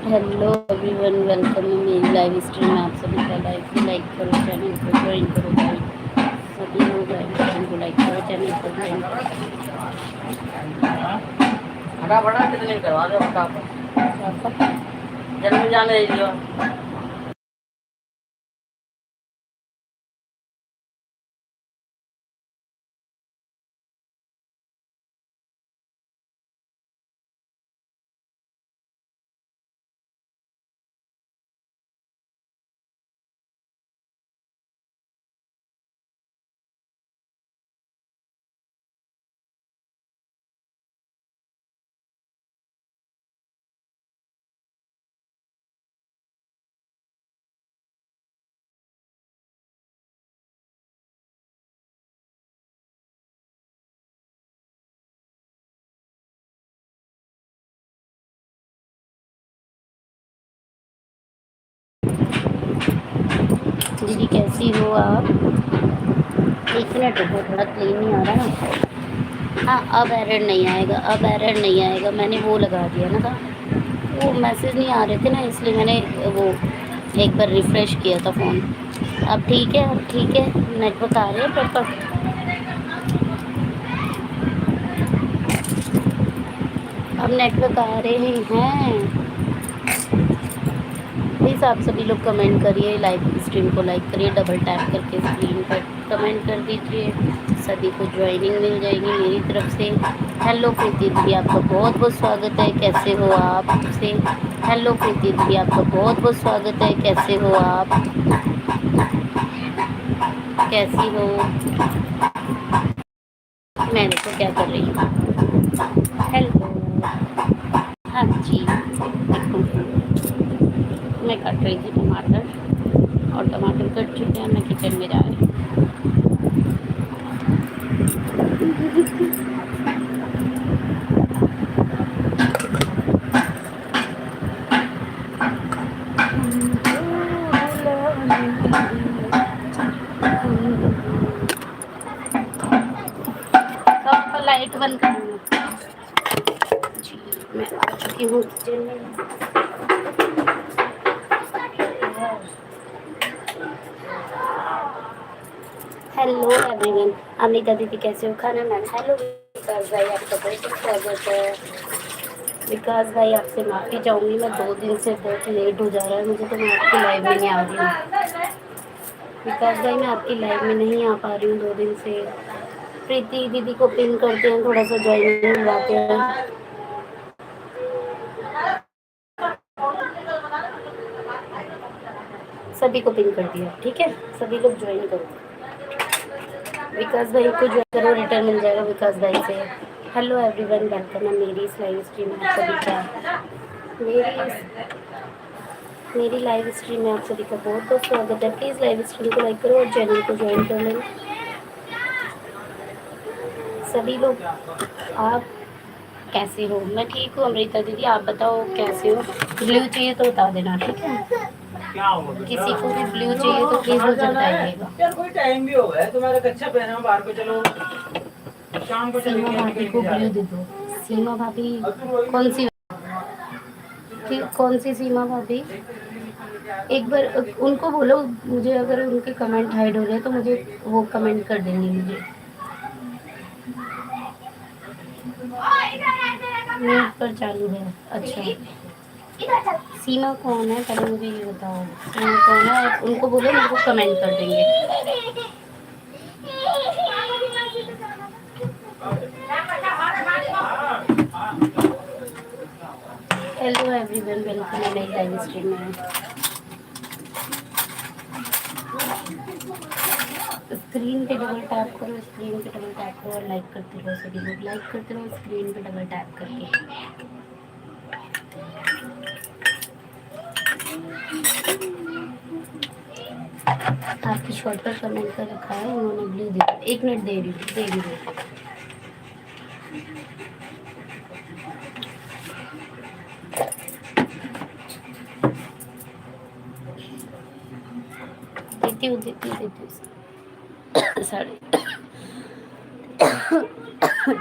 Hello everyone, welcome है मेरी live stream में। आप सभी का लाइव को लाइक करो, चैनल को ज्वाइन करो भाई। सभी लोग लाइव स्ट्रीम को लाइक करो, चैनल को ज्वाइन करो। बड़ा कितने करवा दो फटाफट जल्दी जाने दीजिए। दीदी कैसी हो आप? एक मिनट रुको, थोड़ा क्लीन नहीं आ रहा ना। हाँ, अब एरर नहीं आएगा, अब एरर नहीं आएगा। मैंने वो लगा दिया ना था, वो मैसेज नहीं आ रहे थे ना, इसलिए मैंने वो एक बार रिफ़्रेश किया था फ़ोन। अब ठीक है, अब ठीक है। नेटवर्क आ रहे हैं प्रॉपर। अब नेटवर्क आ रहे हैं। प्लीज़ आप सभी लोग कमेंट करिए, लाइव स्ट्रीम को लाइक करिए, डबल टैप करके स्क्रीन पर कमेंट कर दीजिए। सभी को ज्वाइनिंग मिल जाएगी मेरी तरफ से। हेलो प्रीति दीदी, आपका बहुत बहुत स्वागत है। कैसे हो आप? से हेलो प्रीति दीदी, आपका बहुत बहुत स्वागत है। कैसे हो आप? कैसी हो? मैं देखो क्या कर रही हूँ। हेलो। हाँ जी, देखो मैं कट रही थी टमाटर, और टमाटर कट चुके हैं। मैं किचन में जा रही हूँ। अब लाइट बंद करूँगी जी। मैं आ चुकी हूँ किचन में। हेलो एवरीवन, अमिता दीदी कैसे हो? खाना मैम। हेलो विकास भाई, आपका बहुत बहुत स्वागत है। विकास भाई, आपसे माफ़ी चाहूँगी, मैं 2 दिन से बहुत लेट हो जा रहा है मुझे, तो मैं आपकी लाइव में नहीं आ रही हूँ। विकास भाई, मैं आपकी लाइव में नहीं आ पा रही हूँ 2 दिन से। प्रीति दीदी को पिन करते हैं, थोड़ा सा ज्वाइनिंग मिलवाते हैं। सभी को पिन कर दिया, ठीक है? सभी लोग ज्वाइन करो। विकास भाई को ज्वाइन करो, रिटर्न मिल जाएगा विकास भाई से। हेलो एवरीवन, वेलकम है मेरी इस लाइव स्ट्रीम में आप सभी का। मेरी लाइव स्ट्रीम में आप सभी का बहुत बहुत स्वागत है। प्लीज़ लाइव स्ट्रीम को लाइक करो और चैनल को ज्वाइन कर लेना सभी लोग। आप कैसे हो? मैं ठीक हूँ अमृता दीदी, आप बताओ कैसे हो? ब्लू चाहिए तो बता देना, ठीक है? किसी को भी ब्लू चाहिए तो प्लीज़ मुझे बताइएगा। यार कोई टाइम भी हो गया, तुम्हारा कच्चा पहना बाहर को चलो, शाम को सीमा भाभी को ब्लू दे दो। सीमा भाभी कौन सी? कौन सी सीमा भाभी? एक बार उनको बोलो, मुझे अगर उनके कमेंट हाइड हो रहे तो मुझे वो कमेंट कर देंगे मुझे। म्यूट पर चालू है, अच्छा। सीमा कौन है पहले मुझे ये बताओ। सीमा कौन है? और उनको बोलो मेरे को कमेंट कर देंगे। हेलो एवरीवन, वेलकम है मेरी लाइव स्ट्रीम में। स्क्रीन पे डबल टैप करो, स्क्रीन पे डबल टैप करो और लाइक करते रहो। सभी लोग लाइक करते रहो स्क्रीन पे डबल टैप करके। आपकी शॉर्ट पर कमेंट कर रखा है उन्होंने, ब्लू दे। 1 मिनट दे रही हूँ, दे रही हूँ। देती हूँ साड़ी।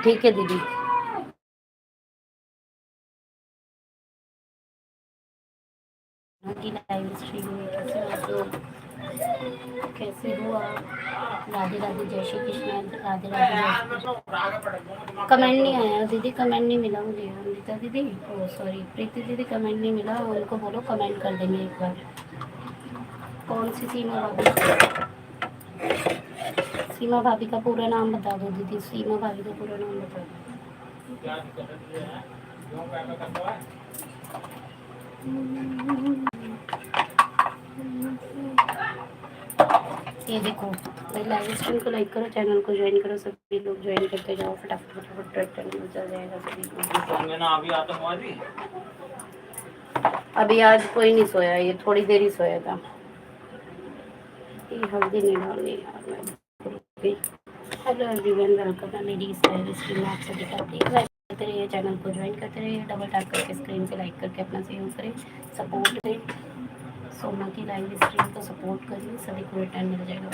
ठीक है दीदी। कैसे हो आप? राधे राधे, जय श्री कृष्ण। राधे राधे, जय श्री कृष्ण। कमेंट नहीं आया दीदी, कमेंट नहीं मिला मुझे। अमृता दीदी, ओ सॉरी, प्रीति दीदी, कमेंट नहीं मिला। उनको बोलो कमेंट कर देंगे एक बार। कौन सी सीमा भाभी? सीमा भाभी का पूरा नाम बता दो दीदी, सीमा भाभी का पूरा नाम बता दो। ये देखो भाई, लाइव स्ट्रीम को लाइक करो, चैनल को ज्वाइन करो, सभी लोग ज्वाइन करते जाओ फटाफट फटाफट, ट्रेड चैनल चल जाएगा सभी को। अभी आज कोई नहीं सोया, ये थोड़ी देर ही सोया था। ये हल्दी नहीं डालनी यार मैं भूल गई। हेलो एवरीवन, वेलकम है मेरी इस लाइव स्ट्रीम में। आप सभी का प्लीज़ लाइक करते रहिए, चैनल को ज्वाइन करते रहिए, डबल टैप करके स्क्रीन पे लाइक करके अपना सहयोग करें, सपोर्ट करें। सोमा की लाइव स्ट्रीम को सपोर्ट करिए, सभी को रिटर्न मिल जाएगा।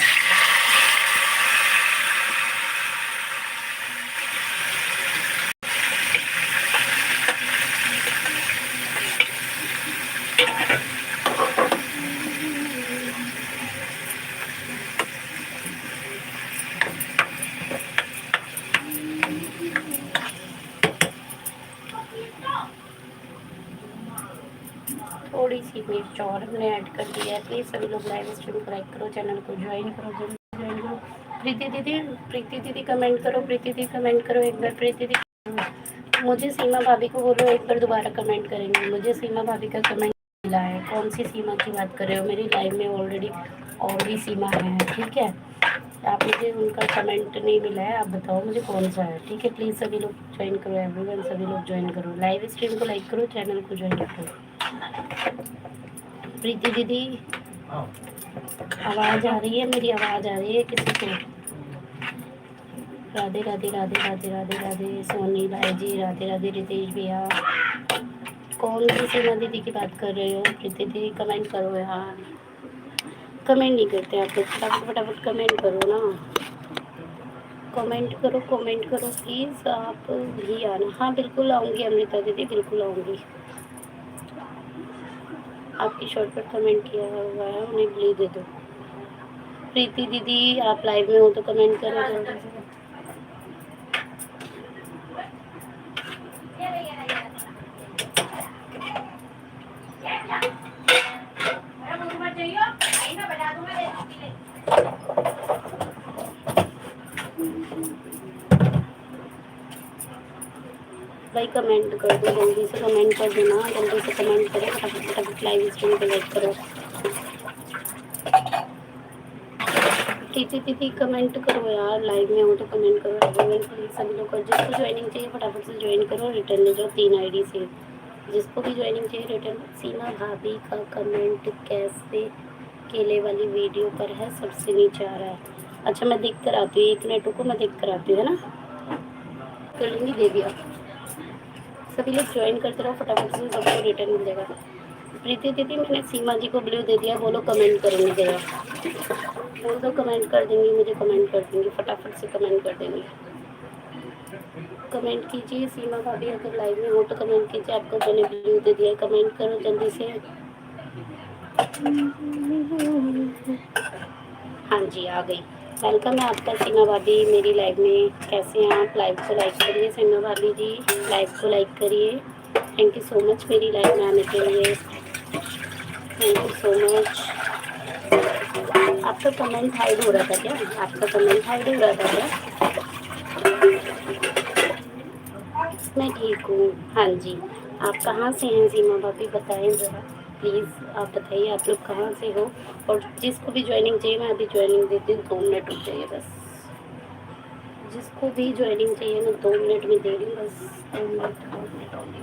थोड़ी सी मिर्च और हमने ऐड कर दी है। प्लीज़ सभी लोग लाइव स्ट्रीम को लाइक करो, चैनल को ज्वाइन करो, जल्दी ज्वाइन करो। प्रीति दीदी कमेंट करो, प्रीति दीदी कमेंट करो एक बार। प्रीति दीदी, मुझे सीमा भाभी को बोलो एक बार दोबारा कमेंट करेंगे। मुझे सीमा भाभी का कमेंट मिला है। कौन सी सीमा की बात कर रहे हो? मेरी लाइव में ऑलरेडी और भी सीमा है, ठीक है। आप मुझे उनका कमेंट नहीं मिला है, आप बताओ मुझे कौन सा है, ठीक है। प्लीज़ सभी लोग ज्वाइन करो, एवरीवन सभी लोग ज्वाइन करो, लाइव स्ट्रीम को लाइक करो, चैनल को ज्वाइन करो। प्रीति दीदी, आवाज़ आ रही है? मेरी आवाज़ आ रही है किसी को? राधे राधे राधे राधे राधे राधे सोनी राय जी, राधे राधे रितेश भैया। कौन सी सीमा दीदी की बात कर रहे हो? प्रीति दीदी कमेंट करो यार, कमेंट नहीं करते आप लोग, फटाफट फटाफट कमेंट करो ना, कमेंट करो प्लीज़। आप भी आना। हाँ बिल्कुल आऊँगी अमृता दीदी, बिल्कुल आऊँगी। आपकी शॉर्ट पर कमेंट किया हुआ है, उन्हें ब्लू दे दो। प्रीति दीदी आप लाइव में हो तो कमेंट करो जल्दी से। भाई कमेंट कर दो, जल्दी से कमेंट कर देना, जल्दी से कमेंट करो, फटाफट फटाफट लाइव स्ट्रीम पे लाइक करो। दीदी कमेंट करो यार, लाइव में हो तो कमेंट करो। एवरीवन प्लीज सभी लोग, जिसको ज्वाइनिंग चाहिए फटाफट से ज्वाइन करो, रिटर्न ले जाओ 3 आईडी से। जिसको भी ज्वाइनिंग चाहिए रिटर्न। सीमा भाभी का कमेंट कैसे केले वाली वीडियो पर है, सबसे नीचे आ रहा है। अच्छा मैं देख कर आती हूँ, 1 मिनट को मैं देख कर आती हूँ, है ना। कर लूँगी, दे दिया। सभी लोग ज्वाइन करते रहो फटाफट से, सबको रिटर्न मिल जाएगा। प्रीति दीदी मैंने सीमा जी को ब्लू दे दिया, बोलो कमेंट करेंगे जरा, बोल दो कमेंट कर देंगी, मुझे कमेंट कर देंगी, फटाफट से कमेंट कर देंगे। कमेंट कीजिए सीमा भाभी, अगर लाइव में हो तो कमेंट कीजिए। आपको मैंने ब्लू दे दिया, कमेंट करो जल्दी से। हाँ जी आ गई। वेलकम है आपका सीमा भाभी मेरी लाइव में। कैसे हैं आप? लाइव को लाइक करिए सीमा भाभी जी, लाइव को लाइक करिए। थैंक यू सो मच मेरी लाइव में आने के लिए, थैंक यू सो मच। आपका कमेंट हाइड हो रहा था क्या? आपका कमेंट हाइड हो रहा था क्या? मैं ठीक हूँ, हाँ जी। आप कहाँ से हैं सीमा भाभी, बताएं ज़रा प्लीज़। आप बताइए आप लोग कहाँ से हो, और जिसको भी ज्वाइनिंग चाहिए मैं अभी ज्वाइनिंग देती हूँ। 2 मिनट रुक जाइए बस, जिसको भी ज्वाइनिंग चाहिए मैं 2 मिनट में दे रही हूँ बस। 2 मिनट ओनली।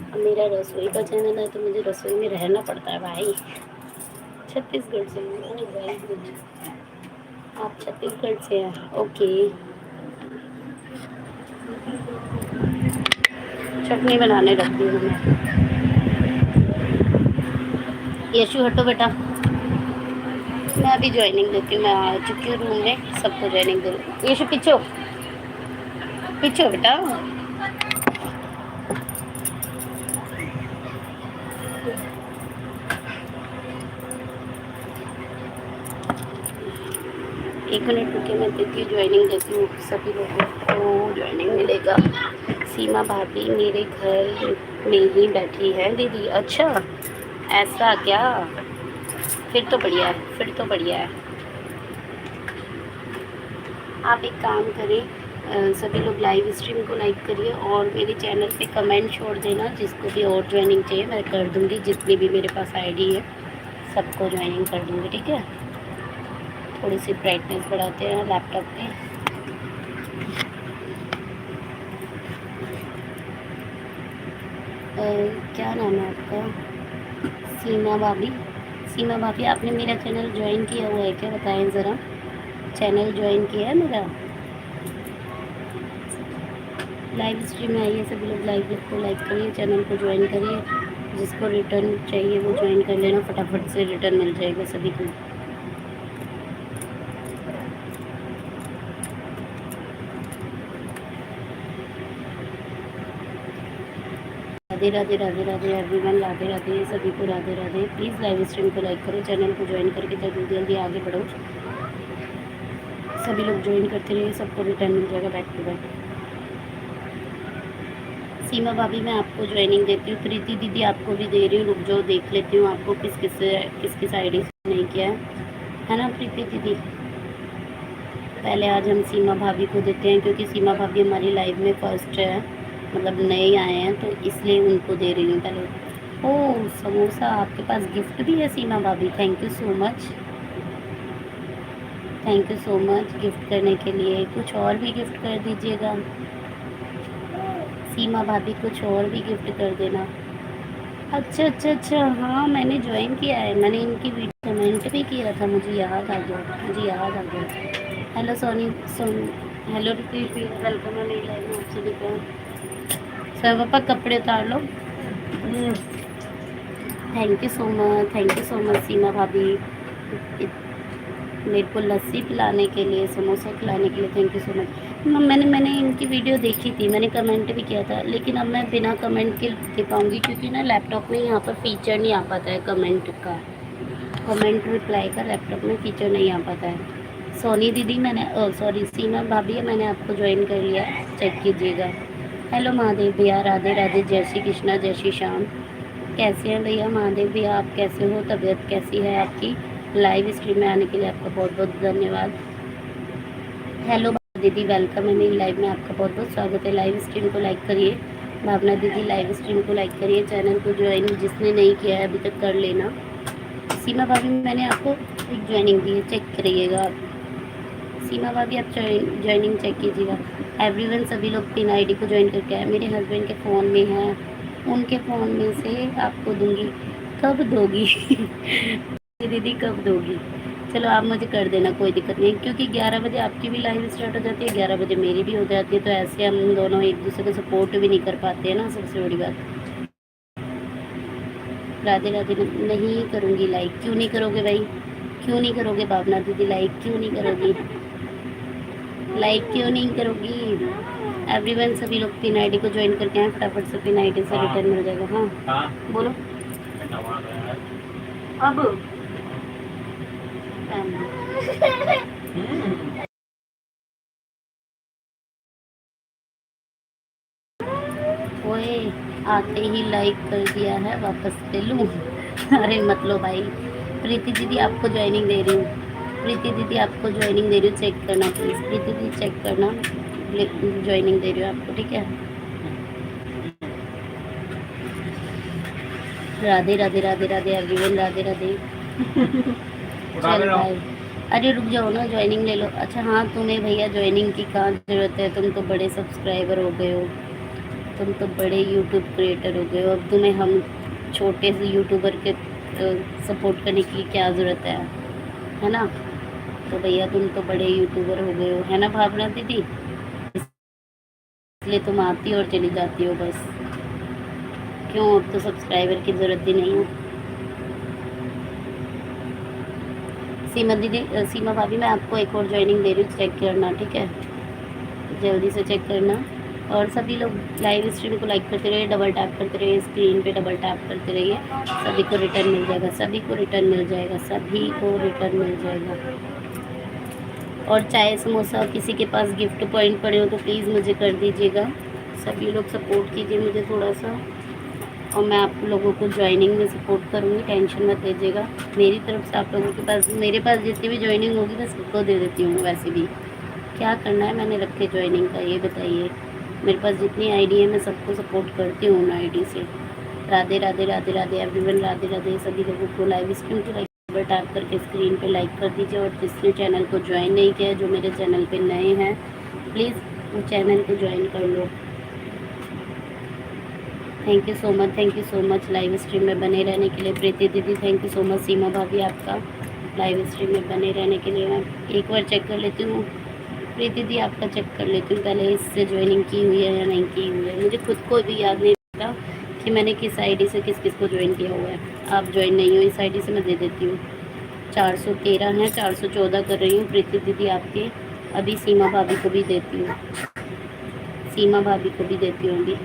अब मेरा रसोई का चैनल है तो मुझे रसोई में रहना पड़ता है भाई। छत्तीसगढ़ से हूँ, ओह वेरी गुड। आप छत्तीसगढ़ से हैं, ओके। चटनी बनाने लगती हूँ मैं। यशु हटो बेटा, मैं अभी ज्वाइनिंग देती हूँ। मैं आ चुकी हूँ रूम में, सबको ज्वाइनिंग दे रही हूँ। यशु पीछे हो, पीछे हो बेटा। एक मिनट रुकिए, मैं देती हूँ ज्वाइनिंग देती हूँ सभी लोगों को ज्वाइनिंग मिलेगा। सीमा भाभी मेरे घर में ही बैठी है दीदी। अच्छा ऐसा क्या, फिर तो बढ़िया है, फिर तो बढ़िया है। आप एक काम करें, सभी लोग लाइव स्ट्रीम को लाइक करिए और मेरे चैनल पे कमेंट छोड़ देना। जिसको भी और ज्वाइनिंग चाहिए मैं कर दूँगी, जितनी भी मेरे पास आईडी है सबको ज्वाइनिंग कर दूँगी, ठीक है। थोड़ी सी ब्राइटनेस बढ़ाते हैं लैपटॉप की। क्या नाम है आपका? सीमा भाभी। सीमा भाभी आपने मेरा चैनल ज्वाइन किया हुआ है क्या, बताएं ज़रा। चैनल ज्वाइन किया है मेरा। लाइव स्ट्रीम में आइए सभी लोग, लाइव को लाइक करिए, चैनल को ज्वाइन करिए। जिसको रिटर्न चाहिए वो ज्वाइन कर लेना, फटाफट से रिटर्न मिल जाएगा सभी को। राधे राधे राधे राधे एवरीवन, राधे राधे सभी को, Radhe Radhe. Please live stream को लाइक करो, चैनल को ज्वाइन करके जल्दी जल्दी आगे बढ़ो। सभी लोग ज्वाइन करते रहिए, सबको रिटर्न मिल जाएगा बैक टू बैक। सीमा भाभी मैं आपको ज्वाइनिंग देती हूँ, प्रीति दीदी आपको भी दे रही हूँ, रुक जाओ देख लेती हूँ आपको किस किस आईडी से नहीं किया है ना प्रीति दीदी। पहले आज हम सीमा भाभी को देते हैं, क्योंकि सीमा भाभी हमारी लाइव में फर्स्ट है, मतलब नए आए हैं तो इसलिए उनको दे रही हूँ पहले। ओह समोसा, आपके पास गिफ्ट भी है सीमा भाभी, thank you so much, thank you so much gift करने के लिए। कुछ और भी गिफ्ट कर दीजिएगा सीमा भाभी, कुछ और भी गिफ्ट कर देना। अच्छा अच्छा अच्छा, हाँ मैंने ज्वाइन किया है, मैंने इनकी वीडियो कमेंट भी किया था, मुझे याद आ गया, मुझे याद आ गया। हेलो सोनी हेलो प्रीति, वेलकम है मेरी लाइव में आप सभी को। सर पापा कपड़े उतार लो। Thank you so much Seema भाभी, मेरे को लस्सी पिलाने के लिए, समोसा खिलाने के लिए, थैंक यू सो मच। मैंने इनकी वीडियो देखी थी, मैंने कमेंट भी किया था, लेकिन अब मैं बिना कमेंट के दे पाऊँगी, क्योंकि ना लैपटॉप में यहाँ पर फीचर नहीं आ पाता है कमेंट का, कमेंट रिप्लाई का लैपटॉप में फीचर नहीं आ पाता है। सोनी दीदी मैंने सॉरी सीमा भाभी मैंने आपको ज्वाइन कर लिया, चेक कीजिएगा। हेलो महादेव भैया, राधे राधे, जय श्री कृष्णा, जय श्री श्याम। कैसे हैं भैया महादेव भैया, आप कैसे हो, तबीयत कैसी है आपकी। लाइव स्ट्रीम में आने के लिए आपका बहुत बहुत धन्यवाद। हेलो दीदी, वेलकम है मेरी लाइव में, आपका बहुत बहुत स्वागत है। लाइव स्ट्रीम को लाइक करिए, भावना दीदी लाइव स्ट्रीम को लाइक करिए, चैनल को ज्वाइन जिसने नहीं किया है अभी तक कर लेना। सीमा भाभी मैंने आपको एक ज्वाइनिंग दी है, चेक करिएगा आप। सीमा भाभी आप ज्वाइनिंग चेक कीजिएगा। एवरीवन सभी लोग पिन आईडी को ज्वाइन करके आए, मेरे हस्बैंड के फ़ोन में है, उनके फ़ोन में से आपको दूंगी। कब दोगी दीदी कब दोगी? चलो आप मुझे कर देना, कोई दिक्कत नहीं, क्योंकि 11 बजे आपकी भी लाइव स्टार्ट हो जाती है, 11 बजे मेरी भी हो जाती है, तो ऐसे हम दोनों एक दूसरे को सपोर्ट भी नहीं कर पाते हैं ना, सबसे बड़ी बात। राधे राधे, नहीं करूँगी लाइक। क्यों नहीं करोगे भाई, क्यों नहीं करोगे भावना दीदी, लाइक क्यों नहीं करोगी, लाइक क्यों नहीं करोगी। एवरीवन सभी लोग पिन आईडी को ज्वाइन करके आए, फटाफट से पिन आईडी से रिटर्न मिल जाएगा। हाँ बोलो अब। ओए आते ही लाइक कर दिया है, वापस ले लूँ अरे मत लो भाई। प्रीति दीदी आपको ज्वाइनिंग दे रही हूँ, प्रीति दीदी आपको ज्वाइनिंग दे रही हूँ, चेक करना प्लीज़। प्रीति दीदी चेक करना, ज्वाइनिंग दे रही हूँ आपको, ठीक है। राधे राधे राधे राधे एवरीवन, राधे राधे चल भाई, अरे रुक जाओ ना, ज्वाइनिंग ले लो। अच्छा हाँ तुम्हें भैया ज्वाइनिंग की कहाँ ज़रूरत है, तुम तो बड़े सब्सक्राइबर हो गए हो, तुम तो बड़े यूट्यूब क्रिएटर हो गए हो, अब तुम्हें हम छोटे से यूट्यूबर के सपोर्ट करने की क्या ज़रूरत है ना। तो भैया तुम तो बड़े यूट्यूबर हो गए हो, है ना भावना दीदी, इसलिए तुम आती और चली जाती हो बस। क्यों, अब तो सब्सक्राइबर की ज़रूरत भी नहीं है। सीमा दीदी, सीमा भाभी मैं आपको एक और ज्वाइनिंग दे रही हूँ, चेक करना, ठीक है, जल्दी से चेक करना। और सभी लोग लाइव स्ट्रीम को लाइक करते रहिए, डबल टैप करते रहिए, स्क्रीन पे डबल टैप करते रहिए, सभी को रिटर्न मिल जाएगा, सभी को रिटर्न मिल जाएगा, सभी को रिटर्न मिल जाएगा। और चाय समोसा किसी के पास गिफ्ट पॉइंट पड़े हो तो प्लीज़ मुझे कर दीजिएगा। सभी लोग सपोर्ट कीजिए मुझे थोड़ा सा, और मैं आप लोगों को ज्वाइनिंग में सपोर्ट करूँगी, टेंशन मत लीजिएगा। मेरी तरफ से आप लोगों के पास, मेरे पास जितनी भी ज्वाइनिंग होगी मैं सबको दे देती हूँ। वैसे भी क्या करना है मैंने रखे ज्वाइनिंग का, ये बताइए। मेरे पास जितनी आईडी है मैं सबको सपोर्ट करती हूँ उन आईडी से। राधे राधे राधे राधे एवरीवन, राधे राधे सभी लोगों को। लाइव स्ट्रीम को लाइक बटन टैप करके स्क्रीन पे लाइक कर दीजिए, और जिसने चैनल को ज्वाइन नहीं किया है, जो मेरे चैनल पे नए हैं, प्लीज़ वो चैनल को ज्वाइन कर लो। Thank you so much live stream में बने रहने के लिए। प्रीति दीदी thank you so much. Seema भाभी आपका लाइव स्ट्रीम में बने रहने के लिए। मैं एक बार चेक कर लेती हूँ, प्रीति दी आपका चेक कर लेती हूँ पहले, इससे ज्वाइनिंग की हुई है या नहीं की हुई है। मुझे खुद को भी याद नहीं रहता कि मैंने किस आईडी से किस किस को ज्वाइन किया हुआ है। आप ज्वाइन नहीं हो इस आईडी से, मैं दे देती हूँ। 413 है, 414 कर रही हूँ। प्रीति दीदी आपके, अभी सीमा भाभी को भी देती हूँ, सीमा भाभी को भी देती हूँ अभी।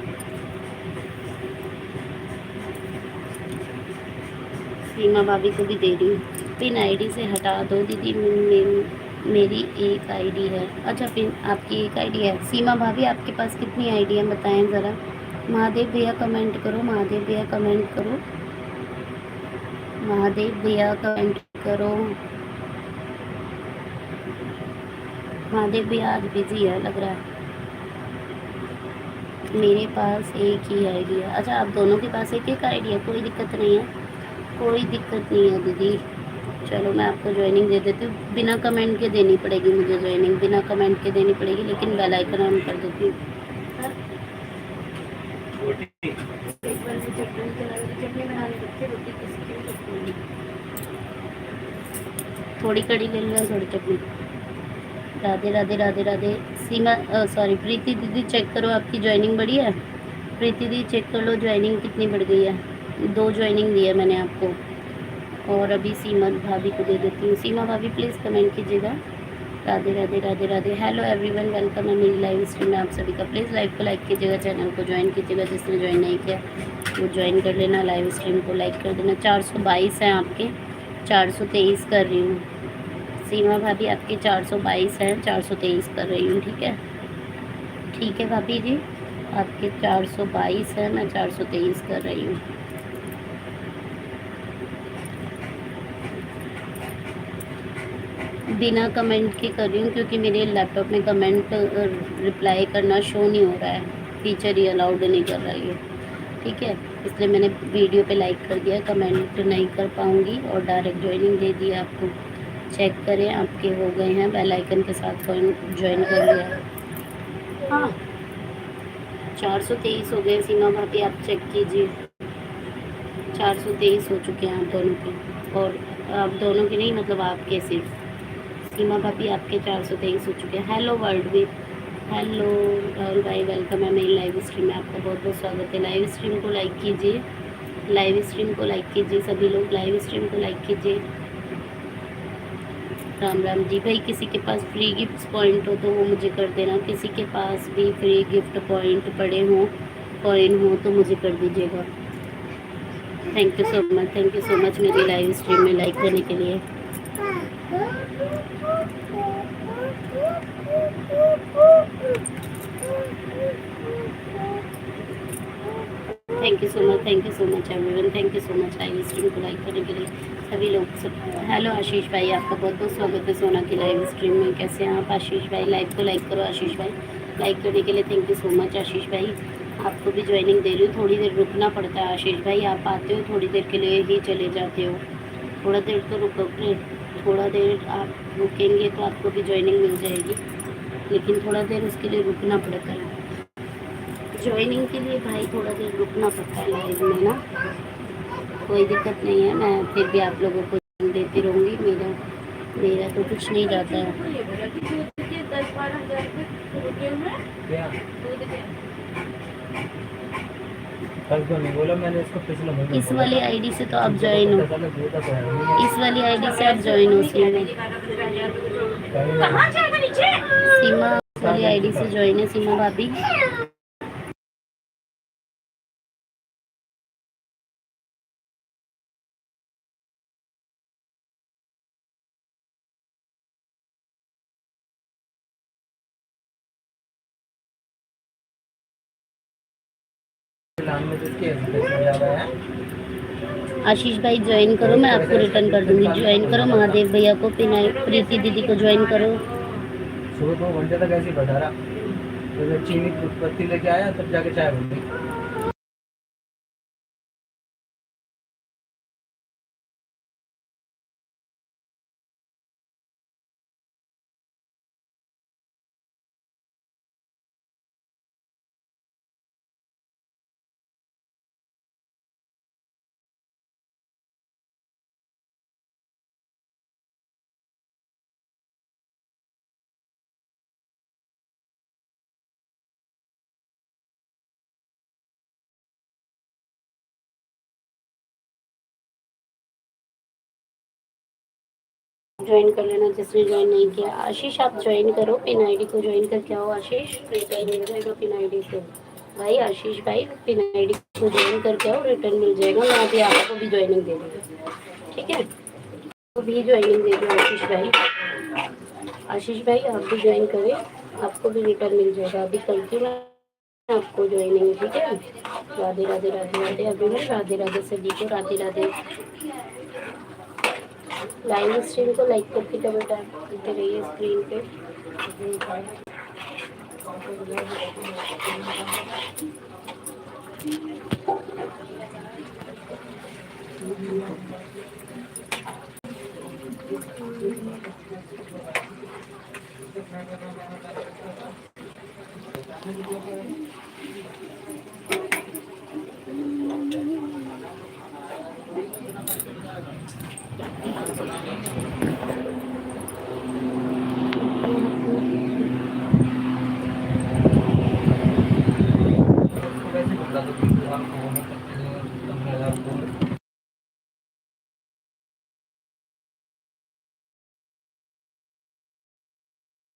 सीमा भाभी को भी दे रही हूँ। पिन आईडी से हटा दो दीदी, मेरी एक आईडी है। अच्छा पिन आपकी एक आईडी है। सीमा भाभी आपके पास कितनी आईडी है बताएं ज़रा। महादेव भैया कमेंट करो, महादेव भैया कमेंट करो, महादेव भैया कमेंट करो। महादेव भैया आज बिजी है लग रहा है। मेरे पास एक ही आईडी है। अच्छा आप दोनों के पास एक एक आईडी है, कोई दिक्कत नहीं है, कोई दिक्कत नहीं है दीदी। चलो मैं आपको ज्वाइनिंग दे देती हूँ। बिना कमेंट के देनी पड़ेगी मुझे ज्वाइनिंग, बिना कमेंट के देनी पड़ेगी, लेकिन बेल आइकन ऑन कर देती हूँ। थोड़ी कड़ी ले लो, थोड़ी चटनी। राधे राधे राधे राधे। सीमा सॉरी प्रीति दीदी चेक करो आपकी ज्वाइनिंग बढ़ी है। प्रीति दीदी चेक कर लो ज्वाइनिंग कितनी बढ़ गई है। 2 ज्वाइनिंग दी है मैंने आपको। और अभी सीमा भाभी को दे देती हूँ। सीमा भाभी प्लीज़ कमेंट कीजिएगा। Radhe Radhe Radhe Radhe. Hello everyone, welcome है मेरी लाइव स्ट्रीम में आप सभी का। प्लीज़ लाइव को लाइक कीजिएगा, चैनल को ज्वाइन कीजिएगा। जिसने ज्वाइन नहीं किया वो ज्वाइन कर लेना, लाइव स्ट्रीम को लाइक कर देना। 422 हैं आपके, 423 कर रही हूँ। सीमा भाभी आपके 422 हैं, 423 कर रही हूँ। ठीक है, ठीक है भाभी जी, आपके 422 है, मैं 423 कर रही हूँ। बिना कमेंट के कर रही हूँ क्योंकि मेरे लैपटॉप में कमेंट रिप्लाई करना शो नहीं हो रहा है, फीचर ही अलाउड नहीं कर रहा है। ठीक है, इसलिए मैंने वीडियो पे लाइक कर दिया, कमेंट नहीं कर पाऊँगी, और डायरेक्ट ज्वाइनिंग दे दी आपको। चेक करें आपके हो गए हैं, बेल आइकन के साथ ज्वाइन कर लिया है। हाँ 423 हो गए सीमा भाभी, आप चेक कीजिए। 423 हो चुके हैं आप दोनों के, और आप दोनों के नहीं मतलब आपके सिर्फ। सीमा भाभी आपके 423 हो चुके हैं। हेलो वर्ल्ड भी, हेलो राहुल भाई, वेलकम है मेरी लाइव स्ट्रीम में, आपका बहुत बहुत स्वागत है। लाइव स्ट्रीम को लाइक कीजिए, लाइव स्ट्रीम को लाइक कीजिए, सभी लोग लाइव स्ट्रीम को लाइक कीजिए। राम राम जी। भाई किसी के पास फ्री गिफ्ट पॉइंट हो तो वो मुझे कर देना, किसी के पास भी फ्री गिफ्ट पॉइंट पड़े हों, कॉइन हो तो मुझे कर दीजिएगा। Thank you so much, thank you so much मेरी लाइव स्ट्रीम में लाइक करने के लिए। Thank you so much, thank you so much everyone, thank you so much live stream को लाइक करने के लिए सभी लोग सब। हेलो आशीष भाई, आपका बहुत बहुत स्वागत है सोना की लाइव स्ट्रीम में। कैसे हैं आप आशीष भाई? लाइव को लाइक करो आशीष भाई, लाइक करने के लिए थैंक यू सो मच आशीष भाई। आपको भी ज्वाइनिंग दे रही हूँ, थोड़ी देर रुकना पड़ता है आशीष भाई, आप आते हो थोड़ी देर के लिए ही चले जाते हो, थोड़ा देर तो रुकोगे, थोड़ा देर आप रुकेंगे तो आपको भी ज्वाइनिंग मिल जाएगी, लेकिन थोड़ा देर उसके लिए रुकना पड़ता है। ज्वाइनिंग के लिए भाई थोड़ा देर रुकना पड़ता है लाइव में ना, कोई दिक्कत नहीं है, मैं फिर भी आप लोगों को देती रहूँगी। मेरा मेरा तो कुछ नहीं जाता है। बोला मैंने इसको पिछले महीने इस वाली आईडी से तो आप ज्वाइन हो, इस वाली आईडी से आप ज्वाइन हो सीमा, सीमा वाली आईडी से ज्वाइन है सीमा भाभी। में तो इसके hesitation ज़्यादा है। आशीष भाई ज्वाइन करो, मैं आपको रिटर्न कर दूंगी। ज्वाइन करो महादेव भैया को, प्रीति दीदी को ज्वाइन करो। सुबह 2 घंटे तक ऐसे ही बैठा रहा, फिर मैं चीनी पत्ती लेके आया तब जाके चाय बनी। ज्वाइन कर लेना जिसने ज्वाइन नहीं किया। आशीष आप ज्वाइन करो, पिन आईडी को ज्वाइन करके आओ। आशीष रिटर्न मिल जाएगा पिन आईडी से। भाई आशीष भाई पिन आईडी को ज्वाइन करके आओ, रिटर्न मिल जाएगा। मैं अभी आपको भी ज्वाइनिंग दे दूँगी, ठीक है? तो भी ज्वाइनिंग दे दो आशीष भाई। आशीष भाई आप भी ज्वाइन करें, आपको भी रिटर्न मिल जाएगा। अभी करती हूँ मैं आपको ज्वाइनिंग, ठीक है? राधे राधे राधे राधे। अभी मैं राधे राधे सभी को राधे राधे। लाइव स्ट्रीम को लाइक करके तो बेटा दिख रही है स्क्रीन पे।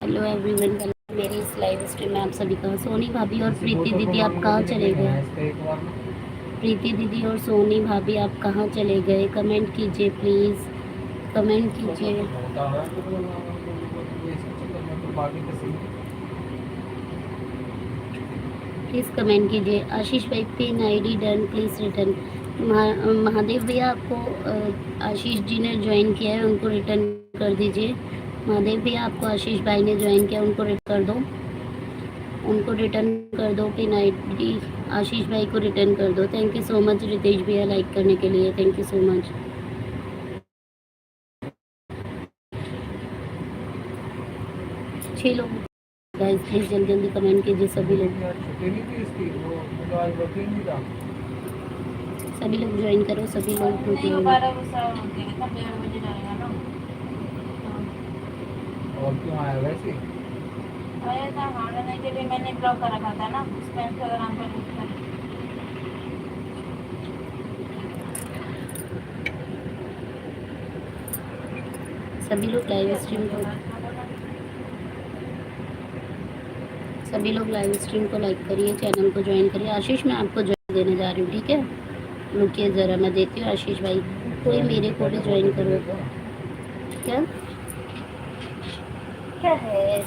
हेलो एवरीवन, मेरी इस लाइव स्ट्रीम में आप सभी का। सोनी भाभी और प्रीति दीदी आप कहाँ चले गए? प्रीति दीदी और सोनी भाभी आप कहाँ चले गए? कमेंट कीजिए प्लीज़, कमेंट कीजिए। प्लीज़ कमेंट कीजिए। आशीष भाई pin ID done, please return. Mahadev भैया आपको आशीष जी ने ज्वाइन किया है, उनको रिटर्न कर दीजिए। महादेव भैया आपको आशीष भाई ने ज्वाइन किया, उनको रिटर्न कर दो, उनको रिटर्न कर दो पिन आईडी। आशीष भाई को रिटर्न कर दो। Thank you so much Ritesh भैया लाइक करने के लिए, थैंक यू सो मच। लोग गाइस प्लीज जल्दी जल्दी कमेंट कीजिए सभी लोग, सभी लोग ज्वाइन करो, सभी लोग। और क्यों आया वैसे? आया था हारने के लिए, मैंने ब्लॉक कर रखा था ना उस पे इंस्टाग्राम पर। सभी लोग लाइव स्ट्रीम को, सभी लोग लाइव स्ट्रीम को लाइक करिए, चैनल को ज्वाइन करिए। आशीष मैं आपको ज्वाइन देने जा रही हूँ, ठीक है? रुकिए ज़रा, मैं देती हूँ आशीष भाई। कोई मेरे को भी ज्वाइन करो। क्या क्या है?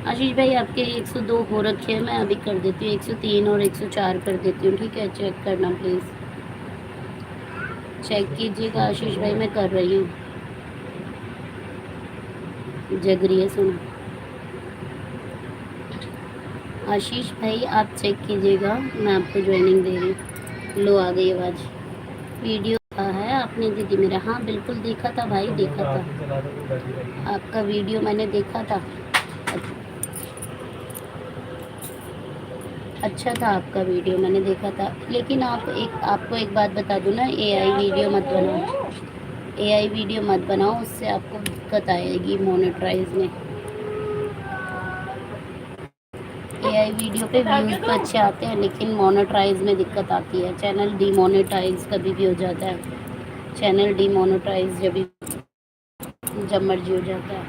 आशीष भाई आपके 102 हो रखे हैं, मैं अभी कर देती हूँ 103 और 104 कर देती हूँ, ठीक है? चेक करना प्लीज़, चेक कीजिएगा आशीष भाई, मैं कर रही हूँ। जग रही है, सुनो आशीष भाई आप चेक कीजिएगा, मैं आपको ज्वाइनिंग दे रही हूँ। लो आ गई आवाज़। वीडियो है आपने दीदी मेरा? हाँ बिल्कुल देखा था भाई, देखा था आपका वीडियो, मैंने देखा था। अच्छा था आपका वीडियो, मैंने देखा था। लेकिन आपको एक बात बता दूँ ना, एआई वीडियो मत बनाओ, एआई वीडियो मत बनाओ, उससे आपको दिक्कत आएगी मोनेटाइज में। एआई वीडियो पे व्यूज़ तो अच्छे आते हैं, लेकिन मोनेटाइज में दिक्कत आती है। चैनल डीमोनेटाइज कभी भी हो जाता है, चैनल डीमोनेटाइज जब मर्जी हो जाता है।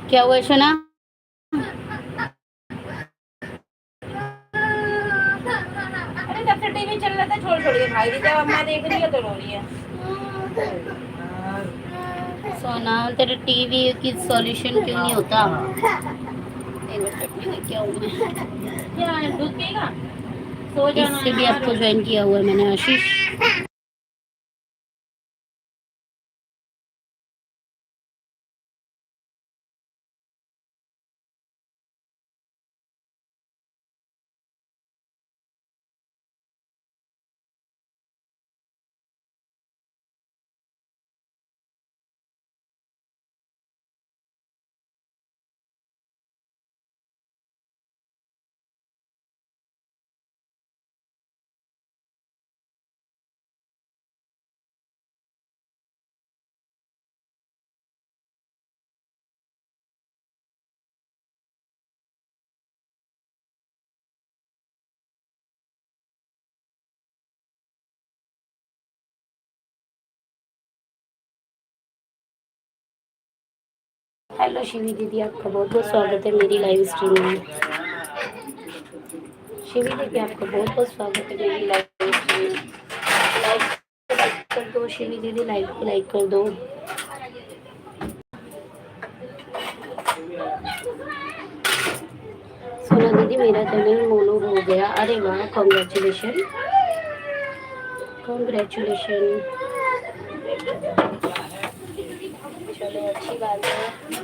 क्या हुआ शोना? अरे जब से टीवी चल रहा था छोड़ छोड़ के भाई दी, जब अब मैं देख रही हूँ तो रो रही है। सोना तेरे टीवी की सॉल्यूशन क्यों नहीं होता? एक मिनट क्या हूँ मैं, क्या दूध पिएगा? सो जाना इससे भी यार। आपको ज्वाइन किया हुआ है मैंने, आशीष। हेलो शिवी दीदी, आपका बहुत बहुत स्वागत है मेरी लाइव स्ट्रीम में। शिवी दीदी, आपका बहुत बहुत स्वागत है मेरी लाइव स्ट्रीम में। लाइक कर दो शिवी दीदी, लाइक को लाइक कर दो। सोना दीदी, मेरा चैनल मोनो हो गया। अरे वाह, कॉन्ग्रेचुलेशन कॉन्ग्रेचुलेशन। चलो अच्छी बात है।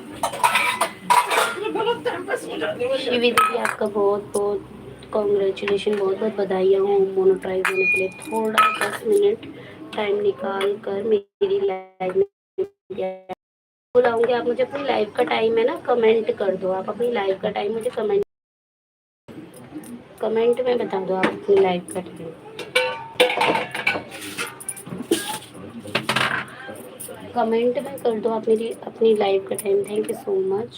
शिवी दीदी, आपका बहुत बहुत कॉन्ग्रेचुलेशन, बहुत बहुत बधाइयाँ हूँ मोनोटाइज होने के लिए। थोड़ा 10 मिनट टाइम निकाल कर मेरी लाइव में बुलाऊंगी। आप मुझे अपनी लाइव का टाइम है ना कमेंट कर दो। आप अपनी लाइव का टाइम मुझे कमेंट में बता दो, आप अपनी लाइव का टाइम कमेंट में कर दो आप मेरी अपनी लाइव का time. Thank you so much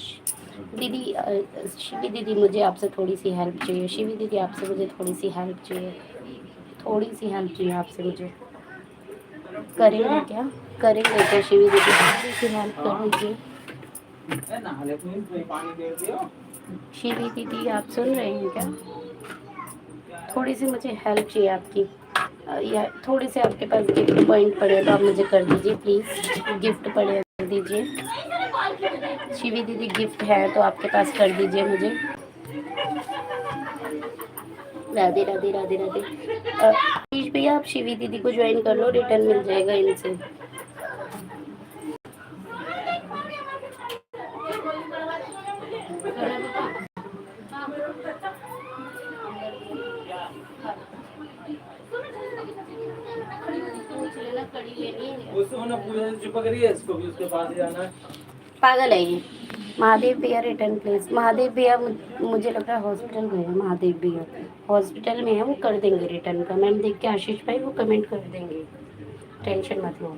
दीदी। शिवी दीदी, मुझे आपसे थोड़ी सी हेल्प चाहिए। शिवी दीदी, आपसे मुझे थोड़ी सी हेल्प चाहिए, थोड़ी सी हेल्प चाहिए आपसे मुझे। करेंगे क्या, करेंगे क्या शिवी दीदी, थोड़ी सी हेल्प कर दीजिए। शिवी दीदी, आप सुन रहे हैं क्या? थोड़ी सी मुझे हेल्प चाहिए आपकी। या थोड़ी सी आपके पास गिफ्ट पॉइंट पड़े तो आप मुझे कर दीजिए प्लीज़। गिफ्ट पड़े कर दीजिए शिवी दीदी, गिफ्ट है तो आपके पास कर दीजिए मुझे। राधे राधे राधे राधे। आशीष भैया, आप शिवी दीदी को ज्वाइन कर लो, रिटर्न मिल जाएगा इनसे। उसको ना पूजा से चिपक रही है, इसको भी उसके पास जाना है। पागल है ये। महादेव भैया, रिटर्न प्लीज। महादेव भैया, मुझे लग रहा है हॉस्पिटल गए हैं महादेव भैया। हॉस्पिटल में है, वो कर देंगे रिटर्न। कमेंट देख के आशीष भाई वो कमेंट कर देंगे, टेंशन मत लो।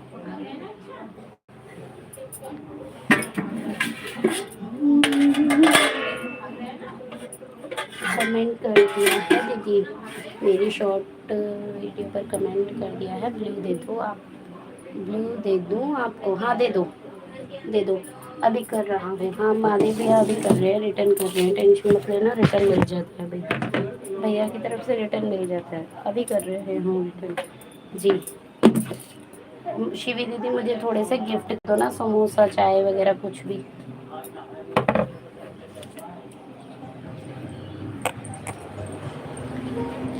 कमेंट कर दिया है दीदी, मेरी शॉर्ट वीडियो पर कमेंट कर दिया है। ब्लू दे दो आप, ब्लू दे दूँ आपको? हाँ दे दो, दे दो। अभी कर रहा हूँ। हाँ महादेव भैया अभी कर रहे हैं, रिटर्न कर रहे हैं, टेंशन मत लेना, रिटर्न मिल जाता है भैया। भैया की तरफ से रिटर्न मिल जाता है, अभी कर रहे हैं हम रिटर्न जी। शिवी दीदी, मुझे थोड़े से गिफ्ट दो ना, समोसा चाय वगैरह कुछ भी।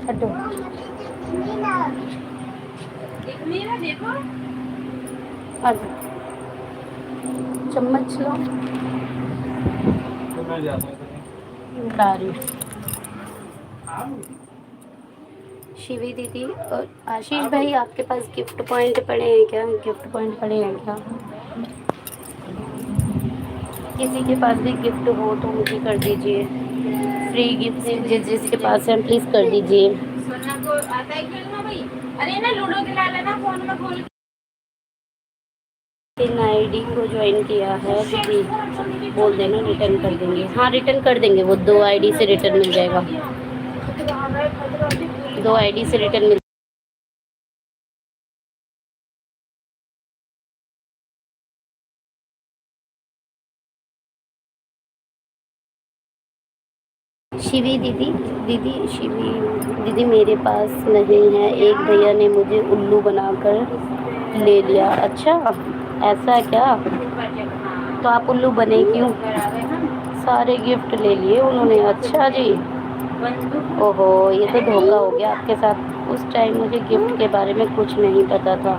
हटो। मेरा देखो, हटो, चम्मच लो। तो मैं जाता हूँ। ला रही हूँ। शिवी दीदी और आशीष भाई, आपके पास गिफ्ट पॉइंट पड़े हैं क्या? गिफ्ट पॉइंट पड़े हैं क्या? किसी के पास भी गिफ्ट हो तो मुझे कर दीजिए। फ्री गिफ्ट जिसके पास है प्लीज़ कर दीजिए। सोना को आता है खेलना भाई? अरे ना लूडो खिला लेना फोन में खोल इन आईडी को ज्वाइन किया है दीदी, बोल देना रिटर्न कर देंगे। हाँ रिटर्न कर देंगे, वो 2 आईडी से रिटर्न मिल जाएगा, 2 आईडी से रिटर्न मिल। शिवी दीदी, दीदी शिवी दीदी, मेरे पास नहीं है, एक भैया ने मुझे उल्लू बनाकर ले लिया। अच्छा ऐसा है क्या? तो आप उल्लू बने क्यों? सारे गिफ्ट ले लिए उन्होंने। अच्छा जी। ओहो, ये तो धोखा हो गया आपके साथ। उस टाइम मुझे गिफ्ट के बारे में कुछ नहीं पता था।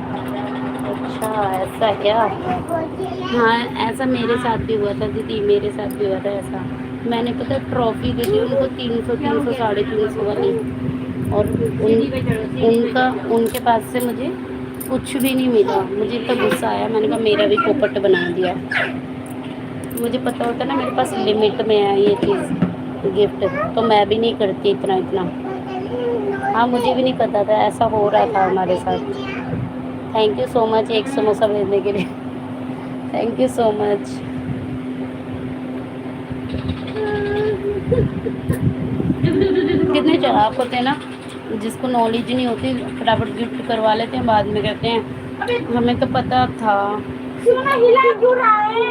अच्छा, ऐसा क्या? हाँ, ऐसा मेरे साथ भी हुआ था दीदी, मेरे साथ भी हुआ था ऐसा। मैंने पता ट्रॉफी दी थी उनको 300 साढ़े 300 वाली, और उनका उनके पास से मुझे कुछ भी नहीं मिला। मुझे इतना गुस्सा आया, मैंने कहा मेरा भी पोपट बना दिया। मुझे पता होता ना मेरे पास लिमिट में है ये चीज़ गिफ्ट, तो मैं भी नहीं करती इतना इतना। हाँ, मुझे भी नहीं पता था ऐसा हो रहा था हमारे साथ। थैंक यू सो मच एक समोसा भेजने के लिए। Thank you so much. कितने चालाक होते हैं ना, जिसको नॉलेज नहीं होती फटाफट गिफ्ट करवा लेते हैं, बाद में कहते हैं हमें तो पता था। हिला क्यों रहा है?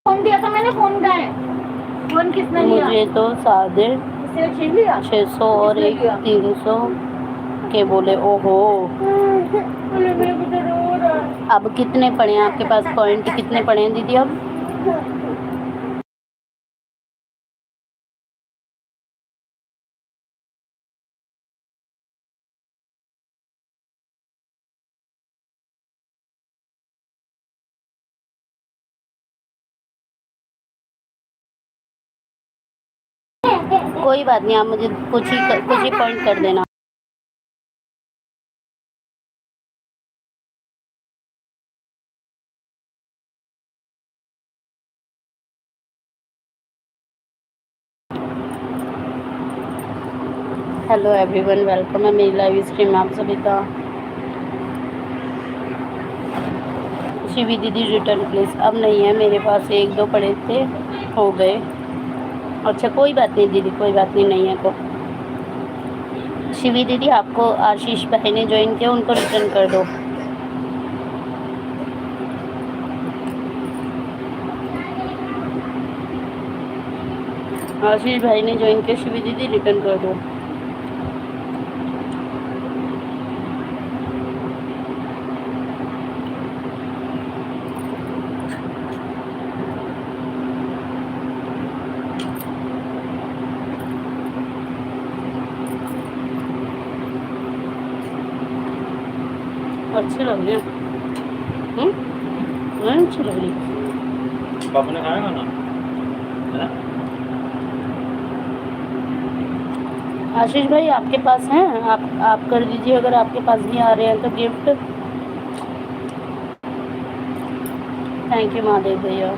फोन दिया था मैंने, फोन का है। फोन किसने लिया? मुझे तो साढ़े 600 और एक 300 के बोले। ओहो, अब कितने पड़े हैं आपके पास? पॉइंट कितने पड़े हैं दीदी अब? कोई बात नहीं, आप मुझे कुछ ही पॉइंट कर देना। हेलो एवरीवन, वेलकम है मेरी लाइव स्ट्रीम में आप सभी का। शिवी दीदी रिटर्न प्लीज। अब नहीं है मेरे पास, एक दो पड़े थे, हो गए। अच्छा कोई बात नहीं दीदी, कोई बात नहीं, नहीं है तो। शिवी दीदी, आपको आशीष भाई ने ज्वाइन किया, उनको रिटर्न कर दो। आशीष भाई ने ज्वाइन किया, शिवी दीदी रिटर्न कर दो। अच्छी लग रही है। अच्छी लग रही है। पापा ने खाया खाना है? आशीष भाई आपके पास हैं? आप कर दीजिए अगर आपके पास भी आ रहे हैं तो गिफ्ट। थैंक यू महादेव भैया।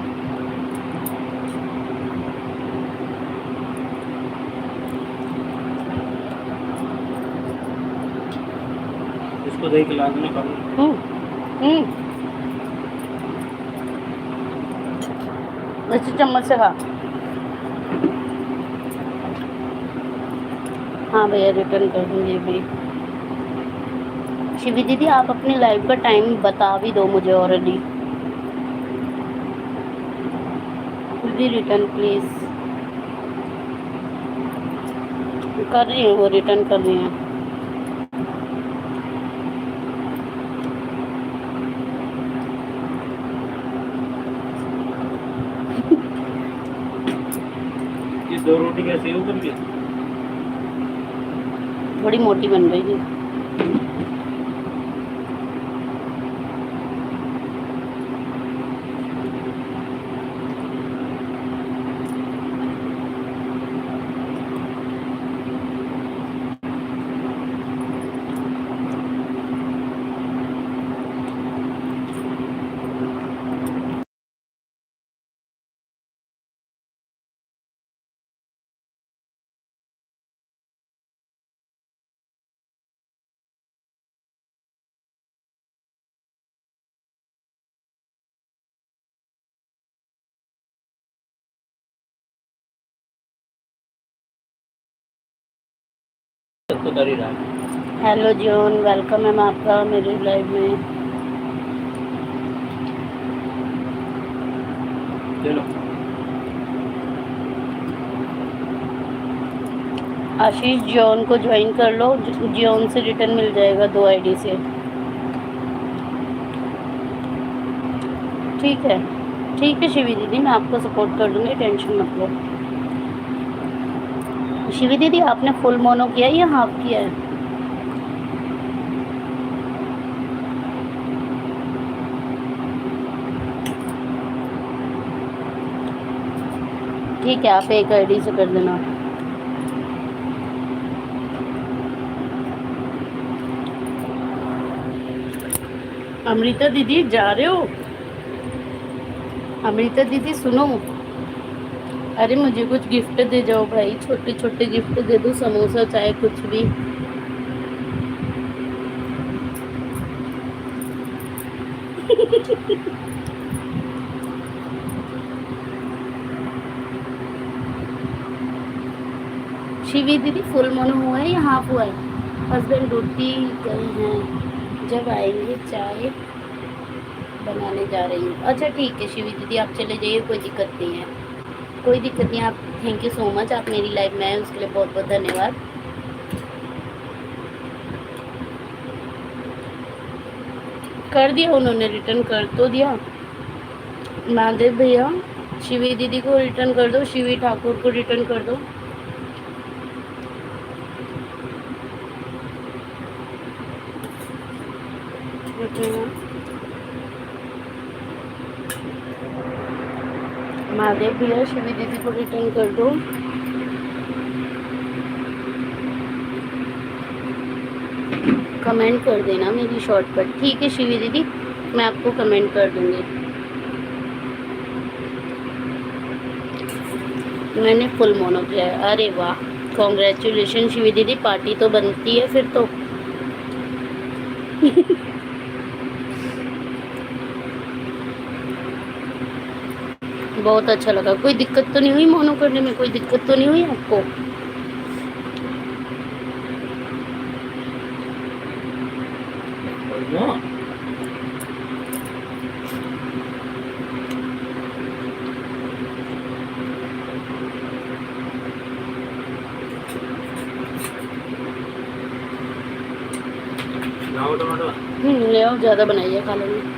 इसको दही खिला देना कभी। अच्छी चम्मच से खा। हाँ भैया, रिटर्न कर दूँगी भी। शिवी दीदी, आप अपनी लाइव का टाइम बता भी दो मुझे ऑलरेडी। दीदी रिटर्न प्लीज। कर रही हूँ, वो रिटर्न कर रही हैं। ये 2 रोटी कैसे हो करके? बड़ी मोटी बन गई थी। तो कर ही रहा है। हेलो जॉन, वेलकम है आपका मेरे लाइव में। चलो आशीष जॉन को ज्वाइन कर लो, जॉन से रिटर्न मिल जाएगा 2 आईडी से। ठीक है शिवी दीदी, मैं आपको सपोर्ट कर दूंगी, टेंशन मत लो। शिवी दीदी आपने फुल मोनो किया है या हाफ किया है? ठीक है, आप एक आईडी से कर देना। अमृता दीदी जा रहे हो? अमृता दीदी सुनो, अरे मुझे कुछ गिफ्ट दे जाओ भाई, छोटे छोटे गिफ्ट दे दो, समोसा चाहे कुछ भी। शिवी दीदी फुल मोनो हुआ है या हाफ हुआ है? हस्बैंड ड्यूटी गए हैं, जब आएंगे चाय बनाने जा रही हूँ। अच्छा ठीक है शिवी दीदी, आप चले जाइए, कोई दिक्कत नहीं है, कोई दिक्कत नहीं। आप थैंक यू सो मच, आप मेरी लाइफ में आए उसके लिए बहुत बहुत धन्यवाद। कर दिया उन्होंने, रिटर्न कर तो दिया। महादेव भैया शिवी दीदी को रिटर्न कर दो, शिवी ठाकुर को रिटर्न कर दो। महादेव भैया शिवी दीदी को रिटर्न कर दो। कमेंट कर देना मेरी शॉर्ट पर। ठीक है शिवी दीदी, मैं आपको कमेंट कर दूंगी। मैंने फुल मोनो किया है। अरे वाह, कॉन्ग्रेचुलेशन शिवी दीदी, पार्टी तो बनती है फिर तो। बहुत अच्छा लगा। कोई दिक्कत तो नहीं हुई मोनो करने में? कोई दिक्कत तो नहीं हुई आपको? ले आओ, ज़्यादा बनाइए, खा लेंगे।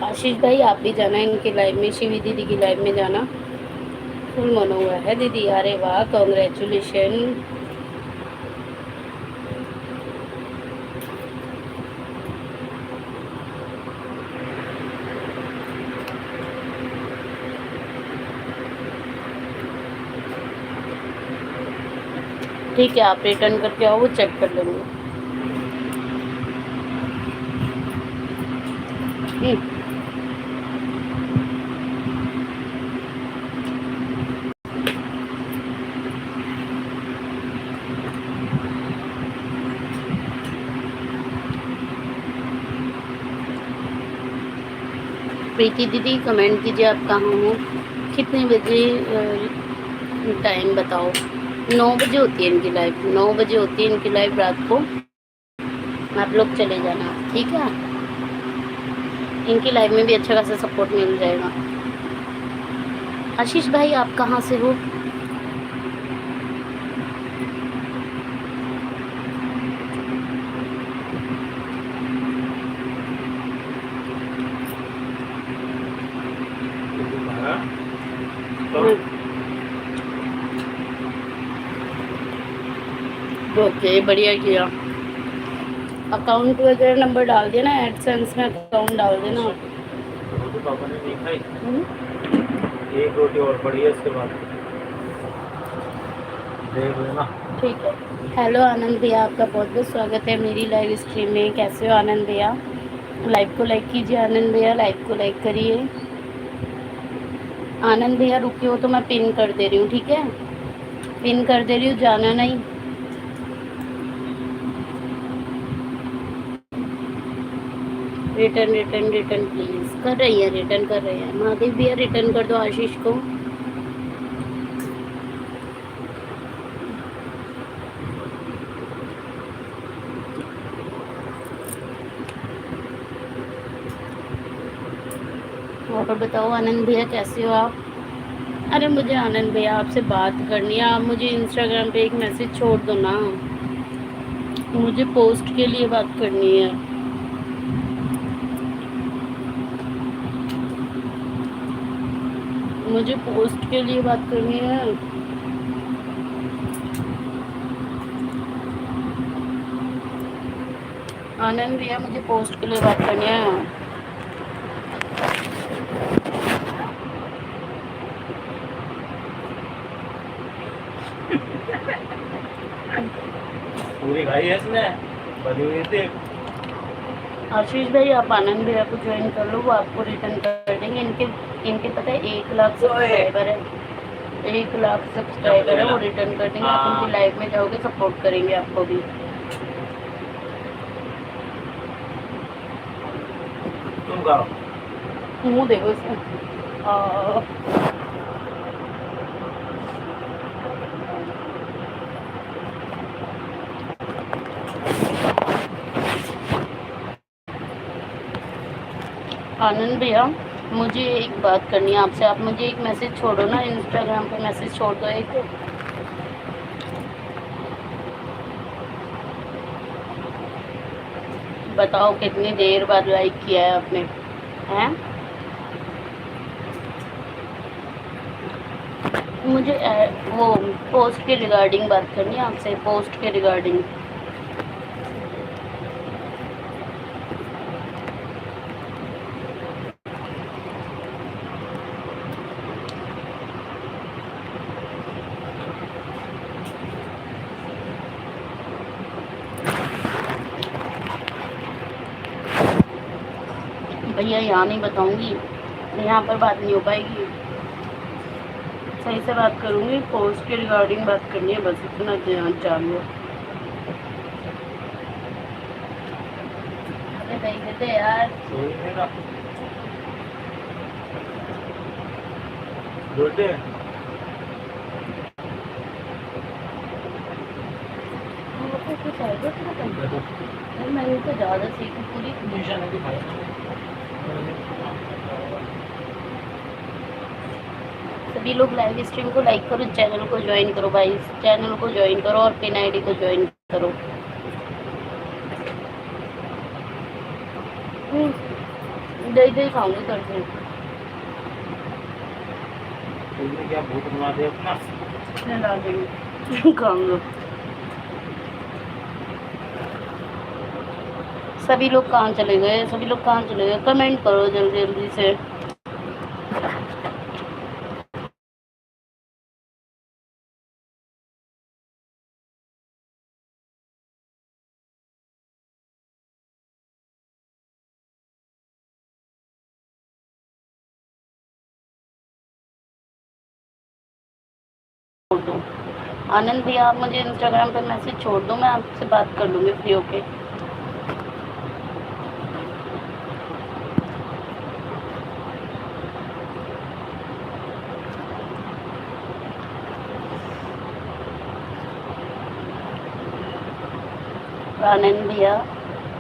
आशीष भाई आप भी जाना इनकी लाइव में, शिवी दीदी की लाइव में जाना। फुल मोनो हुआ है दीदी, अरे वाह, कॉन्ग्रेचुलेशन। ठीक है, आप रिटर्न करके आओ, वो चेक कर लेंगे। प्रीति दीदी कमेंट कीजिए, आप कहाँ हो, कितने बजे टाइम बताओ। 9 बजे होती है इनकी लाइव, 9 बजे होती है इनकी लाइव रात को। आप लोग चले जाना, ठीक है। इनकी लाइव में भी अच्छा खासा सपोर्ट मिल जाएगा। आशीष भाई आप कहाँ से हो? ओके, बढ़िया किया। अकाउंट वगैरह नंबर डाल दिया ना, एडसेंस में अकाउंट डाल देना। रोटी पापा ने नहीं खाई, एक रोटी और पड़ी है इसके बाद देख लेना। ठीक है। हेलो आनंद भैया, आपका बहुत बहुत स्वागत है मेरी लाइव स्ट्रीम में। कैसे हो आनंद भैया? लाइव को लाइक कीजिए आनंद भैया, लाइव को लाइक करिए। आनंद भैया रुके हो तो मैं पिन कर दे रही हूँ, ठीक है? पिन कर दे रही हूँ, जाना नहीं। Return return return please. कर रही है, रिटर्न कर रही है। महादेव भैया रिटर्न कर दो आशीष को। और बताओ आनंद भैया कैसे हो आप? अरे मुझे आनंद भैया आपसे बात करनी है, आप मुझे इंस्टाग्राम पे एक मैसेज छोड़ दो ना, मुझे पोस्ट के लिए बात करनी है। मुझे पोस्ट के लिए बात करनी है। आनंद भैया मुझे पोस्ट के लिए बात करनी है। पूरी खाई है इसने, बनी हुई थी। आशीष भाई आप आनंद भैया को ज्वाइन कर लो, वो आपको रिटर्न कर देंगे। इनके इनके पता है 1 लाख सब्सक्राइबर है, 1 लाख सब्सक्राइबर है, वो रिटर्न कर देंगे। आप उनकी लाइव में जाओगे, सपोर्ट करेंगे आपको भी। तुम खाओ। मुंह देखो इसका। आनंद भैया मुझे एक बात करनी है आपसे, आप मुझे एक मैसेज छोड़ो ना, इंस्टाग्राम पे मैसेज छोड़ दो एक। बताओ कितनी देर बाद लाइक किया है आपने, हैं? मुझे वो पोस्ट के रिगार्डिंग बात करनी है आपसे, पोस्ट के रिगार्डिंग। भैया यहाँ नहीं बताऊंगी, यहाँ पर बात नहीं हो पाएगी, सही से बात करूंगी, पोस्ट के रिगार्डिंग बात करनी है, बस इतना ध्यान जान लो। अरे भाई देते यार। कुछ आएगा तो मैंने तो ज़्यादा सीखी पूरी। सभी लोग लाइव स्ट्रीम को लाइक करो, चैनल को ज्वाइन करो भाई, चैनल को ज्वाइन करो और पिन आईडी को ज्वाइन करो। दही दही खाऊंगी कर से। क्या भूत बना दे अपना, ला देंगे खाऊंगा। सभी लोग कहाँ चले गए, सभी लोग कहाँ चले गए? कमेंट करो जल्दी जल्दी से। आनंद भैया आप मुझे इंस्टाग्राम पे मैसेज छोड़ दो, मैं आपसे बात कर लूँगी फ्री होके। आनंद भैया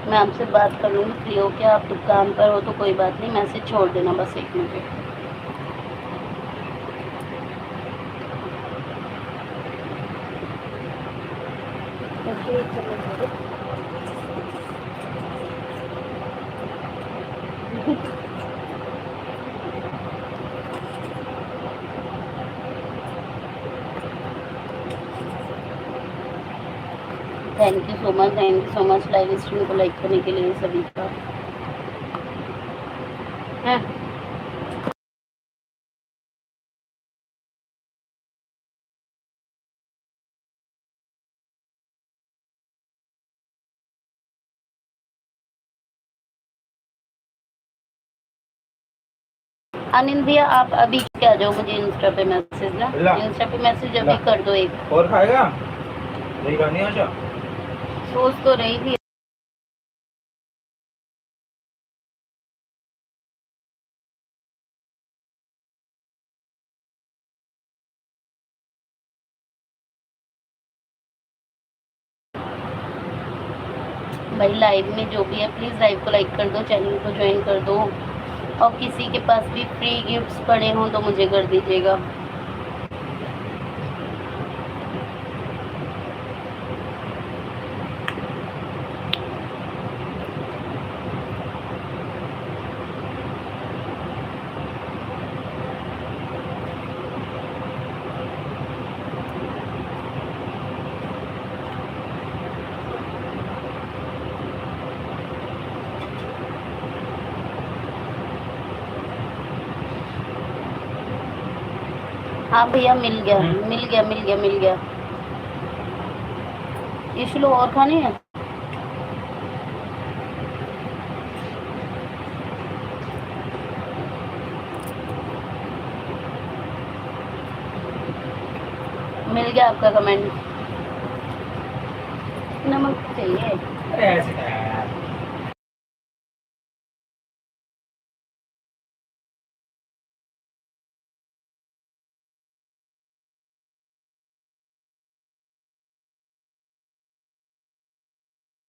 मैं आपसे बात कर लूँगी फ्री होके, आप काम पर हो तो कोई बात नहीं, मैसेज छोड़ देना बस एक मुझे। Thank you so much live stream को लाइक करने के लिए सभी का है। आनंद भैया आप अभी क्या जाओ, मुझे इंस्टा पे मैसेज ना, इंस्टा पे मैसेज अभी कर दो एक। और खाएगा नहीं खानी आशा? सोच तो रही थी। भाई लाइव में जो भी है प्लीज लाइव को लाइक कर दो, चैनल को ज्वाइन कर दो, और किसी के पास भी फ्री गिफ्ट्स पड़े हों तो मुझे कर दीजिएगा। हाँ भैया मिल गया मिल गया मिल गया मिल गया। ये लो और खाने हैं। मिल गया आपका कमेंट। नमक चाहिए। अरे ऐसे क्या यार।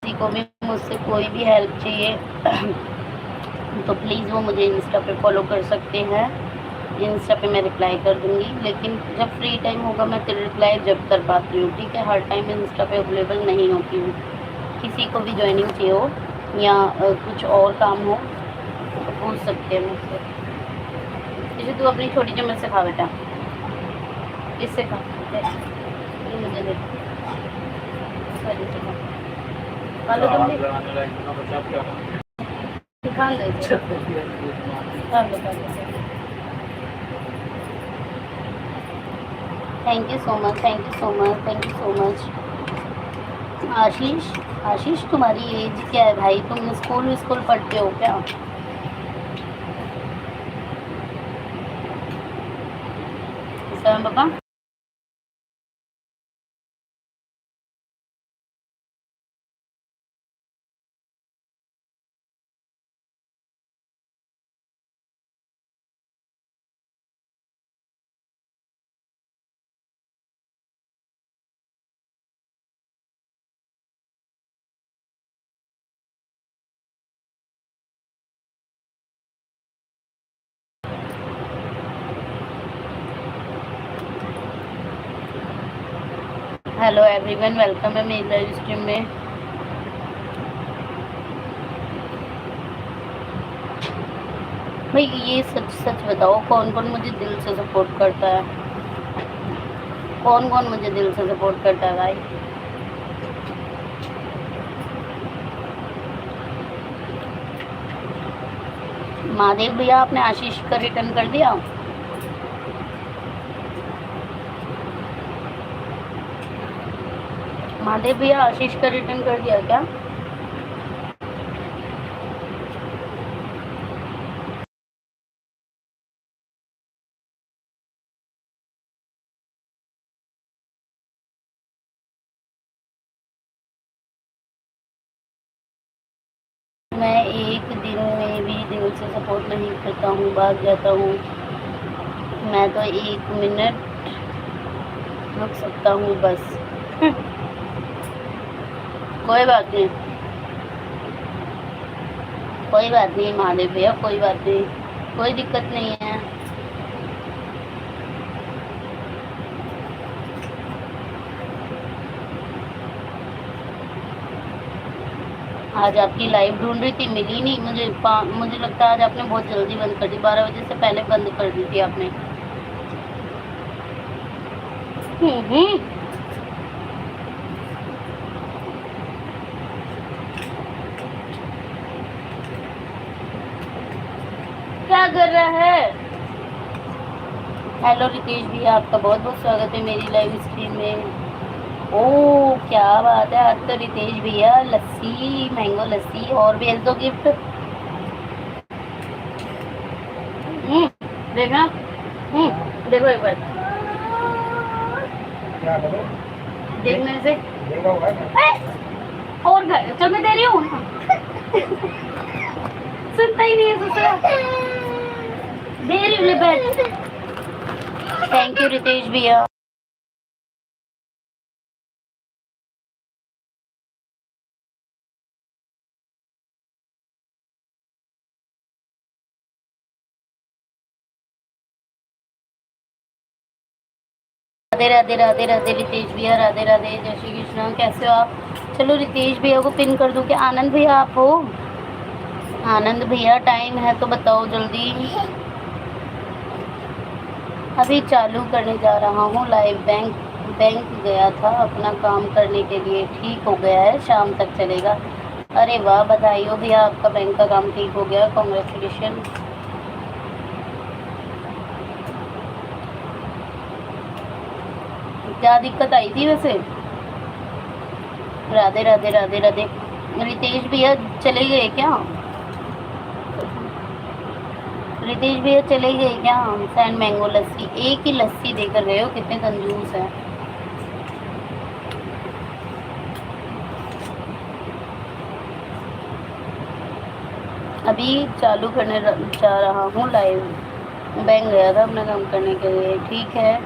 किसी को भी मुझसे कोई भी हेल्प चाहिए तो प्लीज़ वो मुझे इंस्टा पे फॉलो कर सकते हैं। इंस्टा पे मैं रिप्लाई कर दूंगी, लेकिन जब फ्री टाइम होगा मैं तो रिप्लाई जब कर पाती हूँ, ठीक है। हर टाइम इंस्टा पे अवेलेबल नहीं होती हूँ। किसी को भी ज्वाइनिंग चाहिए हो या कुछ और काम हो तो पूछ सकते हैं मुझसे। जैसे तू अपनी छोटी चम्मच से खा बेटा, इससे खा, ये मुझे दे, वाले से खा। खा लो तुम भी, लगाने लायक ना बचा अब क्या करें? खा लो इसे। खा लो खा लो। Thank you so much, thank you so much, thank you so much. Ashish, Ashish तुम्हारी एज क्या है भाई? तुम स्कूल स्कूल पढ़ते हो क्या? सर पापा हेलो एवरीवन, वेलकम है मेरी लाइव स्ट्रीम में। भाई ये सच सच बताओ, कौन कौन मुझे दिल से सपोर्ट करता है? कौन कौन मुझे दिल से सपोर्ट करता है भाई? महादेव भैया, आपने आशीष का रिटर्न कर दिया? महादेव भैया, आशीष का रिटर्न कर दिया क्या? मैं एक दिन में भी दिल से सपोर्ट नहीं करता हूँ, भाग जाता हूँ। मैं तो 1 मिनट रुक सकता हूँ बस। कोई बात नहीं, कोई बात नहीं महादेव भैया, कोई बात नहीं, कोई दिक्कत नहीं है। आज आपकी लाइव ढूंढ रही थी, मिली नहीं मुझे। मुझे लगता है आज आपने बहुत जल्दी बंद कर दी, 12 बजे से पहले बंद कर दी थी आपने। हम्म। क्या कर रहा है? हेलो रितेश भैया, आपका बहुत बहुत स्वागत है मेरी लाइव स्ट्रीम में। ओ क्या बात है, आज तो रितेश भैया लस्सी, मैंगो लस्सी और भेज दो गिफ्ट। देखना, देखो एक बार, क्या करो? देखने से देखा हुआ है और चल मैं दे रही हूँ। सुनता ही नहीं है दूसरा, दे रही हूँ, ले बैठ। थैंक यू रितेश भैया। राधे राधे राधे राधे रितेश भैया, राधे राधे, जय श्री कृष्ण। कैसे हो आप? चलो रितेश भैया को पिन कर दूं क्या? आनंद भैया आप हो? आनंद भैया टाइम है तो बताओ जल्दी। अभी चालू करने जा रहा हूँ लाइव। बैंक गया था अपना काम करने के लिए, ठीक हो गया है, शाम तक चलेगा। अरे वाह, बधाई हो भैया, आपका बैंक का काम ठीक हो गया, कॉन्ग्रेचुलेशन। क्या दिक्कत आई थी वैसे? राधे राधे राधे राधे। रितेश भैया चले गए क्या? रितेश भैया चले गए क्या? सैंड मैंगो लस्सी, एक ही लस्सी देकर गए हो, कितने कंजूस हैं। अभी चालू करने जा रहा हूँ लाइव। बैंक गया था अपना काम करने के लिए, ठीक है।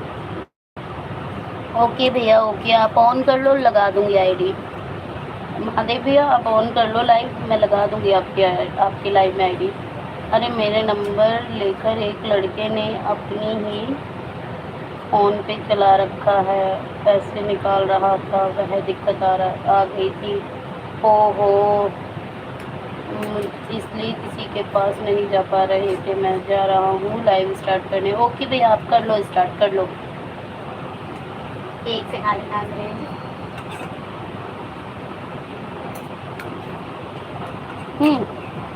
ओके भैया ओके, आप ऑन कर लो, लगा दूंगी आईडी। महादेव भैया आप ऑन कर लो लाइव, मैं लगा दूंगी आपकी लाइव में आईडी। अरे मेरे नंबर लेकर एक लड़के ने अपनी ही फ़ोन पे चला रखा है, पैसे निकाल रहा था, वह दिक्कत आ गई थी। ओहो, इसलिए किसी के पास नहीं जा पा रहे थे। मैं जा रहा हूँ लाइव स्टार्ट करने। ओके भैया आप कर लो, स्टार्ट कर लो। एक से खाली नाम रहे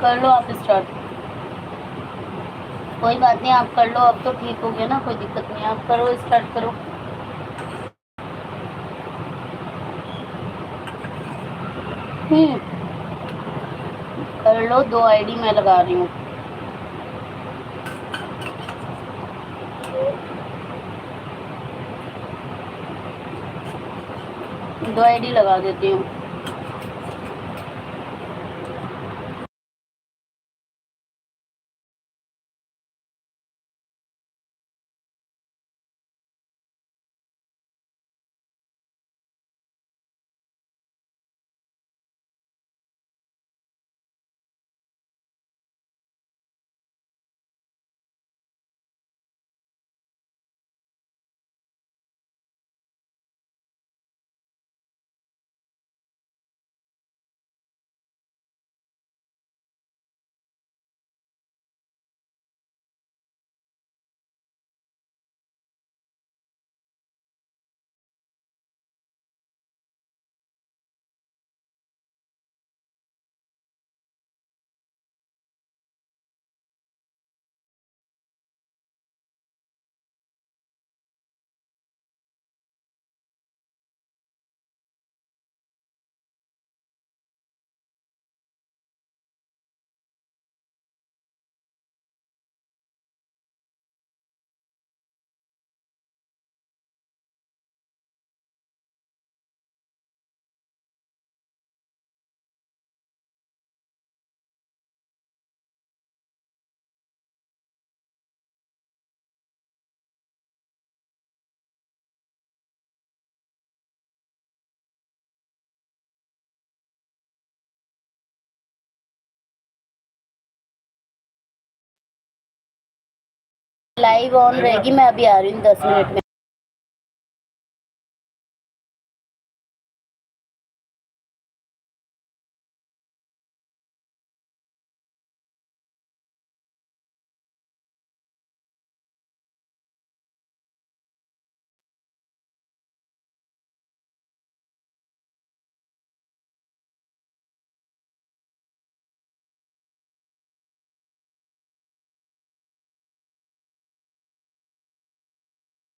कर लो आप स्टार्ट। कोई बात नहीं, आप कर लो, अब तो ठीक हो गया ना, कोई दिक्कत नहीं, आप करो, स्टार्ट करो। कर लो, 2 आईडी मैं लगा रही हूँ। दो आईडी लगा देती हूँ। लाइव ऑन रहेगी, मैं अभी आ रही हूँ 10 मिनट में।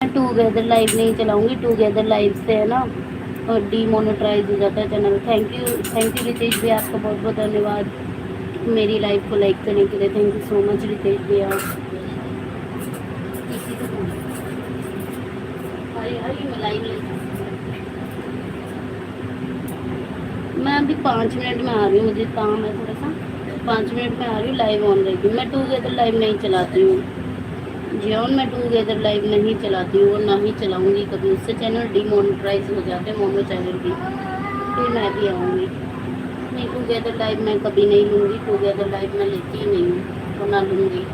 टूगेदर लाइव नहीं चलाऊंगी, टूगेदर लाइव से है ना और डीमोनेटाइज हो जाता है चैनल। थैंक यू रितेश भैया, आपका बहुत बहुत धन्यवाद मेरी लाइव को लाइक करने के लिए। Thank you so much Ritesh भैया। मैं अभी 5 मिनट में आ रही हूँ, मुझे काम है थोड़ा सा, 5 मिनट में आ रही हूँ, लाइव ऑन रहेगी। मैं टूगेदर लाइव नहीं चलाती हूँ जियोन, मैं टूगेदर लाइव नहीं चलाती हूँ और ना ही चलाऊंगी कभी, उससे चैनल डीमोनेटाइज हो जाते हैं, मोनो चैनल भी। फिर मैं भी आऊँगी नहीं, टूगेदर लाइव मैं कभी नहीं लूँगी, टूगेदर लाइव मैं लेती ही नहीं हूँ और ना लूँगी।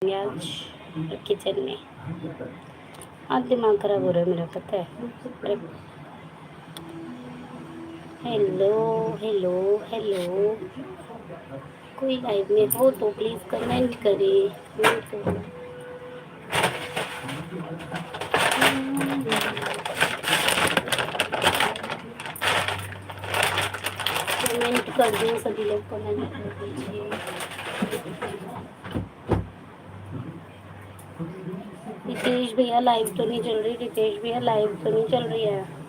आज किचन में। आज दिमाग खराब हो रहा है मेरा, पता है। हेलो हेलो हेलो, कोई लाइव में हो तो प्लीज़ कमेंट करें। कमेंट कर दो, सभी लोग कमेंट कर दीजिए। रितेश भैया लाइव तो नहीं चल रही, रितेश भैया लाइव तो नहीं चल रही है।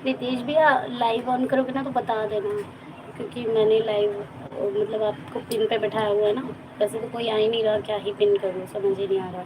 रितेश भैया लाइव ऑन करोगे ना तो बता देना, क्योंकि मैंने लाइव मतलब आपको पिन पे बैठाया हुआ है ना। वैसे तो कोई आ ही नहीं रहा, क्या ही पिन करूँ, समझ ही नहीं आ रहा।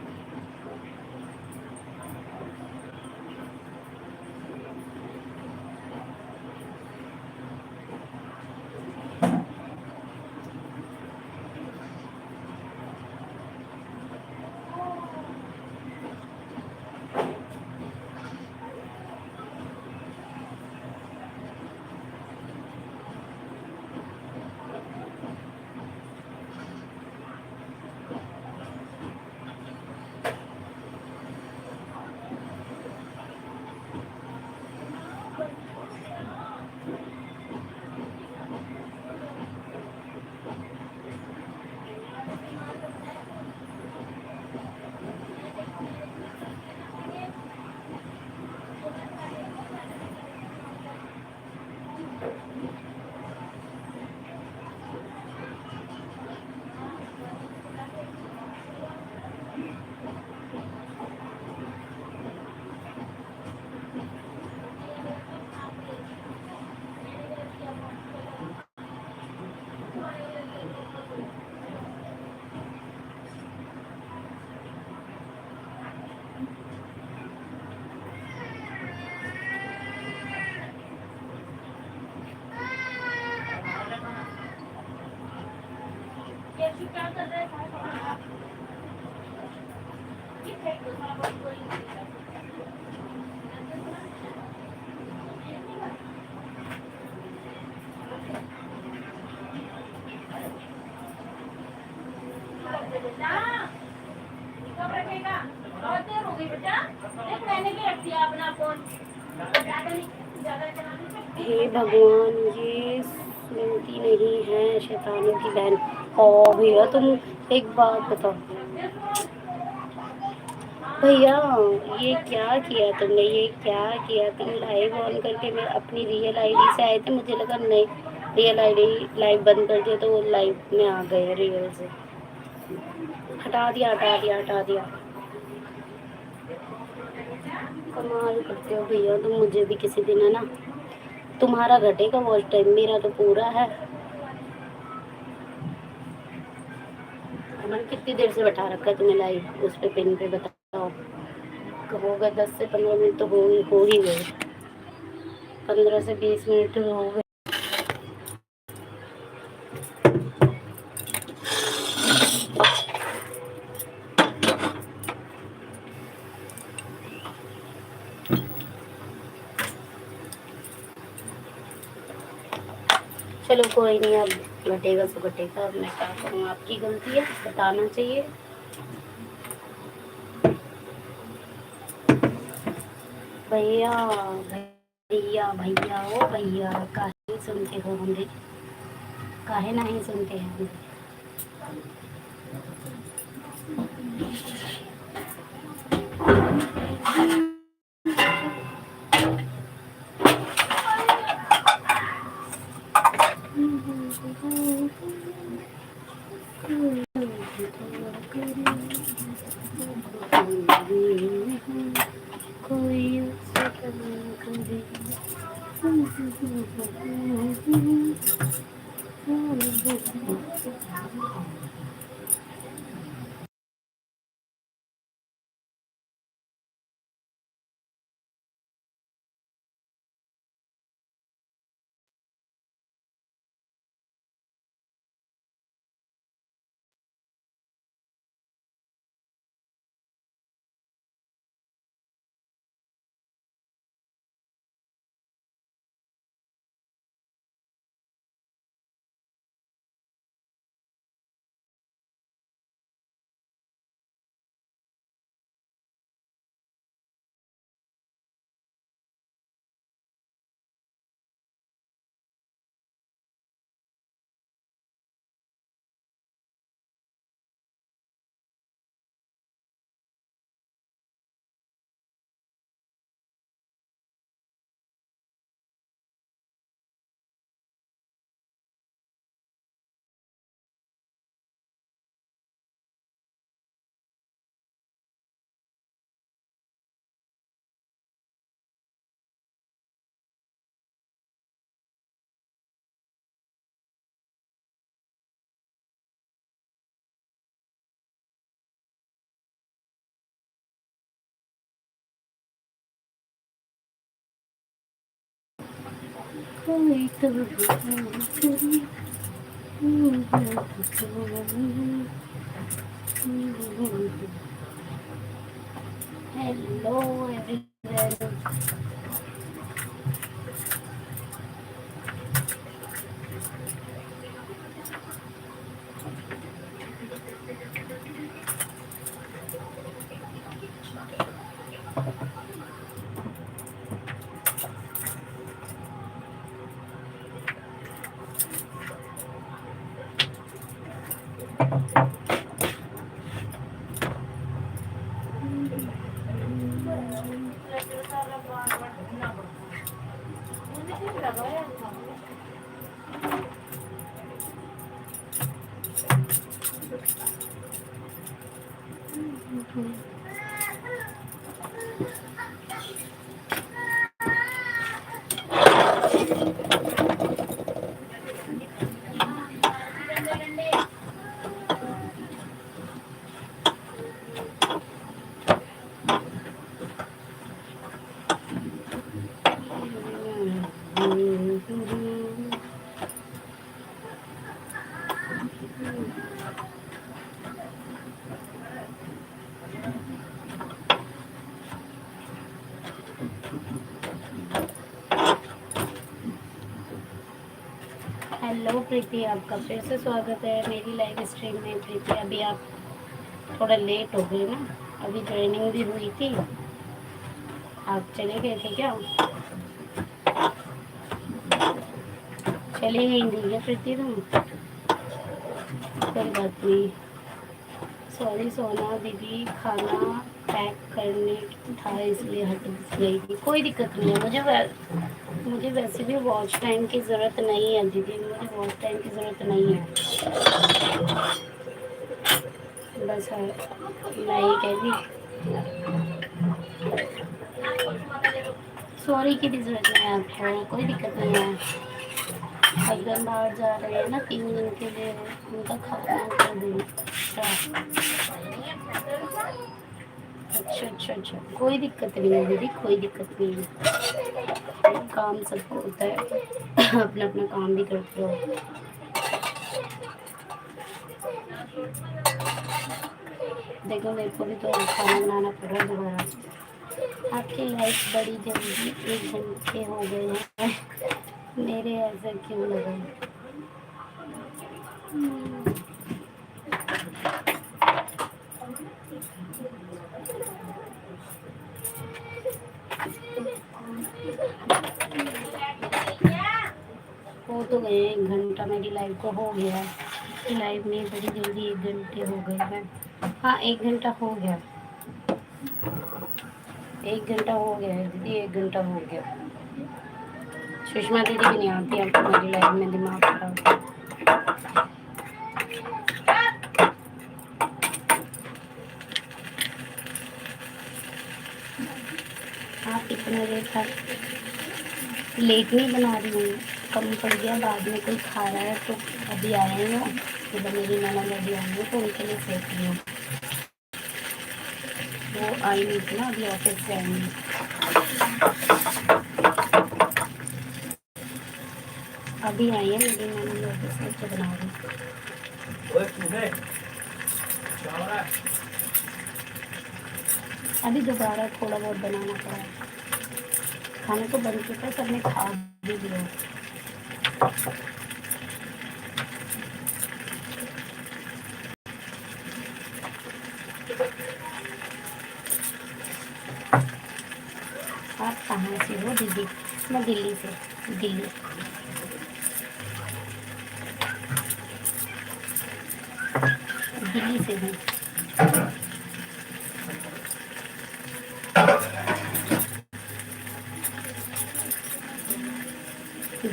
हे भगवान, ये सुनती नहीं है, शैतानों की बहन। ओ भैया तुम एक बात बताओ भैया, ये क्या किया तुमने, ये क्या किया तुम? लाइव ऑन करके मैं अपनी रियल आईडी से आए थे, मुझे लगा नहीं रियल आईडी लाइव बंद कर दिया तो वो लाइव में आ गए रियल से। हटा दिया हटा दिया हटा दिया। कमाल करते हो भैया तुम, मुझे भी किसी दिन है ना, तुम्हारा घटेगा वॉच टाइम, मेरा तो पूरा है। मैंने कितनी देर से बैठा रखा है तुम्हें लाइव उस पे पिन पे, बताओ। हो गए 10 से 15 मिनट तो हो ही गए, 15 से 20 मिनट हो गए। चलो कोई नहीं, अब घटेगा तो घटेगा, अब मैं क्या करूँ, आपकी गलती है, बताना चाहिए। भैया भैया भैया ओ भैया, काहे सुनते हो हमरे, काहे नहीं सुनते हैं हमरे। कोई उससे कम करे। कोई तो हेलो एवरीवन। हेलो प्रीति, आपका फिर से स्वागत है मेरी लाइव स्ट्रीम में। प्रीति, अभी आप थोड़ा लेट हो गए ना, अभी ज्वाइनिंग भी हुई थी। आप चले गए थे क्या? चली गई थी क्या प्रीति तुम? कोई बात नहीं, सॉरी सोना दीदी, खाना पैक करने था इसलिए हट गई थी। कोई दिक्कत नहीं है, मुझे वैसे भी वॉच टाइम की ज़रूरत नहीं है दीदी, मुझे वॉच टाइम की ज़रूरत नहीं है। बस मैं ये कह दी, सॉरी की भी ज़रूरत नहीं है आपको, कोई दिक्कत नहीं है। हस्बैंड बाहर जा रहे हैं ना 3 दिन के लिए, उनका खाना कर दूँ। अच्छा, कोई दिक्कत नहीं है दीदी, कोई दिक्कत नहीं है। काम सबको होता है, अपना अपना काम भी करते हो। देखो मेरे को भी तो खाना बनाना पड़ रहा है दोबारा। आपकी लाइफ बड़ी जल्दी 1 घंटे हो गए हैं, मेरे ऐसा क्यों लगा? हो तो गए 1 घंटा, मेरी लाइव को हो गया है। लाइव में बड़ी जल्दी 1 घंटे हो गए हैं। हाँ 1 घंटा हो गया, 1 घंटा हो गया है दीदी, 1 घंटा हो गया। सुषमा दीदी भी नहीं आती अब तो मेरी लाइफ में, दिमाग खराब। आप इतना देर तक लेट नहीं बना रही हूँ, कम पड़ गया, बाद में कोई खा रहा है तो अभी आए हैं तो मेरी ननद अभी आई है तो उनके लिए सेक रही हूँ। वो आई नहीं थी ना, अभी ऑफिस से आई नहीं। अभी आई है मेरी ननद ऑफिस से तो बना रही। अभी दोबारा थोड़ा बहुत बनाना पड़ा, खाना तो बन चुका है, सबने खा भी लिया। आप कहाँ से हो दीदी? मैं दिल्ली से, दिल्ली। दिल्ली से हूँ।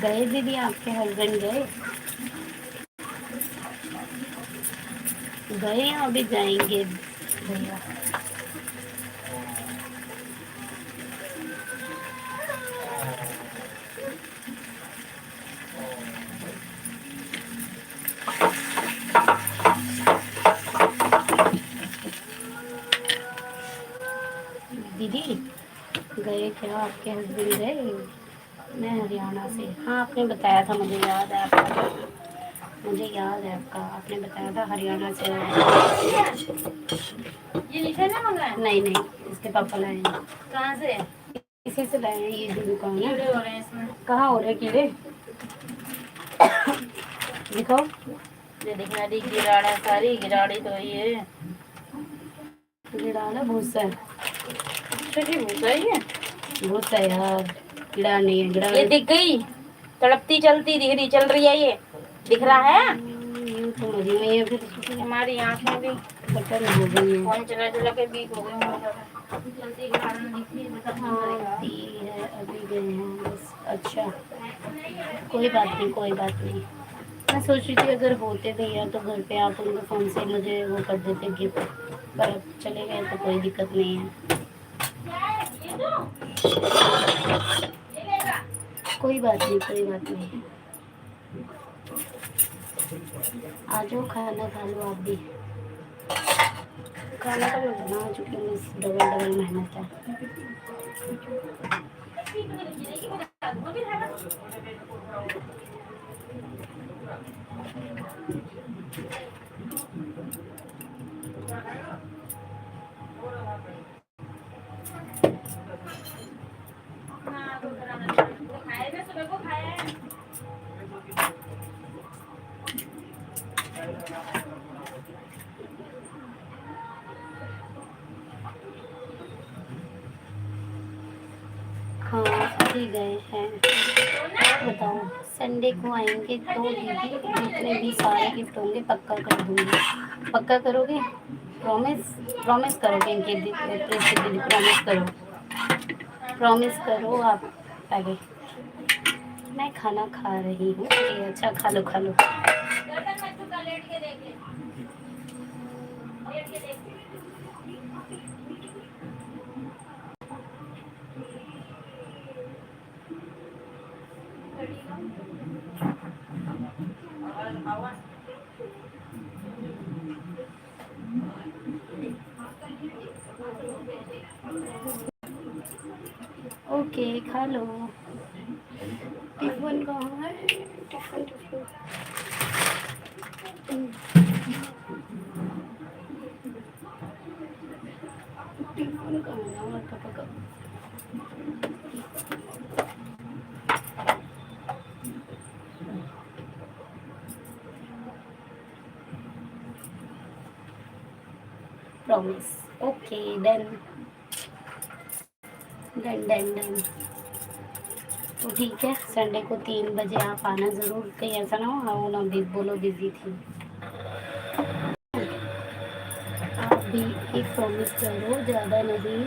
गए दीदी, आपके हस्बैंड गए? गए या अभी जाएंगे भैया? दीदी गए क्या आपके हस्बैंड गए? मैं हरियाणा से। हाँ आपने बताया था, मुझे याद है आपका, मुझे याद है आपका, आपने बताया था हरियाणा से। ये लिखा ना मंगाया? नहीं नहीं, इसके पापा लाए हैं। कहाँ से? इसी से लाए हैं, ये जो दुकान कीड़े है। हो रहे हैं इसमें। कहाँ हो रहे कीड़े? दिखाओ। ये दिखना दी गिराड़ा, सारी गिराड़ी तो ये गिराड़ा भूसा है। छोटी भूसा है। भूसा है यार, गिरा नहीं है, गिरा। ये दिख गई, तड़पती चलती दिख रही, चल रही है, ये दिख रहा है। यूँ तो मरी हुई है, फिर हमारी आँखें भी बटन हो गई है। फोन चला चला के वीक हो गए हैं। चलती के कारण दिख रही है, मतलब कौन हाँ करेगा? दी है, अभी गए हैं बस। अच्छा कोई बात नहीं, कोई बात नहीं। मैं सोच रही थी अगर होते भैया तो घर पे आप उनके फ़ोन से मुझे वो कर देते गिफ्ट, पर अब चले गए तो कोई दिक्कत नहीं है। कोई बात नहीं, कोई बात नहीं। आ जाओ, खाना खा लो आप भी। खाना तो मैं बना चुकी हूँ, डबल डबल मेहनत है। हाँ अभी गए हैं। और बताओ, संडे को आएंगे तो दीदी जितने भी सारे गिफ्ट होंगे पक्का कर दूँगी। पक्का करोगे? प्रॉमिस? प्रॉमिस करोगे इनके दीदी, प्रॉमिस करो, प्रॉमिस करो आप। आगे मैं खाना खा रही हूँ। ये अच्छा, खा लो खा लो। ओके खा लो। टिफिन कहाँ है? टिफिन टिफिन टिफिन कहाँ है हमारे पापा का? Promise. Okay done done done done. तो ठीक है, संडे को 3 बजे आप आना ज़रूर, कहीं ऐसा ना हो हाँ ना भी बोलो बिजी थी। आप भी एक प्रॉमिस करो, ज़्यादा नहीं,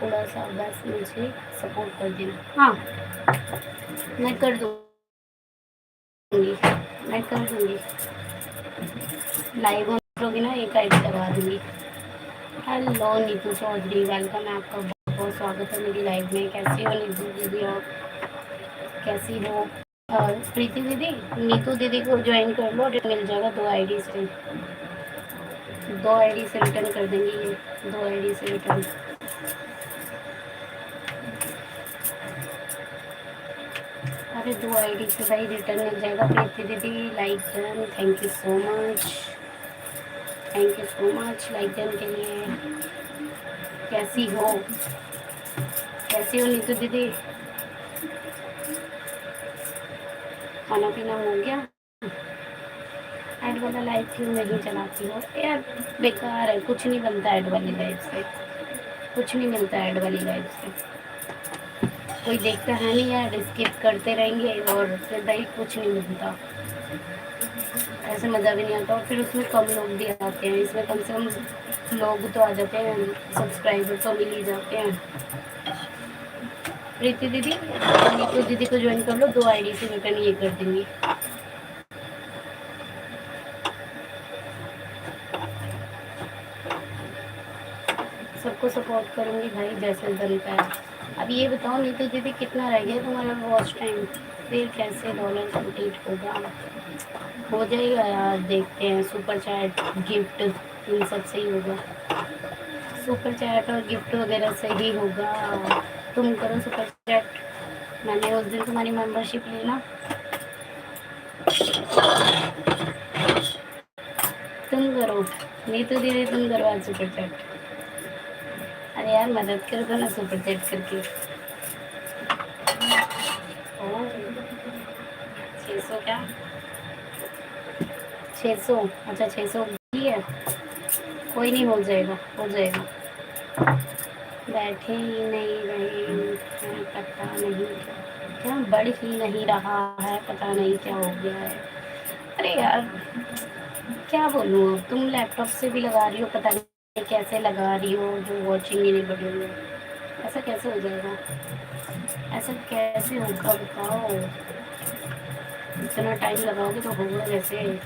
थोड़ा सा बस मुझे सपोर्ट कर देना। हाँ, मैं कर दूँगी, मैं कर दूँगी। लाइव होगी ना, एक आईडी लगा दूँगी। हेलो नीतू चौधरी, वेलकम है आपका, बहुत बहुत स्वागत है मेरी लाइव में। कैसी हो नीतू दीदी, आप कैसी हो? और प्रीति दीदी, नीतू दीदी को ज्वाइन कर लो, मिल जाएगा 2 आईडी से, 2 आईडी से रिटर्न कर देंगे ये, 2 आईडी से रिटर्न। अरे 2 आईडी से भाई रिटर्न मिल जाएगा। प्रीति दीदी like done, thank you so much, thank you so much like done के लिए। कैसी हो, कैसी हो नीतू दीदी? खाना पीना हो गया? ऐड वाला लाइव क्यों नहीं चलाती हो यार? बेकार है, कुछ नहीं बनता ऐड वाली लाइव से, कुछ नहीं मिलता ऐड वाली लाइव से, कोई देखता है नहीं यार, स्किप करते रहेंगे और फिर भाई कुछ नहीं मिलता, ऐसे मज़ा भी नहीं आता। और फिर उसमें कम लोग भी आते हैं, इसमें कम से कम लोग तो आ जाते हैं, सब्सक्राइबर तो मिल ही जाते हैं। प्रीति दीदी, नीतू दीदी को ज्वाइन कर लो, 2 आईडी से रिटर्न ये कर देंगी। सबको सपोर्ट करूँगी भाई जैसे बनता है। अब ये बताओ नीतू दीदी, कितना रह गया तुम्हारा वॉच टाइम? फिर कैसे डॉलर कंप्लीट होगा? हो जाएगा यार, देखते हैं, सुपर चैट गिफ्ट इन सब से ही होगा, सुपर चैट और गिफ्ट वगैरह से ही होगा। तुम करो सुपर चैट, मैंने उस दिन तुम्हारी मेंबरशिप ली ना। तुम करो नीतू दीदी, तुम करो आज सुपर चैट। अरे यार मदद कर दो ना सुपर चैट करके। ओह 600 क्या, 600? अच्छा 600 ही है, कोई नहीं, हो जाएगा हो जाएगा। बैठे ही नहीं रहे हैं, पता नहीं क्या बढ़ ही नहीं रहा है, पता नहीं क्या हो गया है। अरे यार क्या बोलूँ, अब तुम लैपटॉप से भी लगा रही हो, पता नहीं कैसे लगा रही हो, जो वॉचिंग ही नहीं बढ़ रही है। ऐसा कैसे हो जाएगा, ऐसा कैसे होगा बताओ? इतना टाइम लगाओगे तो होगा कैसे?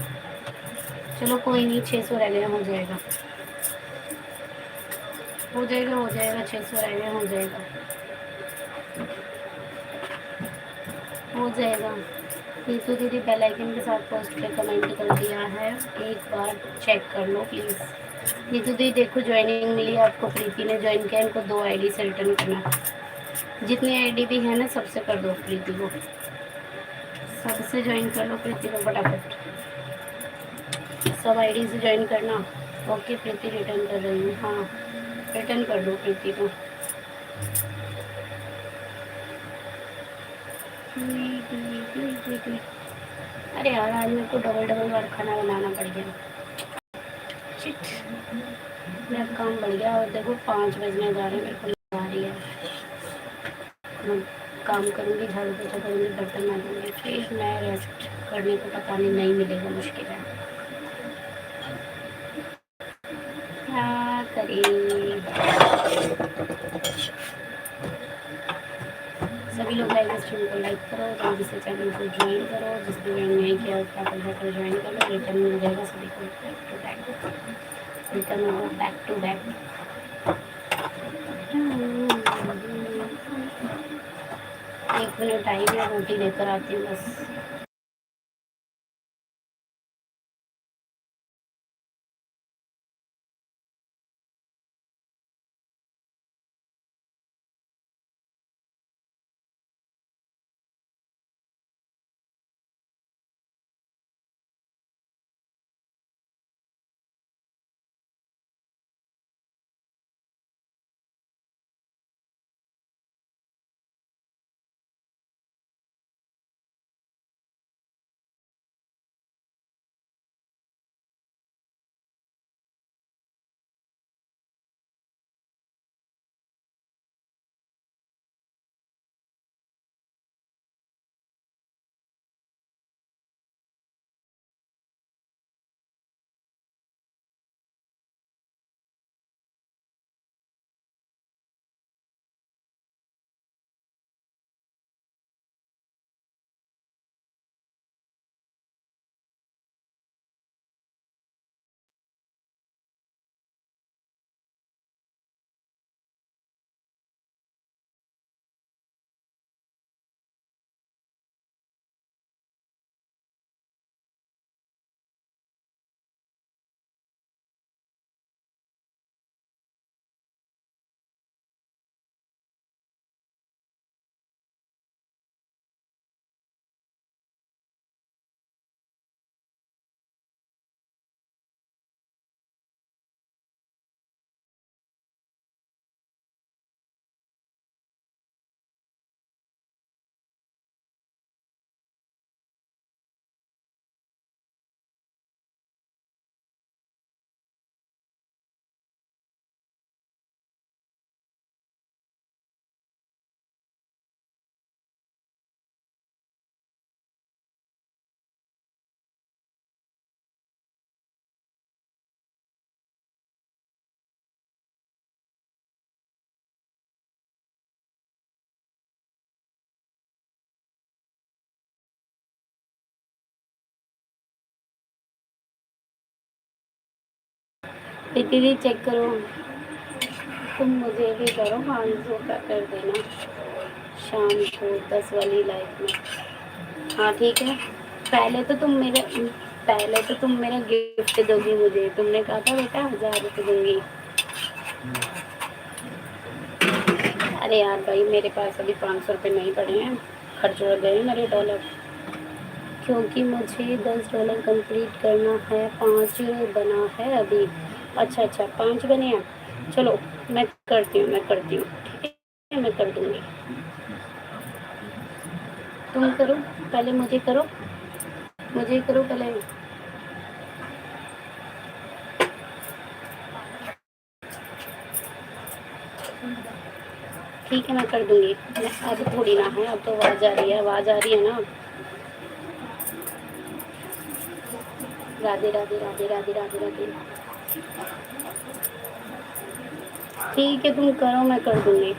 चलो कोई नहीं, 600 रह गया, हो जाएगा हो जाएगा हो जाएगा, 600 रह गया, हो जाएगा हो जाएगा। नीतू दीदी बेल आइकन के साथ पोस्ट पे कमेंट कर दिया है, एक बार चेक कर लो प्लीज़। नीतू दीदी देखो ज्वाइनिंग मिली आपको, प्रीति ने ज्वाइन किया, इनको 2 आईडी से रिटर्न करना। जितनी आईडी भी है ना सबसे कर दो प्रीति को, सबसे ज्वाइन कर लो प्रीति को फटाफट, सब आईडी से ज्वाइन करना। ओके प्रीति रिटर्न कर रही हूँ, हाँ रिटर्न कर दो प्रीति को। अरे यार आज मेरे को डबल डबल बार खाना बनाना पड़ गया, शिट, मेरा काम बढ़ गया। और देखो 5 बजने जा रहे हैं, मेरे को नींद आ रही है। मैं काम करूँगी, झाड़ू पोछा करूँगी, बर्तन मांजूँगी, फिर मैं रेस्ट करने को पता नहीं मिलेगा, मुश्किल है। क्या करें? सभी लोग लाइव स्ट्रीम को लाइक करो, जल्दी से चैनल को ज्वाइन करो, जिसने ज्वाइन नहीं किया क्या कर जाकर ज्वाइन करो, रिटर्न मिल जाएगा सभी को, बैक टू बैक रिटर्न होगा, बैक टू बैक। 1 मिनट आई, मैं रोटी लेकर आती हूँ बस। दीदी चेक करो, तुम मुझे भी करो 500 का कर देना शाम को 10 वाली लाइफ में। हाँ ठीक है, पहले तो तुम मेरा गिफ्ट दोगी मुझे, तुमने कहा था बेटा 1000 रुपये दूंगी। अरे यार भाई मेरे पास अभी 500 रुपये नहीं पड़े हैं, खर्च हो गए मेरे डॉलर, क्योंकि मुझे $10 कंप्लीट करना है। 5 बना है अभी। अच्छा अच्छा 5 बने हैं, चलो मैं करती हूँ ठीक है, मैं कर दूँगी। तुम करो पहले, मुझे करो पहले। ठीक है मैं कर दूँगी। अब थोड़ी ना है, अब तो आवाज़ आ रही है ना। राधे राधे राधे राधे राधे राधे। ठीक है तुम करो, मैं कर दूँगी।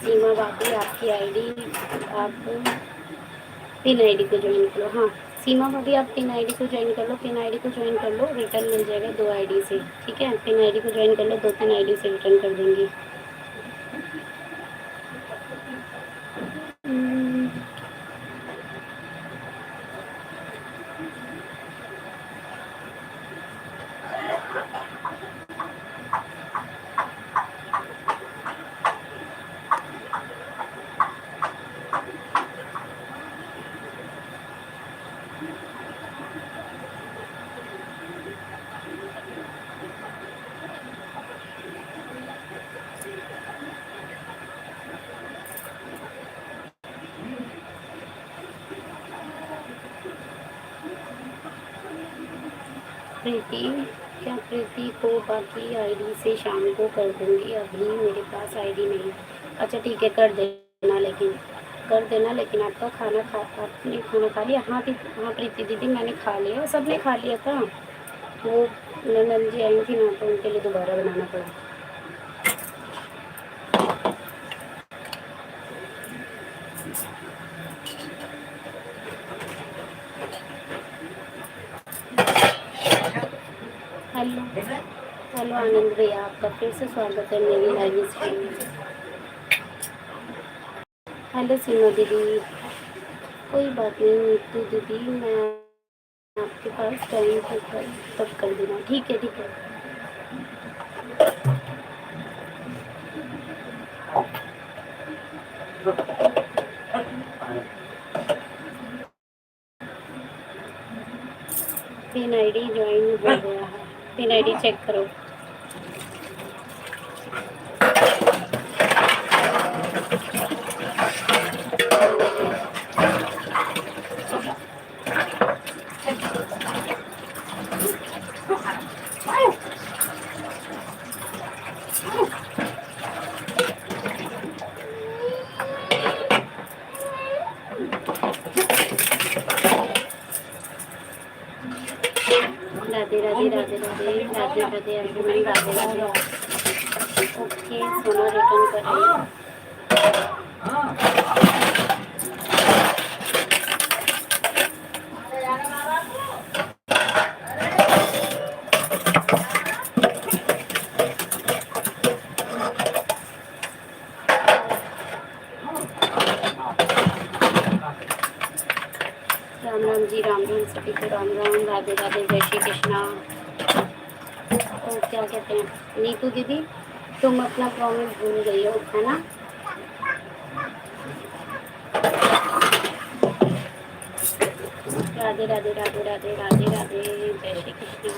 सीमा भाभी आपकी आईडी, आप पिन आईडी को ज्वाइन करो। हाँ सीमा भाभी आप पिन आईडी को ज्वाइन कर लो, रिटर्न मिल जाएगा 2 आईडी से। ठीक है पिन आईडी को ज्वाइन कर लो, 2-3 आईडी से रिटर्न कर दूँगी। प्रीति को बाकी आईडी से शाम को कर दूंगी, अभी मेरे पास आईडी नहीं। अच्छा ठीक है कर देना, लेकिन आपका आपने खाना खा लिया? हाँ हाँ प्रीति दीदी मैंने खा लिया, सबने खा लिया था। वो नंदन जी आई थी ना तो उनके लिए दोबारा बनाना पड़ा। हेलो आनंद भैया, आपका फिर से स्वागत है मेरी लाइव स्ट्रीम में। हेलो सीमा दीदी, कोई बात नहीं नीतू दीदी, मैं आपके पास टाइम तब कर देना। ठीक है पिन आईडी ज्वाइन हो गया है, पिन आईडी चेक करो। राधे राधे राधे राधे राधे राधे एवरीवन, राधे राधे। ओके सोना रिटर्न कर रही है। राम राम जी, राम राम सभी को, राम राम, राधे राधे, जय श्री कृष्णा। तो क्या कहते हैं नीतू दीदी, तुम अपना प्रॉमिस भूल गई हो है ना? राधे राधे राधे राधे राधे राधे, जय श्री कृष्णा।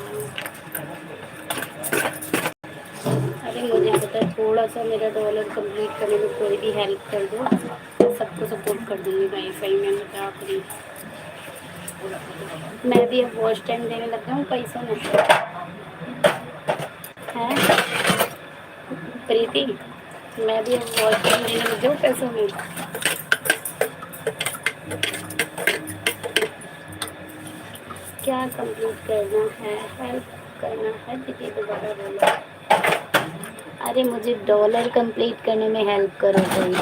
अरे मुझे पता थोड़ा सा मेरा डॉलर कंप्लीट करने में कोई भी हेल्प कर दो, सबको सपोर्ट कर दूँगी भाई, सही में बता अपनी। मैं भी अब वॉच टाइम देने लगा हूँ पैसों में है प्रीति, मैं भी अब वॉच टाइम देने लग जाऊँ पैसों में। क्या कंप्लीट करना है? हेल्प करना है दीदी, दोबारा बोलो। अरे मुझे डॉलर कंप्लीट करने में हेल्प करो कोई।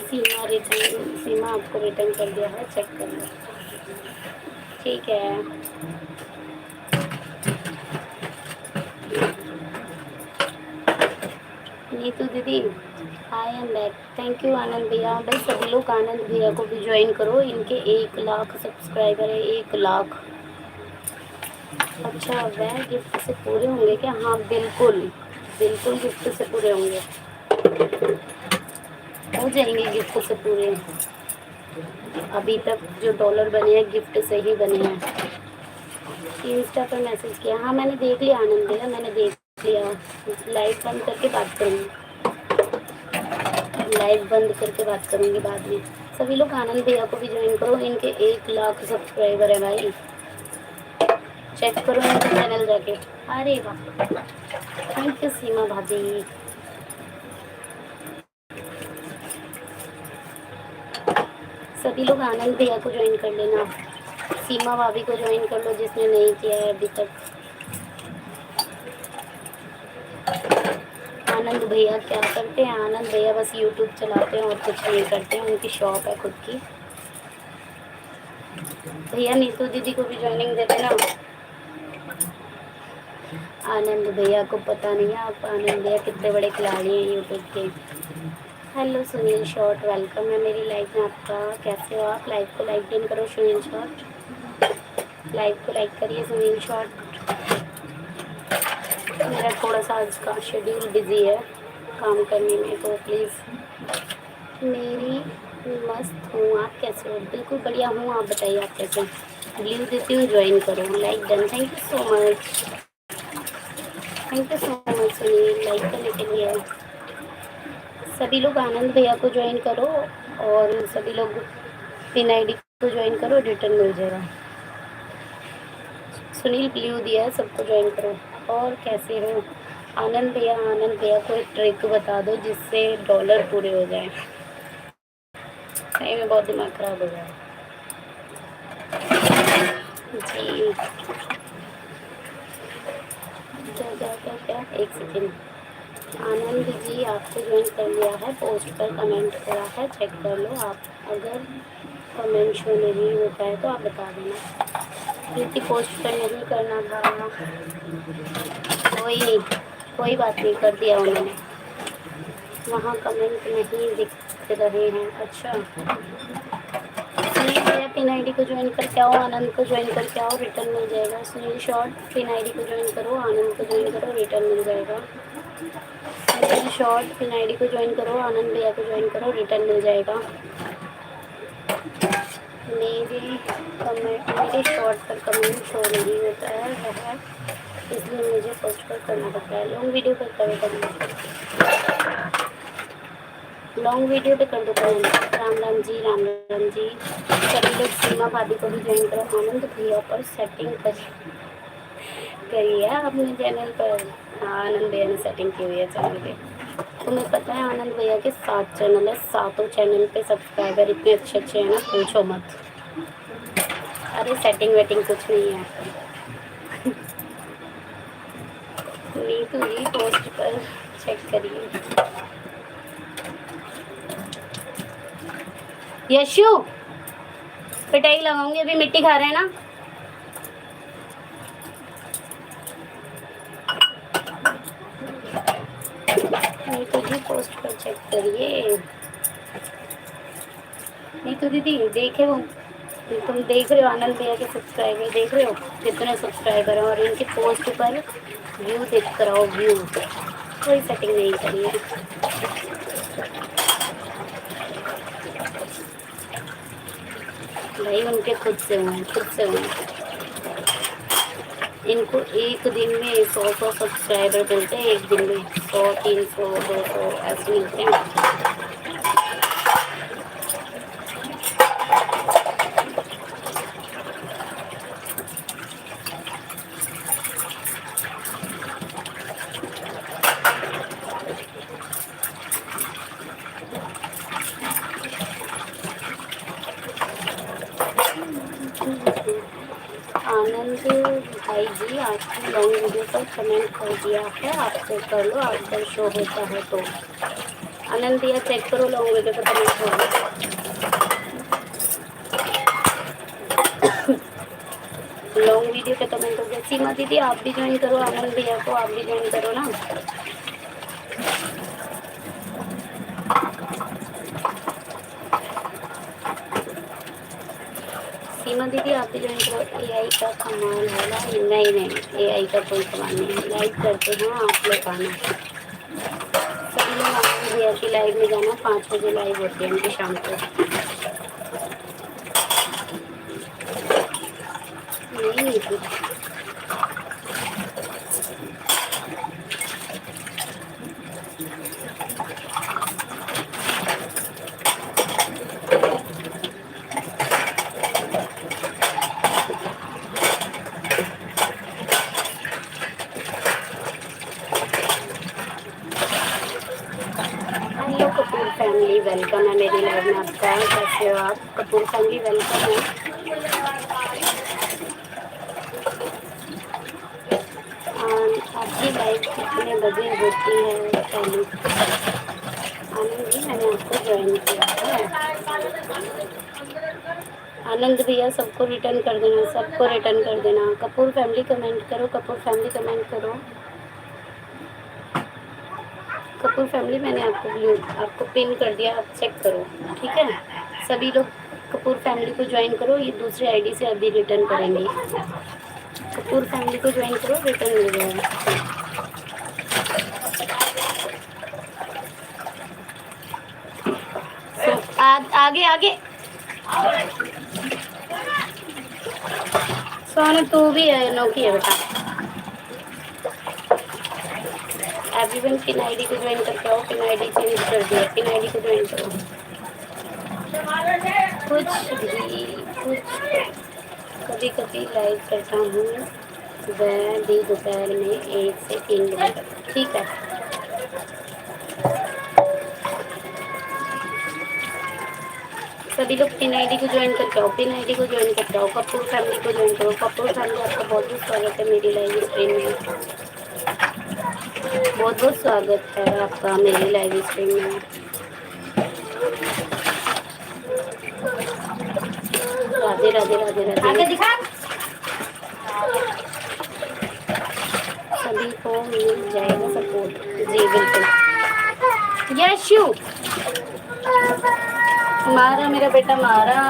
सीमा रिटर्न, सीमा आपको रिटर्न कर दिया है, चेक कर लो। ठीक है। नीतू दीदी, I am back. Thank you Anand भैया। भाई सभी लोग आनंद भैया को भी ज्वाइन करो, इनके 1 लाख सब्सक्राइबर है। 1 लाख। अच्छा, वह गिफ्ट से पूरे होंगे क्या? हाँ बिल्कुल, बिल्कुल गिफ्ट से पूरे होंगे, हो जाएंगे गिफ्ट से पूरे। अभी तक जो डॉलर बने हैं गिफ्ट से ही बने हैं। इंस्टा पर मैसेज किया? हाँ मैंने देख लिया आनंद भैया, मैंने देख लिया। लाइव बंद करके बात करूँगी, लाइव बंद करके बात करूँगी बाद में। सभी लोग आनंद भैया को भी ज्वाइन करो, इनके 1 लाख सब्सक्राइबर है भाई। चेक करो इनका चैनल जाके। अरे वाह, थैंक यू सीमा भाभी। सभी लोग आनंद भैया को ज्वाइन कर लेना, सीमा भाभी को ज्वाइन कर लो जिसने नहीं किया है अभी तक। आनंद भैया क्या करते हैं? आनंद भैया बस यूट्यूब चलाते हैं और कुछ नहीं करते हैं, उनकी शॉप है खुद की। भैया नीतू दीदी को भी ज्वाइनिंग देते ना। आनंद भैया को पता नहीं है, आप आनंद भैया कितने बड़े खिलाड़ी हैं यूट्यूब के। हेलो सुनील शॉर्ट, वेलकम है मेरी लाइव में आपका। कैसे हो आप? लाइव को लाइक दिन करो सुनील शॉर्ट, लाइव को लाइक करिए सुनील शॉर्ट। मेरा थोड़ा सा आज का शेड्यूल बिजी है काम करने में, तो प्लीज़। मेरी मस्त हूँ, आप कैसे हो? बिल्कुल बढ़िया हूँ, आप बताइए आप कैसे? ब्लू देती हूँ, ज्वाइन करो। Like done, thank you so much, thank you so much Sunil like करने के लिए। सभी लोग आनंद भैया को ज्वाइन करो और सभी लोग पिन आईडी को ज्वाइन करो, रिटर्न मिल जाएगा। सुनील ब्लू दिया है, सबको ज्वाइन करो। और कैसे हो आनंद भैया? आनंद भैया को एक ट्रिक बता दो जिससे डॉलर पूरे हो जाए। सही में बहुत दिमाग खराब हो जाए जी। क्या एक सेकेंड। आनंद जी आपको ज्वाइन कर लिया है, पोस्ट पर कमेंट करा है, चेक कर लो आप। अगर कमेंट शो नहीं होता है तो आप बता देना, क्योंकि पोस्ट पर नहीं करना था। कोई नहीं, कोई बात नहीं, कर दिया उन्होंने। वहाँ कमेंट नहीं दिख रहे हैं। अच्छा सुनील भैया पिन आईडी को ज्वाइन करके आओ, आनंद को ज्वाइन करके आओ, रिटर्न मिल जाएगा। सुनील शॉर्ट पिन आईडी को ज्वाइन करो, आनंद को ज्वाइन करो, रिटर्न मिल जाएगा। सुनील शॉर्ट पिन आईडी को ज्वाइन करो, आनंद भैया को ज्वाइन करो, रिटर्न मिल जाएगा। मेरे शॉर्ट पर कमेंट शो नहीं होता है, इसलिए मुझे पोस्ट पर करना पड़ता है। लॉन्ग वीडियो पर करो कमेंट, लॉन्ग वीडियो पे कर दो कमेंट। राम राम जी, राम राम जी। सभी लोग सीमा भाभी को भी ज्वाइन करो। आनंद भैया पर सेटिंग करिए अपने चैनल पर। हाँ आनंद भैया ने सेटिंग की हुई है चैनल पे। तुम्हें पता है आनंद भैया के 7 चैनल है, 7 चैनल पे सब्सक्राइबर इतने अच्छे अच्छे हैं ना, पूछो मत। अरे सेटिंग वेटिंग कुछ नहीं है। नीतू जी पोस्ट पर चेक करिए। यशु पिटाई लगाऊंगी, अभी मिट्टी खा रहे हैं ना। नीतू जी पोस्ट पर चेक करिए। नीतू दीदी देखे हो, तुम देख रहे हो आनंद भैया के सब्सक्राइबर, देख रहे हो कितने सब्सक्राइबर हैं, और इनकी पोस्ट पर व्यू देख कर आओ, व्यू। कोई सेटिंग नहीं करी है। भाई उनके खुद से हुए, खुद से हुए। इनको एक दिन में 100 सब्सक्राइबर मिलते हैं, एक दिन में 100, 300, 200 ऐसे मिलते हैं। आनंद भाई जी, आपकी लॉन्ग वीडियो पर कमेंट कर दिया है, आप चेक कर लो, आपका शो होता है तो। आनंद भैया चेक करो, लॉन्ग वीडियो पर कमेंट हो गया। लॉन्ग वीडियो पे कमेंट हो गया। सीमा दीदी आप भी ज्वाइन करो, आनंद भैया को आप भी ज्वाइन करो ना। सीमा दीदी आप भी ज्वाइन करो। एआई का कमाल है ना? नहीं नहीं, एआई का कोई कमाल नहीं है, लाइव करते हैं आप लोग आना। सभी लोग आनंद भैया की लाइव में जाना, 5 बजे लाइव होती है उनकी शाम को। नहीं कुछ हेलो कपूर फैमिली, वेलकम है मेरी लाइव में आपका। कैसे हो आप? कपूर फैमिली वेलकम है। आपकी लाइव कितने बजे होती है पहले? आनंद जी मैंने आपको ज्वाइन किया है। आनंद भैया सबको रिटर्न कर देना, सबको रिटर्न कर देना। कपूर फैमिली कमेंट करो, कपूर फैमिली कमेंट करो। कपूर फैमिली मैंने आपको पिन कर दिया, आप चेक करो, ठीक है? सभी लोग कपूर फैमिली को ज्वाइन करो, ये दूसरी आईडी से अभी रिटर्न करेंगे। कपूर फैमिली को ज्वाइन करो, रिटर्न मिल जाएगा। आगे आगे सोने तू भी है, नौकी है बेटा। एवरीवन पिन आईडी को ज्वाइन करके आओ, पिन आईडी चेंज कर दिया, पिन आईडी को ज्वाइन करो। कुछ कभी कभी लाइव करता हूँ, वह भी दोपहर में 1 से 3 बजे तक, ठीक है? सभी लोग पिन आईडी को ज्वाइन करके आओ, पिन आईडी को ज्वाइन करके आओ। कपूर फैमिली को ज्वाइन करो। कपूर फैमिली आपका बहुत बहुत स्वागत है मेरी लाइव स्ट्रीम में। बहुत बहुत स्वागत है आपका मेरी लाइव स्ट्रीम में। राधे राधे राधे राधे। आगे दिखा। सभी को मिल जाएगा सपोर्ट। जी बिल्कुल। यशु मारा मेरा बेटा, मारा।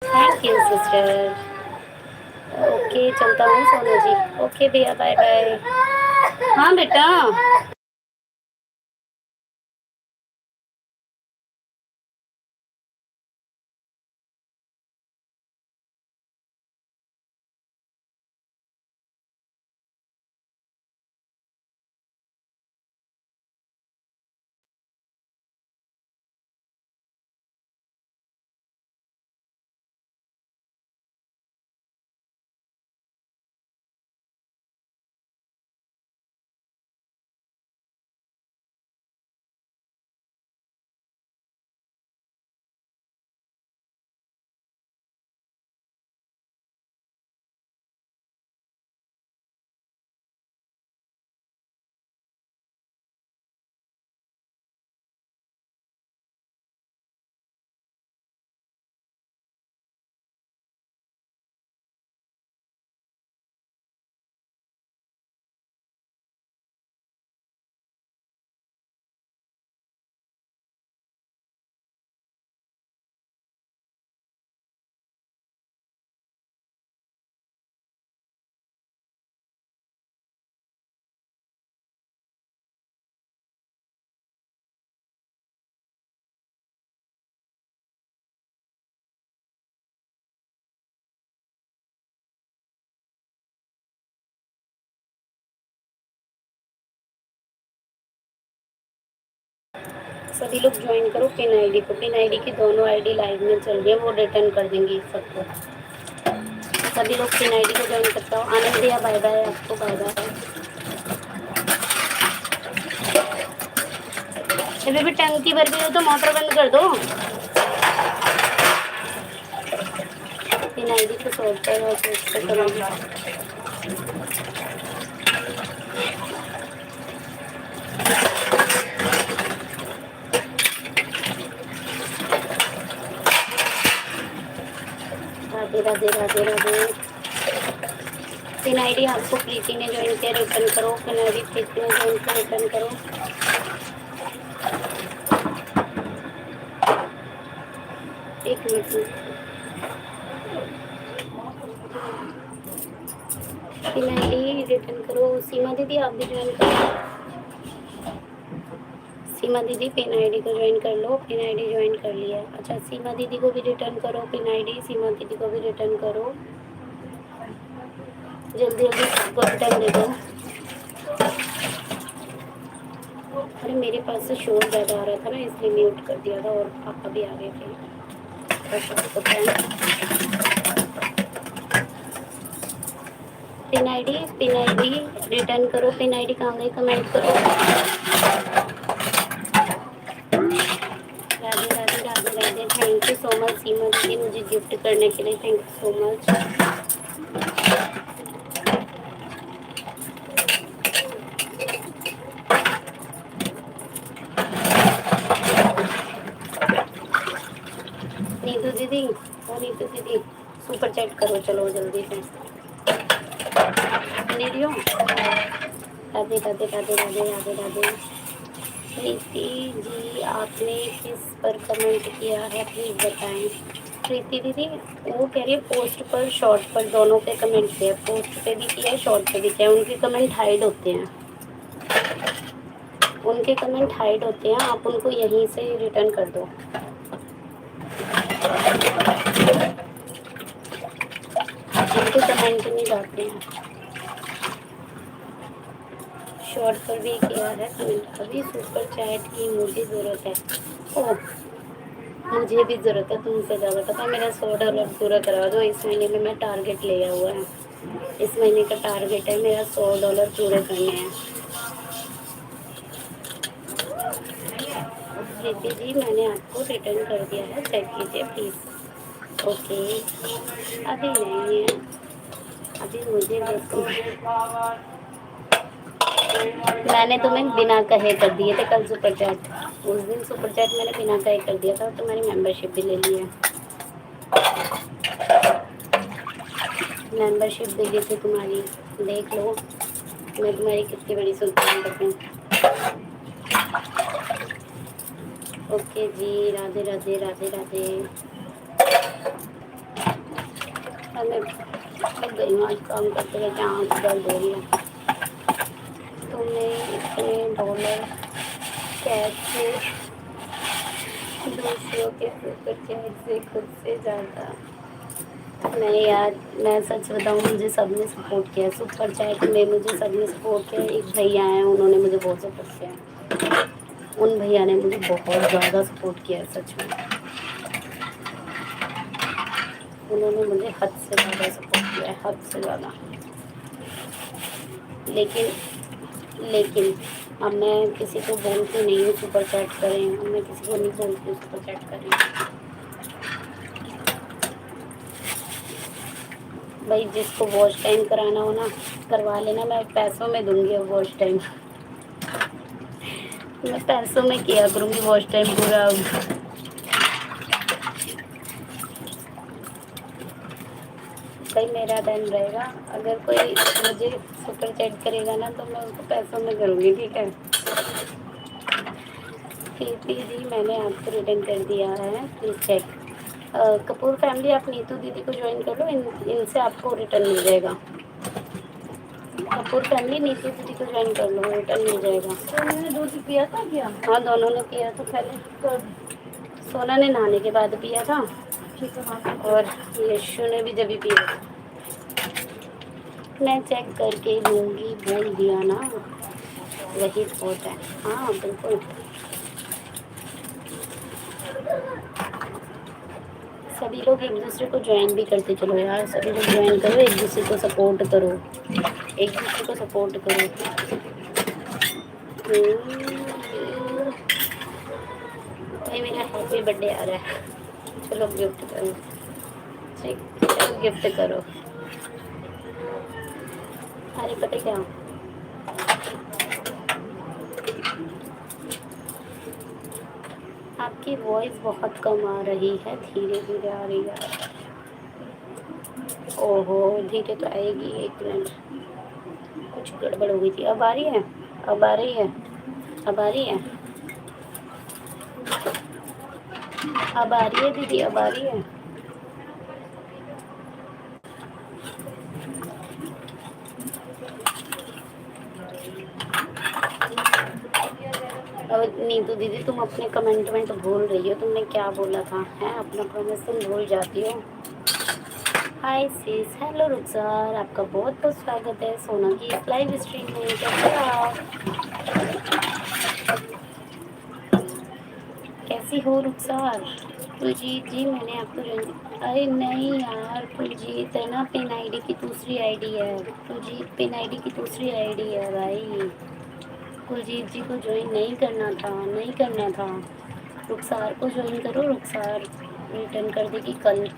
Thank you sister. ओके चलता हूँ सोना जी। ओके भैया, बाय बाय। हाँ बेटा। सभी लोग ज्वाइन करो पिन आईडी को। पिन आईडी की दोनों आईडी लाइव में चल रही है, वो रिटर्न कर देंगी सबको। सभी लोग पिन आईडी को ज्वाइन करते हो। आनंद भैया बाय बाय, आपको बाय बाय। अभी भी टंकी भर गई हो तो मोटर बंद कर दो। पिन आईडी को सॉर्ट कर और फिर से करूँगी। राधे राधे राधे राधे। पिन आईडी आपको प्रीति ने ज्वाइन किया, रिटर्न करो। पिन आईडी प्रीति ने ज्वाइन किया, रिटर्न करो। एक मिनट में पिन आईडी रिटर्न करो। सीमा दीदी आप भी ज्वाइन करो। सीमा दीदी पिन आईडी को ज्वाइन कर लो। पिन आईडी ज्वाइन कर लिया। अच्छा सीमा दीदी को भी रिटर्न करो पिन आईडी। सीमा दीदी को भी रिटर्न करो। जल्दी जल्दी सबको रिटर्न दे दो। अरे मेरे पास से शोर ज़्यादा आ रहा था ना, इसलिए म्यूट कर दिया था और पापा भी आ गए थे। पिन आईडी रिटर्न करो। पिन आईडी कहाँ गई, कमेंट करो। Radhe Radhe Radhe Radhe. Thank you so much Seema दीदी मुझे गिफ्ट करने के लिए, thank you so much. Neetu दीदी ओ नीतू दीदी सुपर चैट करो, चलो जल्दी से। नीडियो राधे राधे राधे राधे राधे राधे। प्रीति जी आपने किस पर कमेंट किया है प्लीज़ बताएं। प्रीति दीदी वो कह रही है पोस्ट पर शॉर्ट पर दोनों पे कमेंट किया है। पोस्ट पे भी किया है, शॉर्ट पे भी किया है। उनके कमेंट हाइड होते हैं, उनके कमेंट हाइड होते हैं। आप उनको यहीं से रिटर्न कर दो। उनके कमेंट नहीं जाते हैं। शॉर्ट पर भी किया है कमेंट। अभी सुपर चैट की मुझे ज़रूरत है। ओह मुझे भी ज़रूरत है तुमसे ज़्यादा। पता है मेरा $100 पूरा करा दो। इस महीने में मैं टारगेट लिया हुआ है। इस महीने का टारगेट है मेरा $100 पूरे करने हैं। प्रीति जी मैंने आपको रिटर्न कर दिया है, चेक कीजिए प्लीज़। ओके अभी नहीं है, अभी मुझे मैंने तुम्हें बिना कहे कर दिए थे कल सुपर चैट। उस दिन सुपर चैट मैंने बिना कहे कर दिया था और तुम्हारी मेंबरशिप भी ले ली है। मेंबरशिप दे दी थी तुम्हारी, देख लो मैं तुम्हारी कितनी बड़ी सुल्तान हूँ। ओके जी राधे राधे राधे राधे। मैं थक गई हूँ आज काम करते रहते, आँख दर्द हो रही है। तुम्हें इतने डॉलर कैसे दूसरों के सुपर चैट से खुद से ज़्यादा। नहीं यार मैं सच बताऊँ मुझे सबने सपोर्ट किया। सुपर चैट में मुझे सबने सपोर्ट किया। एक भैया हैं उन्होंने मुझे बहुत सपोर्ट किया। उन भैया ने मुझे बहुत ज़्यादा सपोर्ट किया है सच में। उन्होंने मुझे हद से ज़्यादा सपोर्ट किया है, हद से ज़्यादा। लेकिन अब मैं किसी को बोलती नहीं हूँ सुपर चैट करें। अब मैं किसी को नहीं बोलती हूँ सुपर चैट करें। भाई जिसको वॉच टाइम कराना हो ना करवा लेना। मैं पैसों में दूंगी अब वॉच टाइम। मैं पैसों में किया करूँगी वॉच टाइम पूरा। भाई मेरा टाइम रहेगा। अगर कोई मुझे सुपर चैट करेगा ना तो मैं उसको पैसों में करूँगी, ठीक है। प्रीति जी मैंने आपको रिटर्न कर दिया है, प्लीज़ चेक। कपूर फैमिली आप नीतू दीदी को ज्वाइन कर लो। इनसे आपको रिटर्न मिल जाएगा। कपूर फैमिली नीतू दीदी को ज्वाइन कर लो, रिटर्न मिल जाएगा। उन्होंने दूध पिया था क्या? हाँ दोनों ने पिया था पहले। तो सोना ने नहाने के बाद पिया था ठीक है हाँ। और यशु ने भी जब भी पिया था। मैं चेक करके लूँगी बोल दिया ना, वही बहुत है। हाँ बिल्कुल सभी लोग एक दूसरे को ज्वाइन भी करते चलो यार। सभी लोग ज्वाइन करो, एक दूसरे को सपोर्ट करो, एक दूसरे को सपोर्ट करो। भाई मेरा हैप्पी बर्थडे आ रहा है, चलो गिफ्ट करो। चलो गिफ्ट करो। अरे पता क्या, आपकी वॉइस बहुत कम आ रही है, धीरे धीरे आ रही है। ओहो, धीरे तो आएगी, एक मिनट, कुछ गड़बड़ हो गई थी। अब आ रही है, अब आ रही है, अब आ रही है, अब आ रही है दीदी, अब आ रही है। अब नीतू दीदी, तुम अपने कमेंटमेंट भूल रही हो, तुमने क्या बोला था, है अपना प्रॉमिस तुम भूल जाती हो। हाय सिस, हेलो रुखसार, आपका बहुत बहुत स्वागत है सोना की इस लाइव स्ट्रीम में। कैसे हो आप, कैसी हो रुखसार? कुलजीत जी, मैंने आपको ज्वाइन, अरे नहीं यार कुलजीत, है ना पिन आईडी की दूसरी आईडी है, कुलजीत पिन आईडी की दूसरी आईडी है भाई। कुलजीत जी को ज्वाइन नहीं करना था, नहीं करना था। रुखसार को ज्वाइन करो, रुखसार रिटर्न कर देगी कल।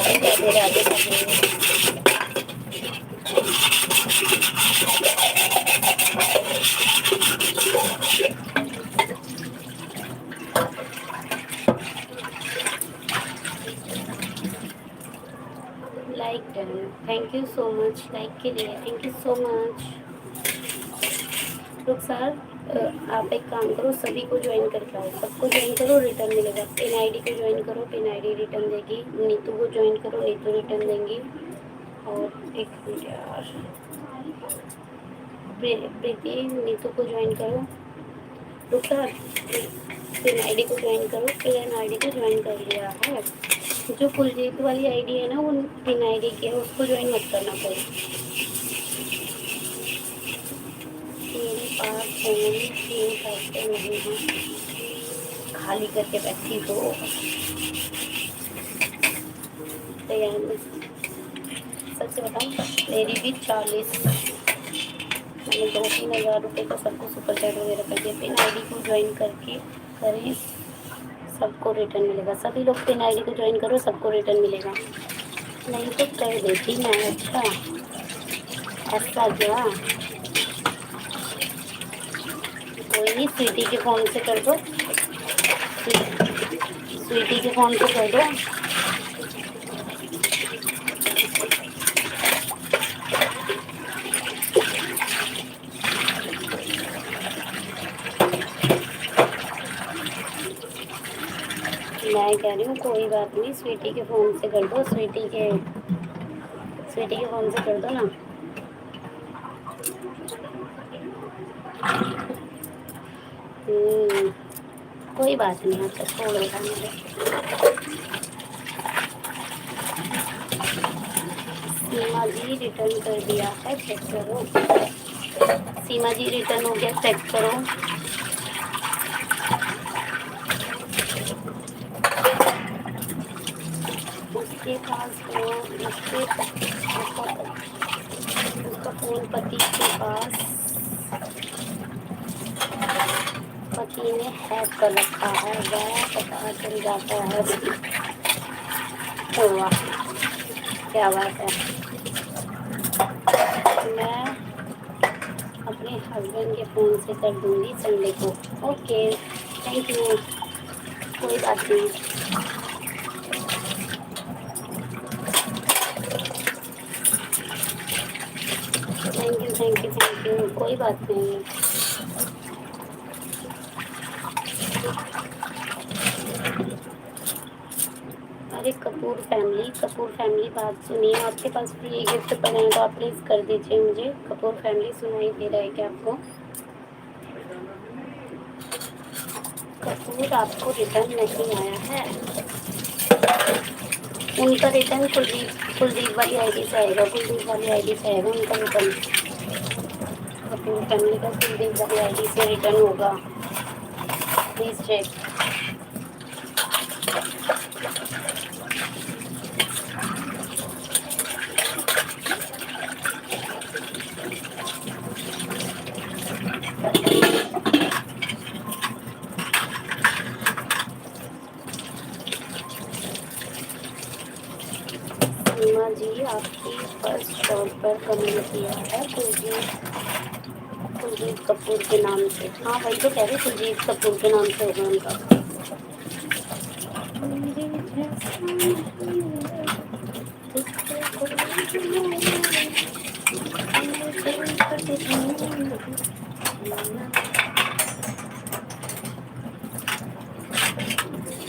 Radhe Radhe Radhe. Like done, thank you so much like के लिए, थैंक यू सो मच। रुखसार आप एक काम करो, सभी को ज्वाइन करके आओ, सबको ज्वाइन करो, रिटर्न मिलेगा। पिन आईडी को ज्वाइन करो, पिन आईडी रिटर्न देगी। नीतू को ज्वाइन करो, नीतू रिटर्न देंगी। और एक मिनट यार, प्रीति नीतू को ज्वाइन करो। रुखसार पिन आईडी को ज्वाइन करो, पिन आईडी को ज्वाइन कर लिया है। जो कुलजीत वाली आईडी है ना, वो पिन आईडी की है, उसको ज्वाइन मत करना कोई। मेरे पास फोन 3 पैसे नहीं हैं, खाली करके बैठी तो तैयार में। सच बताऊँ, मेरी भी 40, मैंने 2-3 हज़ार रुपये का सबको सुपर चैट वगैरह कर दिया। पिन आईडी को ज्वाइन करके करें, सबको रिटर्न मिलेगा। सभी लोग पिन आईडी को ज्वाइन करो, सबको रिटर्न मिलेगा। नहीं तो कर देती मैं। अच्छा ऐसा क्या, कोई नहीं, स्वीटी के फ़ोन से कर दो, स्वीटी के फ़ोन से कर दो। मैं कह रही हूँ कोई बात नहीं, स्वीटी के फ़ोन से कर दो, स्वीटी के फ़ोन से कर दो ना। कोई बात नहीं, अच्छा छोड़ देगा मुझे। सीमा जी रिटर्न कर दिया है, चेक करो। सीमा जी रिटर्न हो गया, चेक करो। उसके पास उसका फ़ोन पति के पास, पति ने हैक कर रखा है, वह पता चल जाता है। तो वाह, क्या बात है। मैं अपने हस्बैंड के फ़ोन से कर दूँगी संडे को। ओके थैंक यू, कोई बात नहीं। थैंक यू, कोई बात नहीं। अरे कपूर फैमिली बात सुनिए, आपके पास फ्री गिफ्ट पड़े हैं तो आप प्लीज़ कर दीजिए मुझे। कपूर फैमिली सुनाई दे रहा है क्या आपको? कपूर आपको रिटर्न नहीं आया है, उनका रिटर्न कुलदीप वाली आईडी से आएगा, कुलदीप वाली आईडी से आएगा उनका रिटर्न। कपूर फैमिली का कुलदीप वाली आईडी से रिटर्न होगा, प्लीज़ चेक। कि फर्स्ट शॉट पर कमेंट किया है कुलजीत कपूर के नाम से। हाँ वही तो कह रहे, कुलजीत कपूर के नाम से होगा उनका।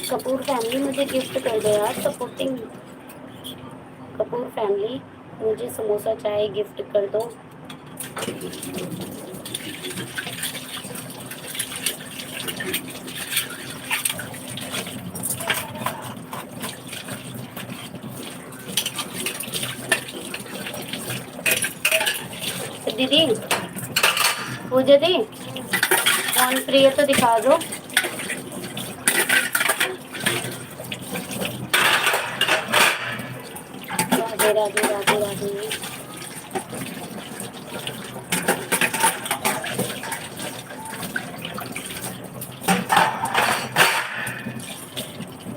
कपूर फैमिली मुझे गिफ्ट कर दो यार, सपोर्टिंग कपूर फैमिली मुझे समोसा चाय गिफ्ट कर दो। दीदी पूजा दी कौन फ्री है तो दिखा दो। राधे राधे राधे राधे।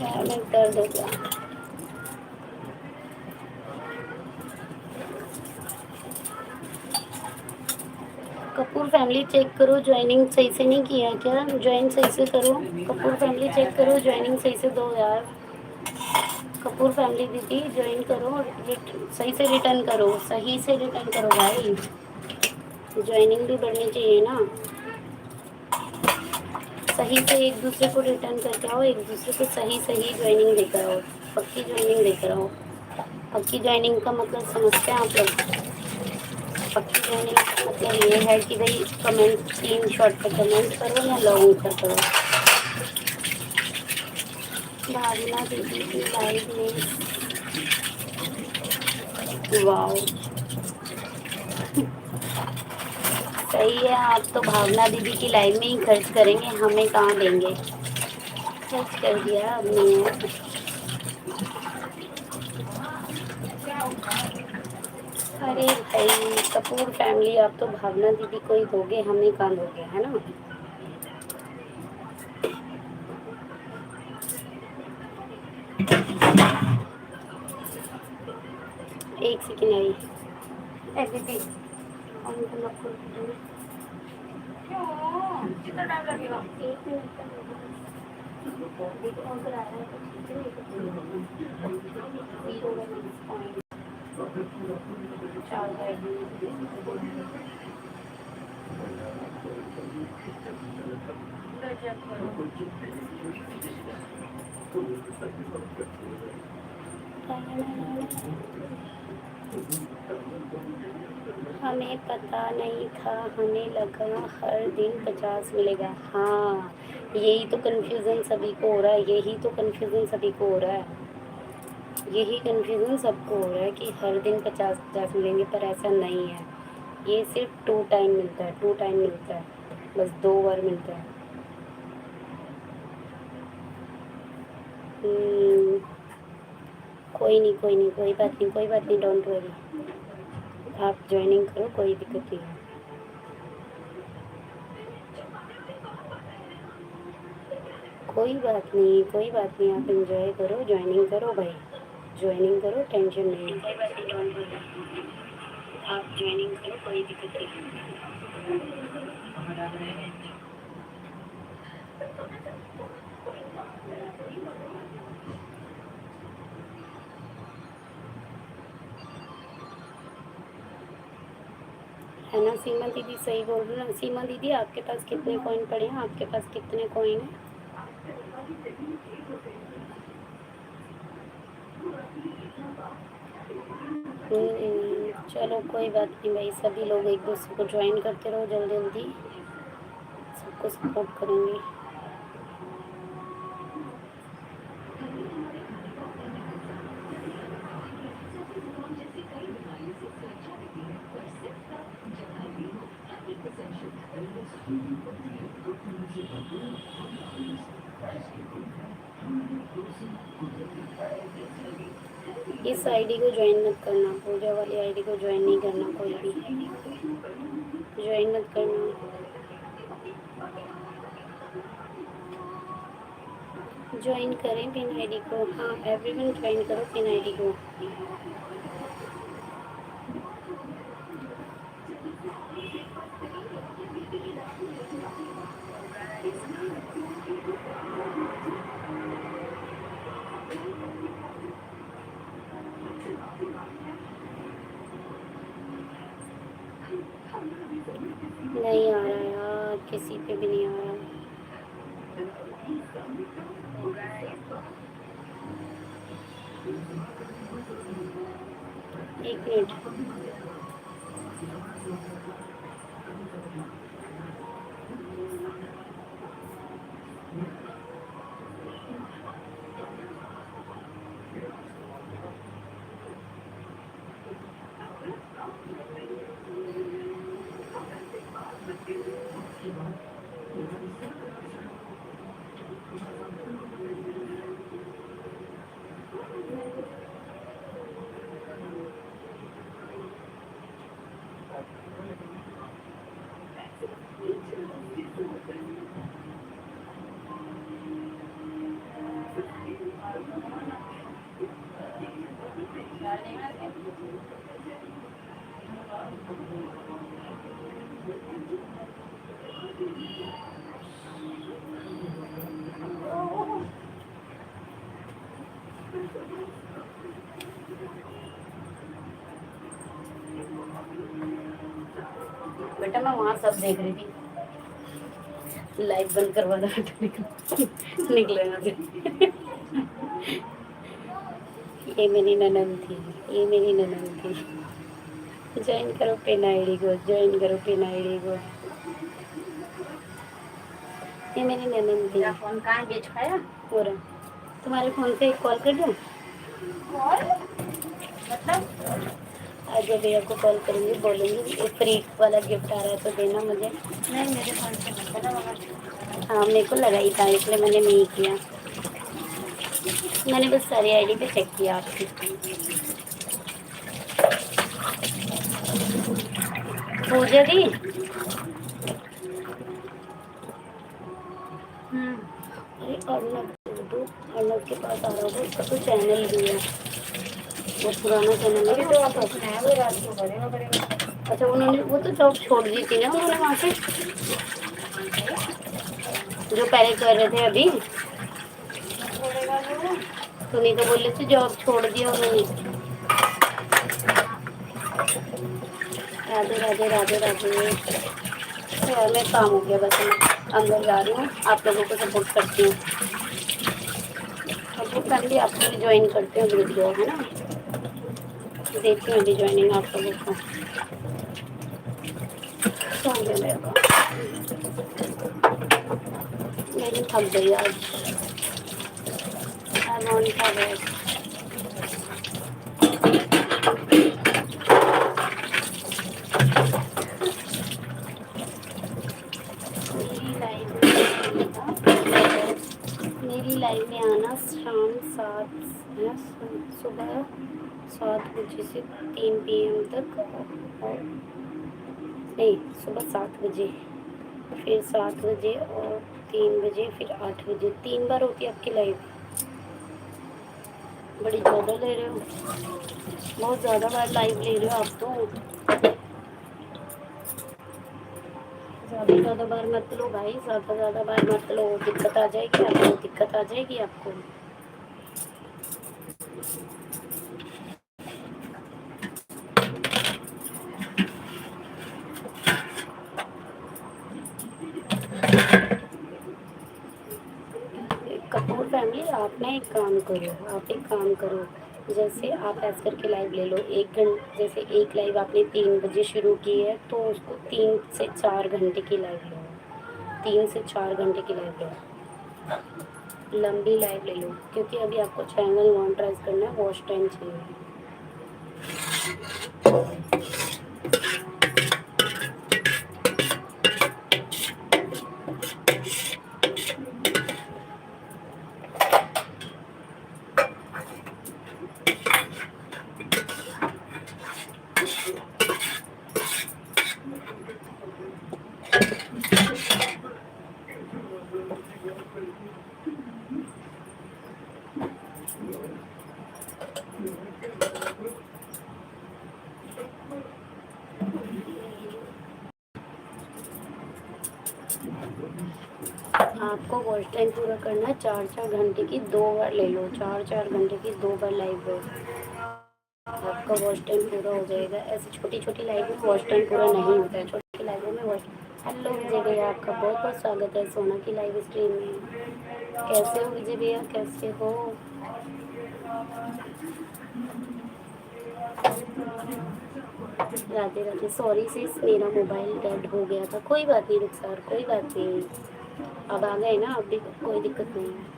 यार मैं कर दो क्या। कपूर फैमिली चेक करो, ज्वाइनिंग सही से नहीं किया क्या? ज्वाइन सही से करो। कपूर फैमिली चेक करो, ज्वाइनिंग सही से दो यार। कपूर फैमिली दीदी ज्वाइन करो और सही से रिटर्न करो, सही से रिटर्न करो भाई। ज्वाइनिंग भी बढ़नी चाहिए ना। सही से एक दूसरे को रिटर्न करके आओ, एक दूसरे को सही सही ज्वाइनिंग देकर आओ, पक्की ज्वाइनिंग देकर आओ। पक्की ज्वाइनिंग का मतलब समझते हैं आप लोग? पक्की ज्वाइनिंग का मतलब ये है कि भाई कमेंट 3 शॉट पे कमेंट करो या लॉन्ग कर करो। भावना दीदी की लाइव में वाओ सही है। आप तो भावना दीदी की लाइव में ही खर्च करेंगे, हमें कहाँ देंगे। खर्च कर दिया अब नहीं है। अरे भाई कपूर फैमिली आप तो भावना दीदी को ही दोगे, हमें कहाँ दोगे, है ना। एक सेकेंड आई दीदी कितना टाइम लगेगा? 1 मिनट का देखो अगर आ रहा है हमें पता नहीं था, हमें लगा हर दिन 50 मिलेगा। हाँ यही तो कन्फ्यूज़न सभी को हो रहा है, यही तो कन्फ्यूज़न सभी को हो रहा है, यही कन्फ्यूज़न सबको हो रहा है कि हर दिन 50-50 मिलेंगे, पर ऐसा नहीं है। ये सिर्फ 2 टाइम मिलता है, 2 टाइम मिलता है, बस 2 बार मिलता है। कोई नहीं कोई नहीं, कोई बात नहीं, कोई बात नहीं, डोंट वरी। आप ज्वाइनिंग करो, कोई दिक्कत नहीं है। कोई बात नहीं, कोई बात नहीं, आप एंजॉय करो, ज्वाइनिंग करो भाई, ज्वाइनिंग करो, टेंशन नहीं है। कोई बात नहीं, डोंट वरी। आप ज्वाइनिंग करो, कोई दिक्कत नहीं है ना। सीमा दीदी सही बोल रही ना। सीमा दीदी आपके पास कितने कॉइन पड़े हैं, आपके पास कितने कॉइन हैं? चलो कोई बात नहीं भाई, सभी लोग एक दूसरे को ज्वाइन करते रहो, जल्दी जल्दी सबको सपोर्ट करेंगे। इस आईडी को ज्वाइन मत करना, पूजा वाली आईडी को ज्वाइन नहीं करना, कोई भी ज्वाइन मत करना। ज्वाइन करें पिन आईडी को। हाँ एवरीवन ज्वाइन करो पिन आईडी को। नहीं आ रहा यार, किसी पे भी नहीं आ रहा। एक मिनट। बेटा मैं वहाँ सब देख रही थी, लाइट बंद करवा दो बेटा, निकले ना फिर। ये मेरी ननद थी, ये मेरी ननद थी। ज्वाइन करो पिन आईडी को, ज्वाइन करो पिन आईडी को। ये मेरी ननद थी। मेरा फोन कहाँ बेच खाया? पूरा तुम्हारे फोन से एक कॉल कर दूँ? कॉल मतलब? आज जब भैया को कॉल करूँगी, बोलूँगी एक फ्री वाला गिफ्ट आ रहा है तो देना मुझे। नहीं, मेरे फोन से मत करना बाबा। हाँ मेरे को लगा ही था, इसलिए मैंने नहीं किया। मैंने बस सारी आईडी पे चेक किया आपकी। पूजा दी। अरे अर्नब के पास आ रहा होगा, उसका तो चैनल भी है, वो पुराना चैनल अभी है। तो आप अपना है, वो रात को करेगा करेगा। अच्छा उन्होंने वो तो जॉब छोड़ दी थी ना उन्होंने वहाँ से, जो पहले कर रहे थे अभी। छोड़ेगा वो। तुम्हें तो बोले थे जॉब छोड़ दिया उन्होंने। राधे राधे राधे राधे। तो यार मैं काम हो गया, बस मैं अंदर जा रही हूँ, आप लोगों को सपोर्ट करती हूँ। सपोर्ट फैमिली आपको भी ज्वाइन करते हैं वीडियो, है ना, देती हूँ अभी ज्वाइनिंग आप लोगों को। सो गया मेरा, मेरी थक गई आज। आई था बस। मेरी लाइव में आना शाम 7 है, सुबह 7 बजे से 3 PM तक, और नहीं सुबह 7 बजे, फिर 7 बजे और 3 बजे, फिर 8 बजे। 3 बार होती है आपकी लाइव। बड़ी ज़्यादा ले रहे हो, बहुत ज़्यादा बार लाइव ले रहे हो आप तो। ज़्यादा बार मत लो भाई, ज़्यादा बार मत लो, दिक्कत आ जाएगी आपको, दिक्कत आ जाएगी आपको। कपूर फैमिली, आप ना एक काम करो, आप एक काम करो, जैसे आप ऐसे करके लाइव ले लो 1 घंटे, जैसे एक लाइव आपने 3 बजे शुरू की है तो उसको 3 से 4 घंटे की लाइव लो, 3 से 4 घंटे की लाइव लो, लंबी लाइव ले लो, क्योंकि अभी आपको चैनल मॉनिटाइज करना है, वॉच टाइम चाहिए। आपको वॉच टाइम पूरा करना है, 4-4 घंटे की 2 बार ले लो, 4-4 घंटे की 2 बार लाइव है आपको। आपका वॉच टाइम पूरा हो जाएगा। ऐसे छोटी छोटी लाइव में वॉच टाइम पूरा नहीं होता है, छोटी लाइवों में वॉच। हेलो विजय भैया, आपका बहुत बहुत स्वागत है सोना की लाइव स्ट्रीम में। कैसे हो विजय भैया, कैसे हो? राधे राधे। सॉरी सिस, मेरा मोबाइल डेड हो गया था। कोई बात नहीं रुखसार, कोई बात नहीं, अब आ गए ना, अब भी कोई दिक्कत नहीं है।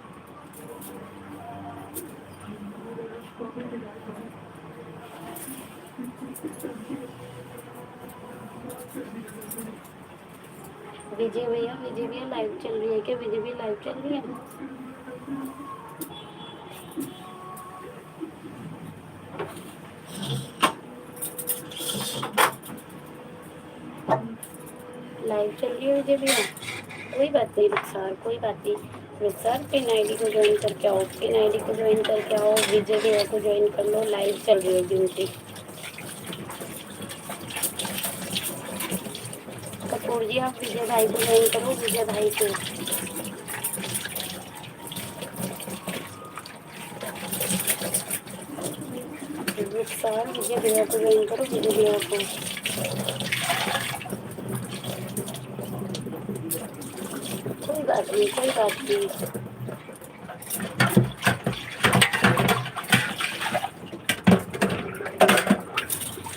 विजय भैया लाइव चल रही है क्या? विजय भैया लाइव चल रही है? लाइव चल रही है विजय भैया? कोई बात नहीं रुखसार, कोई बात नहीं रुखसार। पिन आईडी को ज्वाइन करके आओ, पिन आईडी को ज्वाइन करके आओ, विजय भैया को ज्वाइन कर लो। लाइव चल रही होगी उनकी। कपूर जी, आप विजय भाई को ज्वाइन करो, विजय भाई को। रुखसार विजय भैया को ज्वाइन करो, विजय भैया को। कोई बात नहीं, कोई बात नहीं।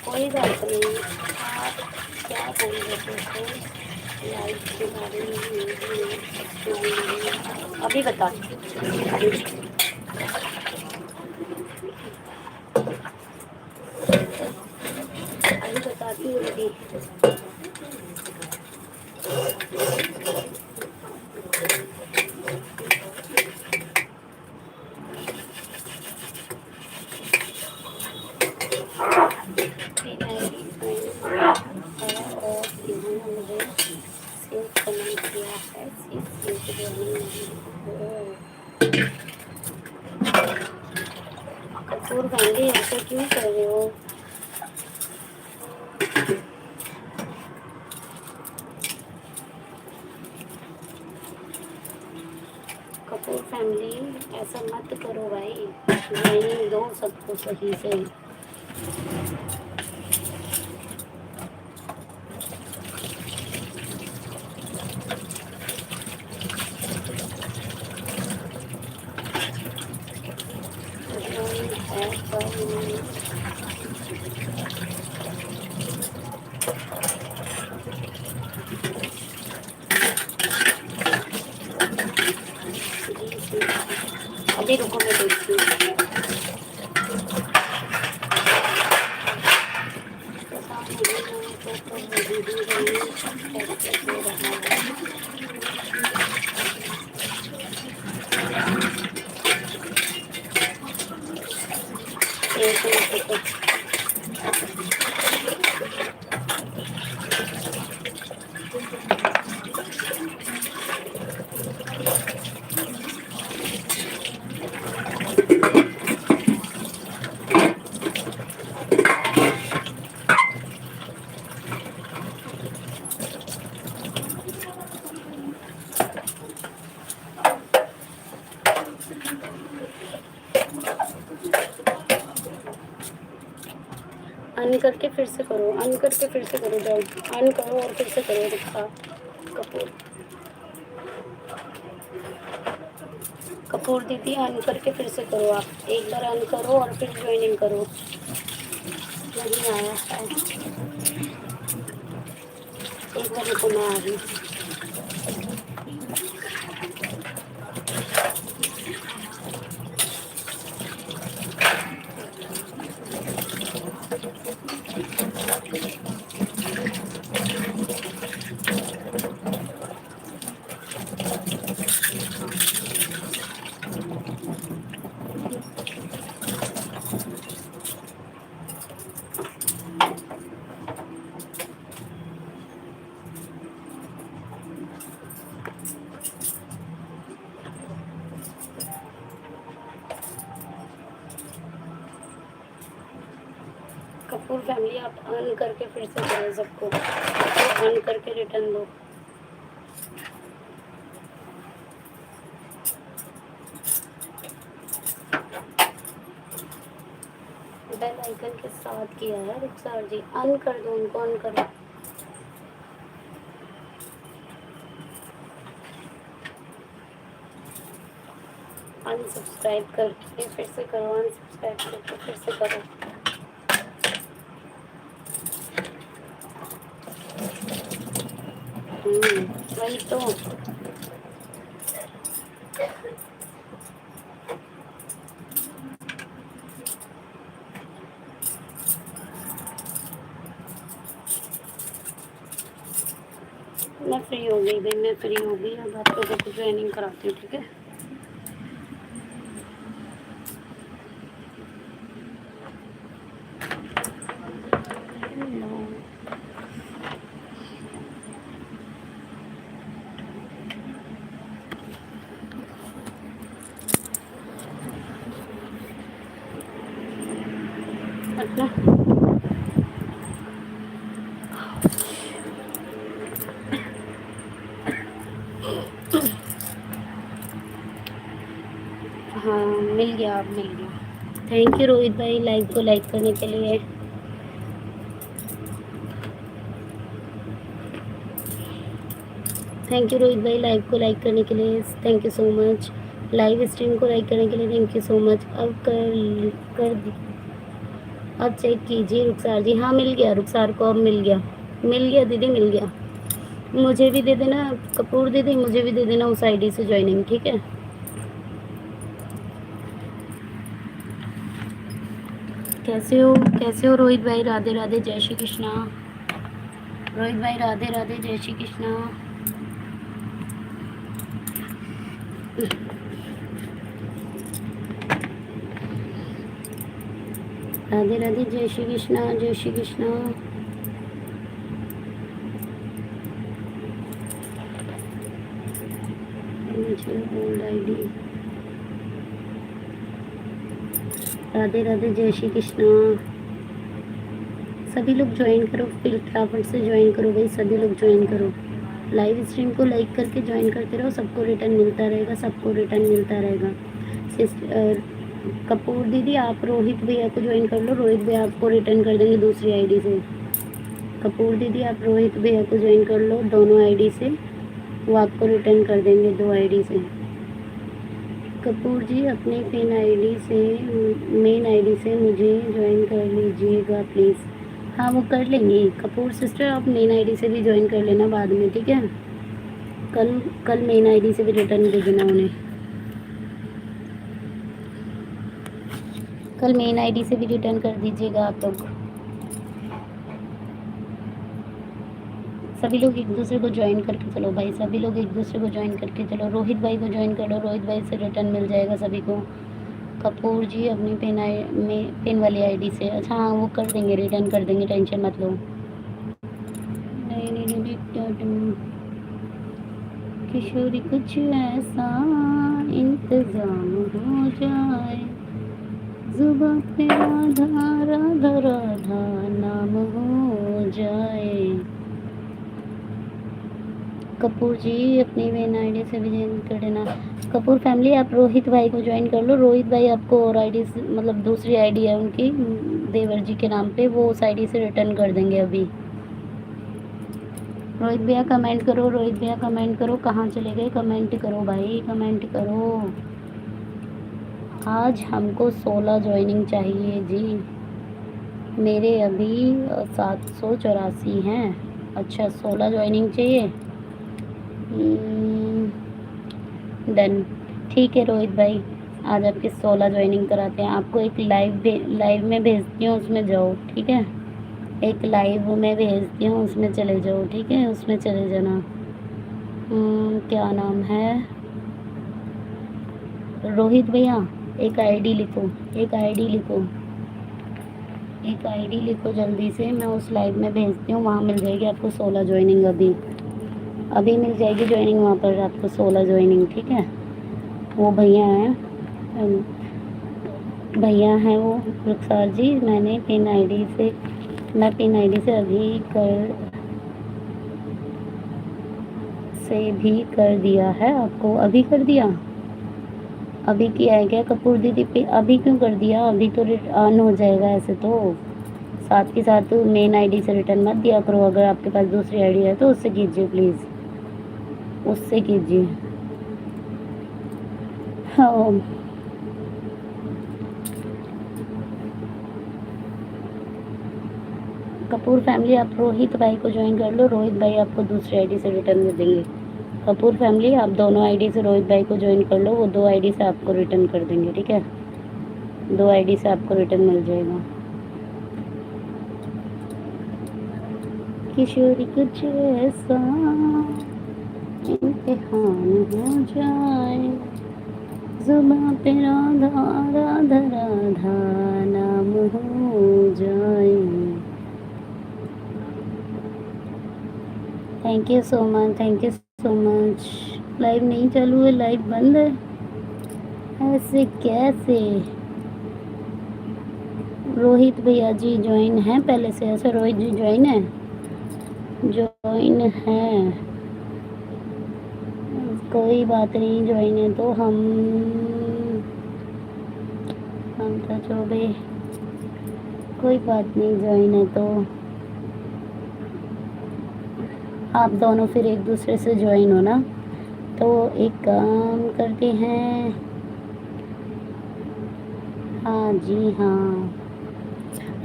कोई बात नहीं। आप क्या बोल रहे थे लाइफ के बारे में? अभी बता। अभी बताती हूँ दीदी। और इन्होंने मुझे सेव कमेंट किया है। कपूर गांधी, ऐसा क्यों कर रहे हो? कपूर फैमिली ऐसा मत करो भाई, ज्वाइनिंग दो सबको सही से। है पर अभी रुको, मैं देखती हूँ। एक मिनट रुको। अन करके फिर से करो, अन करके फिर से करो, जाओ अन करो और फिर से करो। रुखा कपूर, कपूर दीदी अन करके फिर से करो। आप एक बार अन करो और फिर ज्वाइनिंग करो। नहीं आया है, एक बार रुको, मैं आ रही। कपूर फैमिली आप अन करके फिर से करो सबको, तो अन करके रिटर्न दो। बेल आइकन के साथ किया है रुखसार जी। अन कर दो उनको, अन करो। अनसब्सक्राइब करके फिर से करो, अनसब्सक्राइब करके फिर से करो। वही तो। मैं फ्री हो गई भाई, मैं फ्री हो गई। अब आप लोगों को ट्रेनिंग कराती हूँ, ठीक है। पटना हाँ मिल गया, अब मिल गया। थैंक यू रोहित भाई लाइव को लाइक करने के लिए। थैंक यू रोहित भाई लाइव को लाइक करने के लिए, thank you so much. Live stream को लाइक करने के लिए थैंक यू सो मच। अब कर दी, अब चेक कीजिए रुखसार जी। हाँ मिल गया रुखसार को, अब मिल गया, मिल गया दीदी, मिल गया। मुझे भी दे देना कपूर दीदी, मुझे भी दे देना उस आईडी से ज्वाइनिंग, ठीक है। कैसे हो रोहित भाई? राधे राधे, जय श्री कृष्णा। रोहित भाई राधे राधे, जय श्री कृष्णा। राधे राधे, जय श्री कृष्णा, जय श्री कृष्णा। Old ID. राधे राधे, जय श्री कृष्णा। सभी लोग ज्वाइन करो, फटाफट से ज्वाइन करो भाई, सभी लोग ज्वाइन करो। लाइव स्ट्रीम को लाइक करके ज्वाइन करते रहो, सबको रिटर्न मिलता रहेगा, सबको रिटर्न मिलता रहेगा। कपूर दीदी आप रोहित भैया को ज्वाइन कर लो, रोहित भैया आपको रिटर्न कर देंगे दूसरी आईडी से। कपूर दीदी आप रोहित भैया को ज्वाइन कर लो दोनों आईडी से, वो आपको रिटर्न कर देंगे 2 आईडी से। कपूर जी अपनी मेन आईडी से मुझे ज्वाइन कर लीजिएगा प्लीज़। हाँ वो कर लेंगी कपूर सिस्टर, आप मेन आईडी से भी ज्वाइन कर लेना बाद में, ठीक है। कल मेन आईडी से भी रिटर्न दे देना उन्हें, कल मेन आईडी से भी रिटर्न कर दीजिएगा आप लोग। सभी लोग एक दूसरे को ज्वाइन करके चलो भाई, सभी लोग एक दूसरे को ज्वाइन करके चलो। रोहित भाई को ज्वाइन कर लो, रोहित भाई से रिटर्न मिल जाएगा सभी को। कपूर जी अपनी पेन वाली आईडी से, अच्छा हाँ वो कर देंगे, रिटर्न कर देंगे, टेंशन मत लो। किशोरी कुछ ऐसा इंतजाम हो जाए, जुबां पे राधा राधा राधा नाम हो जाए। कपूर जी अपनी मेन आईडी से भी ज्वाइन कर देना। कपूर फैमिली आप रोहित भाई को ज्वाइन कर लो, रोहित भाई आपको और आईडी से, मतलब दूसरी आईडी है उनकी देवर जी के नाम पे, वो उस आईडी से रिटर्न कर देंगे अभी। रोहित भैया कमेंट करो, रोहित भैया कमेंट करो, कहाँ चले गए? कमेंट करो भाई, कमेंट करो। आज हमको 16 ज्वाइनिंग चाहिए जी, मेरे अभी 784 हैं। अच्छा 16 ज्वाइनिंग चाहिए, डन, ठीक है रोहित भाई, आज आपके 16 ज्वाइनिंग कराते हैं। आपको एक लाइव में भेजती हूँ, उसमें जाओ, ठीक है। एक लाइव में भेजती हूँ, उसमें चले जाओ, ठीक है, उसमें चले जाना। क्या नाम है रोहित भैया? एक आईडी लिखो, एक आईडी लिखो, एक आईडी लिखो जल्दी से, मैं उस लाइव में भेजती हूँ, वहाँ मिल जाएगी आपको 16 ज्वाइनिंग। अभी मिल जाएगी ज्वाइनिंग वहाँ पर आपको 16 ज्वाइनिंग, ठीक है। वो भैया हैं वो रुखसार जी, मैं पिन आईडी से भी कर दिया है आपको, अभी कर दिया, अभी किया है क्या कपूर दीदी पे? अभी क्यों कर दिया? अभी तो ऑन हो जाएगा ऐसे तो, साथ ही साथ मेन आईडी से रिटर्न मत दिया करो। अगर आपके पास दूसरी आईडी है तो उससे कीजिए प्लीज़, उससे कीजिए। हाँ कपूर फैमिली, आप रोहित भाई को ज्वाइन कर लो, रोहित भाई आपको दूसरी आईडी से रिटर्न दे देंगे। कपूर फैमिली, आप दोनों आईडी से रोहित भाई को ज्वाइन कर लो, वो 2 आईडी से आपको रिटर्न कर देंगे, ठीक है। 2 आईडी से आपको रिटर्न मिल जाएगा। किशोरी कुछ ऐसा इम्तिहान हो जाए, जुबां पे राधा राधा राधा नाम हो जाए। Thank you so much, thank you so much. Live नहीं चालू है, लाइव बंद है, ऐसे कैसे? रोहित भैया जी ज्वाइन हैं पहले से? ऐसा रोहित जी ज्वाइन है, ज्वाइन है, कोई बात नहीं, ज्वाइन है तो हम तो जो भी, कोई बात नहीं, ज्वाइन है तो आप दोनों फिर एक दूसरे से ज्वाइन हो ना। तो एक काम करते हैं, हाँ जी हाँ।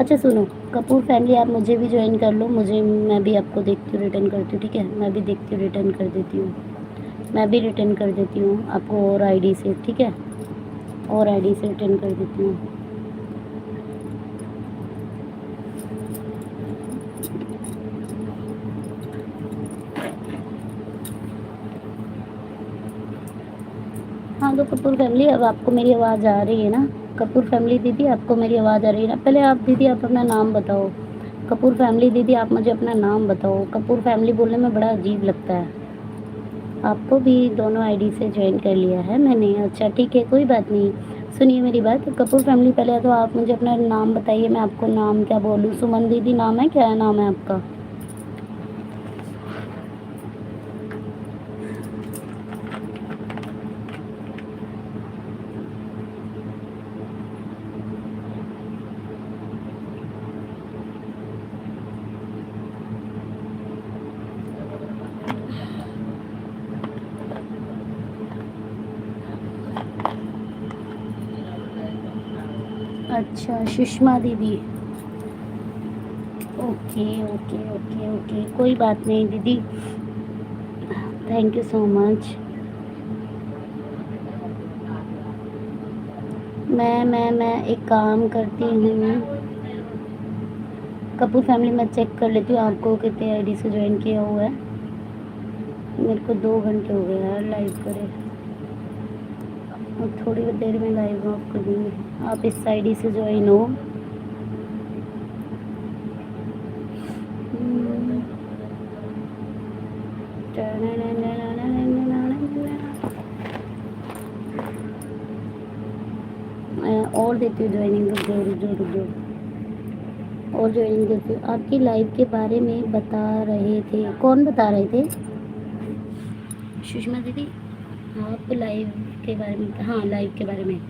अच्छा सुनो कपूर फैमिली, आप मुझे भी ज्वाइन कर लो, मुझे, मैं भी आपको देखती हूँ, रिटर्न करती हूँ, ठीक है। मैं भी देखती हूँ, रिटर्न कर देती हूँ, मैं भी रिटर्न कर देती हूँ आपको और आईडी से, ठीक है, और आईडी से रिटर्न कर देती हूँ। हाँ तो कपूर फैमिली, अब आपको मेरी आवाज़ आ रही है ना? कपूर फैमिली दीदी, आपको मेरी आवाज़ आ रही है ना? पहले आप दीदी, आप अपना नाम बताओ। कपूर फैमिली दीदी, आप मुझे अपना नाम बताओ। कपूर फैमिली बोलने में बड़ा अजीब लगता है। आपको भी दोनों आईडी से ज्वाइन कर लिया है मैंने, अच्छा ठीक है, कोई बात नहीं। सुनिए मेरी बात, कपूर फैमिली पहले तो आप मुझे अपना नाम बताइए, मैं आपको नाम क्या बोलूँ? सुमन दीदी नाम है, क्या नाम है आपका? अच्छा सुषमा दीदी, ओके ओके ओके ओके, कोई बात नहीं दीदी, थैंक यू सो मच। मैं एक काम करती हूँ कपूर फैमिली, मैं चेक कर लेती हूँ आपको कितने आईडी से ज्वाइन किया हुआ है। मेरे को 2 घंटे हो गए यार लाइव करे, और थोड़ी देर में लाइव ऑफ कर दूँगी। आप इस आईडी से ज्वाइन हो, और देती हूँ ज्वाइनिंग, और ज्वाइनिंग देती हूँ। आपकी लाइव के बारे में बता रहे थे, कौन बता रहे थे? सुषमा दीदी, आप लाइव के बारे में, हाँ लाइव के बारे में,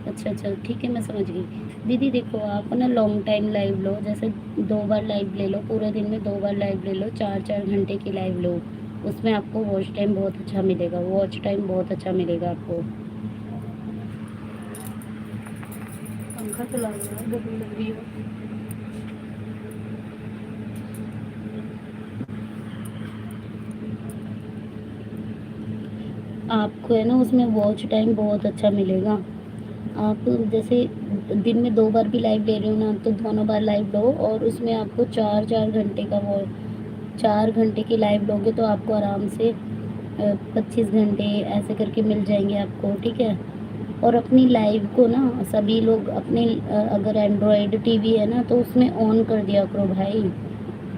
अच्छा अच्छा ठीक है, मैं समझ गई। दीदी देखो, आप ना लॉन्ग टाइम लाइव लो, जैसे 2 बार लाइव ले लो, पूरे दिन में 2 बार लाइव ले लो, 4-4 घंटे की लाइव लो, उसमें आपको वॉच टाइम बहुत अच्छा मिलेगा, वॉच टाइम बहुत अच्छा मिलेगा आपको। पंखा चला रहा है, गर्मी लग रही है। आपको है ना उसमें वॉच टाइम बहुत अच्छा मिलेगा। आप जैसे दिन में 2 बार भी लाइव ले रहे हो ना, तो दोनों बार लाइव लो, और उसमें आपको 4-4 घंटे का वो, 4 घंटे की लाइव लोगे तो आपको आराम से 25 घंटे ऐसे करके मिल जाएंगे आपको, ठीक है। और अपनी लाइव को ना सभी लोग अपने अगर एंड्रॉयड टीवी है ना तो उसमें ऑन कर दिया करो भाई,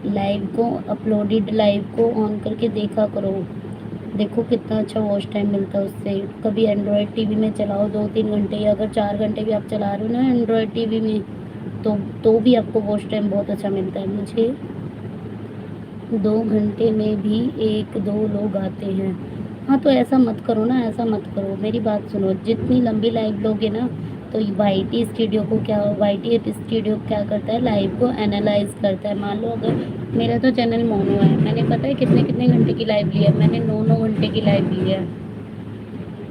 लाइव को, अपलोडेड लाइव को ऑन करके देखा करो, देखो कितना अच्छा वॉच टाइम मिलता है उससे। कभी एंड्रॉयड टीवी में चलाओ 2-3 घंटे, या अगर 4 घंटे भी आप चला रहे हो ना एंड्रॉयड टीवी में, तो भी आपको वॉच टाइम बहुत अच्छा मिलता है। मुझे 2 घंटे में भी 1-2 लोग आते हैं। हाँ तो ऐसा मत करो ना, ऐसा मत करो, मेरी बात सुनो, जितनी लंबी लाइव लोगे ना तो वाई टी स्टूडियो को क्या, वाई टी स्टूडियो क्या करता है, लाइव को एनालाइज करता है। मान लो अगर मेरा तो चैनल मोनो है, मैंने पता है कितने कितने घंटे की लाइव ली है, मैंने 9 घंटे की लाइव ली है,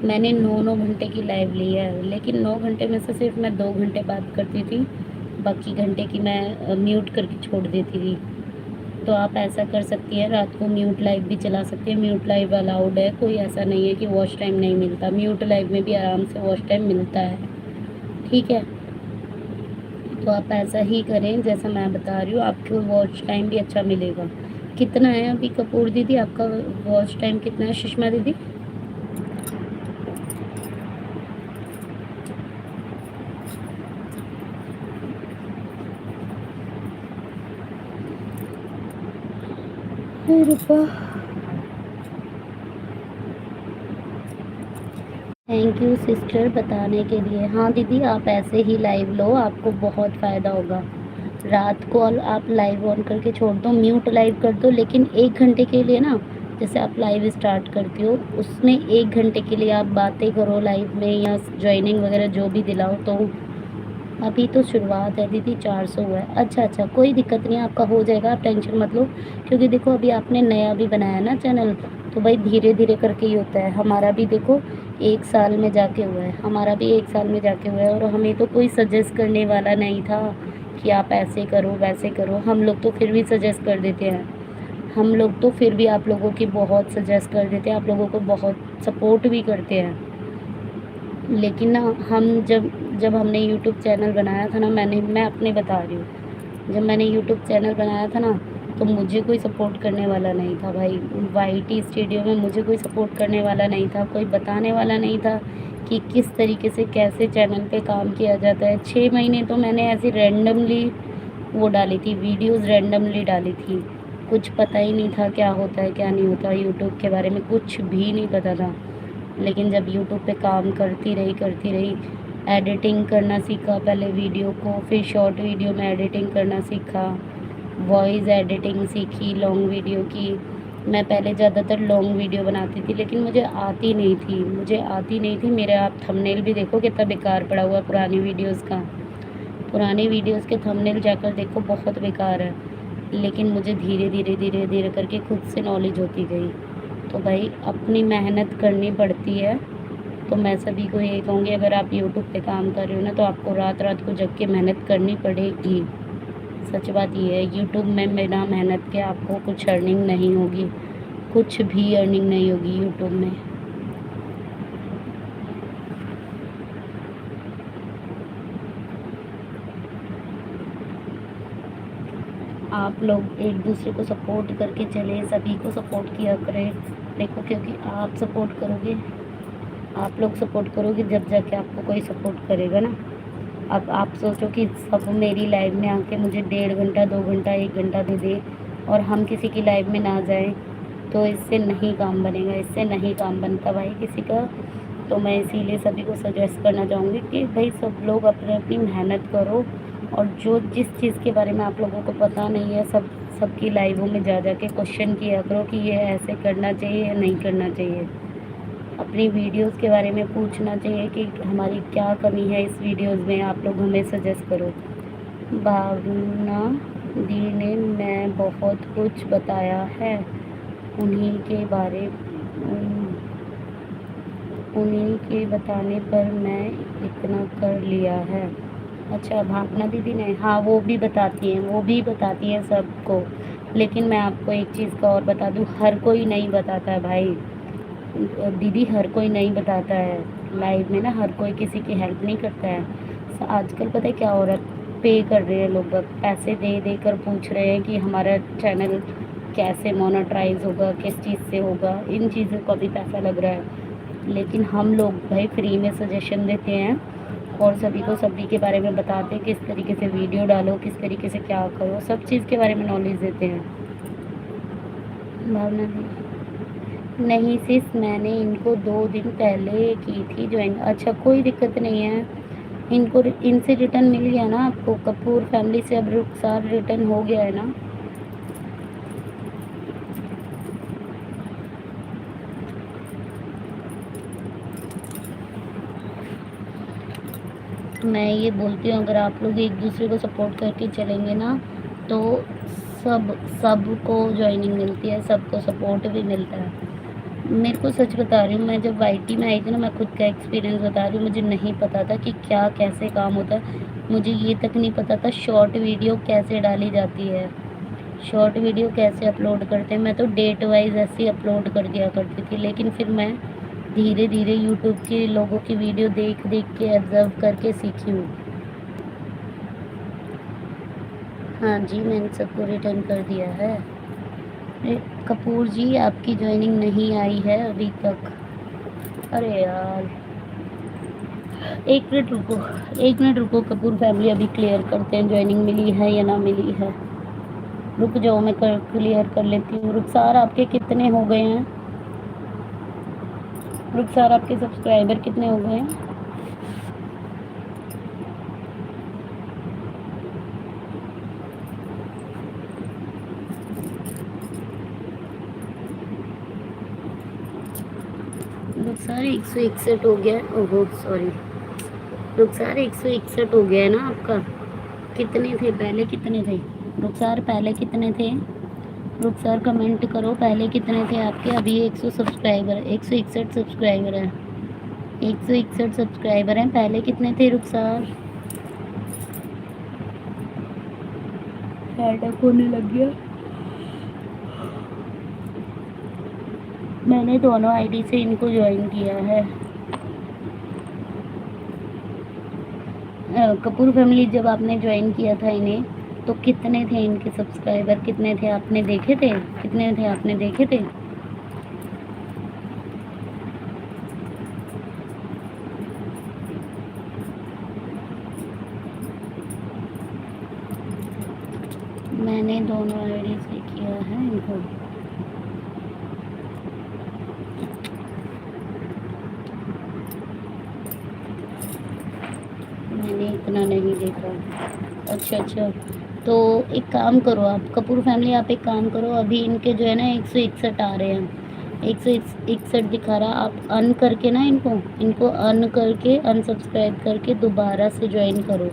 मैंने 9 घंटे की लाइव ली है। लेकिन 9 घंटे में से सिर्फ मैं 2 घंटे बात करती थी, बाकी घंटे की मैं म्यूट करके छोड़ देती थी। तो आप ऐसा कर सकती हैं, रात को म्यूट लाइव भी चला सकती हैं। म्यूट लाइव अलाउड है, कोई ऐसा नहीं है कि वॉच टाइम नहीं मिलता, म्यूट लाइव में भी आराम से वॉच टाइम मिलता है, ठीक है। तो आप ऐसा ही करें जैसा मैं बता रही हूँ, आपको वॉच टाइम भी अच्छा मिलेगा। कितना है अभी कपूर दीदी आपका वॉच टाइम कितना है, सुषमा दीदी? थैंक यू सिस्टर बताने के लिए। हाँ दीदी आप ऐसे ही लाइव लो, आपको बहुत फ़ायदा होगा। रात को आप लाइव ऑन करके छोड़ दो, म्यूट लाइव कर दो, लेकिन 1 घंटे के लिए ना, जैसे आप लाइव स्टार्ट करती हो उसमें 1 घंटे के लिए आप बातें करो लाइव में, या ज्वाइनिंग वगैरह जो भी दिलाओ। तो अभी तो शुरुआत है दीदी, 400 हुआ है। अच्छा अच्छा, कोई दिक्कत नहीं है, आपका हो जाएगा, आप टेंशन मत लो। क्योंकि देखो अभी आपने नया भी बनाया ना चैनल, तो भाई धीरे धीरे करके ही होता है। हमारा भी देखो 1 साल में जाके हुआ है, हमारा भी 1 साल में जाके हुआ है, और हमें तो कोई सजेस्ट करने वाला नहीं था कि आप ऐसे करो वैसे करो। हम लोग तो फिर भी सजेस्ट कर देते हैं, हम लोग तो फिर भी आप लोगों की बहुत सजेस्ट कर देते हैं, आप लोगों को बहुत सपोर्ट भी करते हैं। लेकिन ना हम जब जब हमने यूट्यूब चैनल बनाया था ना, मैं अपने बता रही हूँ, जब मैंने यूट्यूब चैनल बनाया था ना, तो मुझे कोई सपोर्ट करने वाला नहीं था भाई। वाई टी स्टूडियो में मुझे कोई सपोर्ट करने वाला नहीं था, कोई बताने वाला नहीं था कि किस तरीके से कैसे चैनल पे काम किया जाता है। 6 महीने तो मैंने ऐसे रैंडमली वो डाली थी, वीडियोस रैंडमली डाली थी, कुछ पता ही नहीं था क्या होता है क्या नहीं होता, यूट्यूब के बारे में कुछ भी नहीं पता था। लेकिन जब यूट्यूब पे काम करती रही, एडिटिंग करना सीखा पहले वीडियो को, फिर शॉर्ट वीडियो में एडिटिंग करना सीखा, वॉइस एडिटिंग सीखी लॉन्ग वीडियो की। मैं पहले ज़्यादातर लॉन्ग वीडियो बनाती थी, लेकिन मुझे आती नहीं थी। मेरे आप थंबनेल भी देखो कितना बेकार पड़ा हुआ पुरानी वीडियोज़ का, पुरानी वीडियोज़ के थंबनेल जाकर देखो बहुत बेकार है। लेकिन मुझे धीरे धीरे करके खुद से नॉलेज होती गई। तो भाई अपनी मेहनत करनी पड़ती है। तो मैं सभी को ये कहूँगी, अगर आप यूट्यूब पे काम कर रहे हो ना, तो आपको रात रात को जग के मेहनत करनी पड़ेगी। सच बात ये है, यूट्यूब में बिना मेहनत के आपको कुछ अर्निंग नहीं होगी, कुछ भी अर्निंग नहीं होगी यूट्यूब में। आप लोग एक दूसरे को सपोर्ट करके चले, सभी को सपोर्ट किया करें। देखो क्योंकि आप सपोर्ट करोगे, आप लोग सपोर्ट करोगे, जब जाके आपको कोई सपोर्ट करेगा ना। अब आप सोचो कि सब मेरी लाइव में आके मुझे 1.5 घंटा 2 घंटा 1 घंटा दे दे, और हम किसी की लाइव में ना जाएं, तो इससे नहीं काम बनेगा, इससे नहीं काम बनता भाई किसी का। तो मैं इसीलिए सभी को सजेस्ट करना चाहूँगी कि भाई सब लोग अपनी अपनी मेहनत करो, और जो जिस चीज़ के बारे में आप लोगों को पता नहीं है, सबकी लाइवों में जा के क्वेश्चन किया करो कि ये ऐसे करना चाहिए या नहीं करना चाहिए। अपनी वीडियोस के बारे में पूछना चाहिए कि हमारी क्या कमी है इस वीडियोस में, आप लोग हमें सजेस्ट करो। भावना दी ने मैं बहुत कुछ बताया है, उन्हीं के बारे उन्हीं के बताने पर मैं इतना कर लिया है। अच्छा भावना दीदी ने, हाँ वो भी बताती हैं सबको। लेकिन मैं आपको एक चीज़ का और बता दूँ, हर कोई नहीं बताता है भाई दीदी, हर कोई नहीं बताता है लाइव में ना, हर कोई किसी की हेल्प नहीं करता है। आजकल पता है क्या हो रहा है, पे कर रहे हैं लोग, पैसे दे दे कर पूछ रहे हैं कि हमारा चैनल कैसे मोनेटाइज होगा, किस चीज़ से होगा, इन चीज़ों का भी पैसा लग रहा है। लेकिन हम लोग भाई फ्री में सजेशन देते हैं, और सभी को सभी के बारे में बताते हैं, किस तरीके से वीडियो डालो, किस तरीके से क्या करो, सब चीज़ के बारे में नॉलेज देते हैं। भावना दी, नहीं सिस, मैंने इनको 2 दिन पहले की थी ज्वाइन। अच्छा कोई दिक्कत नहीं है, इनको इनसे रिटर्न मिल गया ना आपको, कपूर फैमिली से अब रुखसार रिटर्न हो गया है ना। मैं ये बोलती हूँ, अगर आप लोग एक दूसरे को सपोर्ट करके चलेंगे ना तो सबको ज्वाइनिंग मिलती है, सबको सपोर्ट भी मिलता है। मेरे को सच बता रही हूँ, मैं जब वाईटी में आई थी ना, मैं खुद का एक्सपीरियंस बता रही हूँ, मुझे नहीं पता था कि क्या कैसे काम होता है। मुझे ये तक नहीं पता था शॉर्ट वीडियो कैसे डाली जाती है, शॉर्ट वीडियो कैसे अपलोड करते हैं। मैं तो डेट वाइज ऐसे ही अपलोड कर दिया करती थी, लेकिन फिर मैं धीरे धीरे यूट्यूब के लोगों की वीडियो देख देख के ऑब्जर्व करके सीखी हूँ। हाँ जी, मैंने सबको रिटर्न कर दिया है। कपूर जी, आपकी ज्वाइनिंग नहीं आई है अभी तक। अरे यार, एक मिनट रुको, एक मिनट रुको कपूर फैमिली, अभी क्लियर करते हैं ज्वाइनिंग मिली है या ना मिली है। रुक जाओ, मैं क्लियर कर लेती हूँ। रुखसार, आपके कितने हो गए हैं? रुखसार, आपके सब्सक्राइबर कितने हो गए हैं? रुखसार 161 हो गया। ओहो सॉरी, रुखसार 161 हो गया है ना आपका। कितने थे पहले, कितने थे रुखसार, पहले कितने थे? रुखसार कमेंट करो, पहले कितने थे आपके? अभी 100 सब्सक्राइबर, 161 सब्सक्राइबर है, 161 सब्सक्राइबर हैं। पहले कितने थे रुखसार? हेडेक होने लग गया। मैंने दोनों आईडी से इनको ज्वाइन किया है। कपूर फैमिली, जब आपने ज्वाइन किया था इन्हें तो कितने थे इनके सब्सक्राइबर, कितने थे आपने देखे थे? कितने थे आपने देखे थे? मैंने दोनों आईडी से किया है इनको। मैंने इतना नहीं देखा। अच्छा अच्छा, तो एक काम करो आप कपूर फैमिली, आप एक काम करो, अभी इनके जो है ना 161 आ रहे हैं, 161 दिखा रहा। आप अन करके ना इनको अन करके अनसब्सक्राइब करके दोबारा से ज्वाइन करो।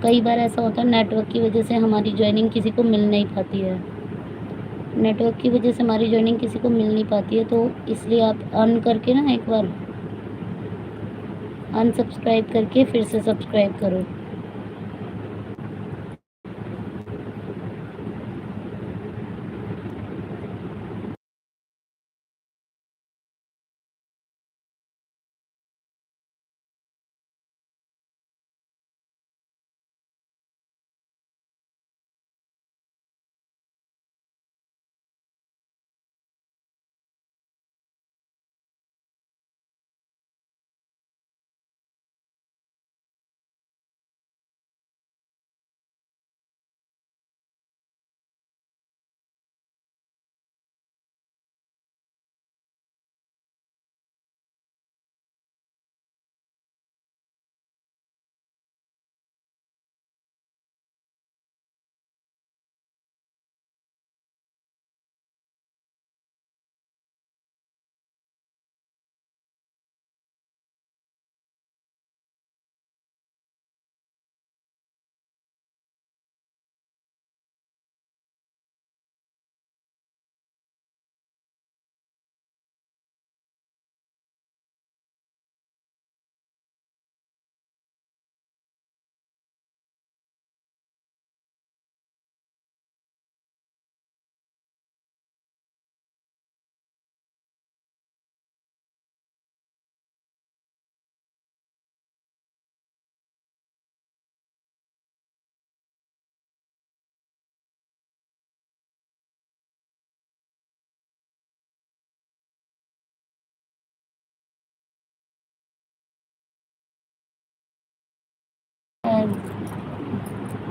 कई बार ऐसा होता है नेटवर्क की वजह से हमारी ज्वाइनिंग किसी को मिल नहीं पाती है, नेटवर्क की वजह से हमारी ज्वाइनिंग किसी को मिल नहीं पाती है, तो इसलिए आप अन करके ना एक बार अनसब्सक्राइब करके फिर से सब्सक्राइब करो।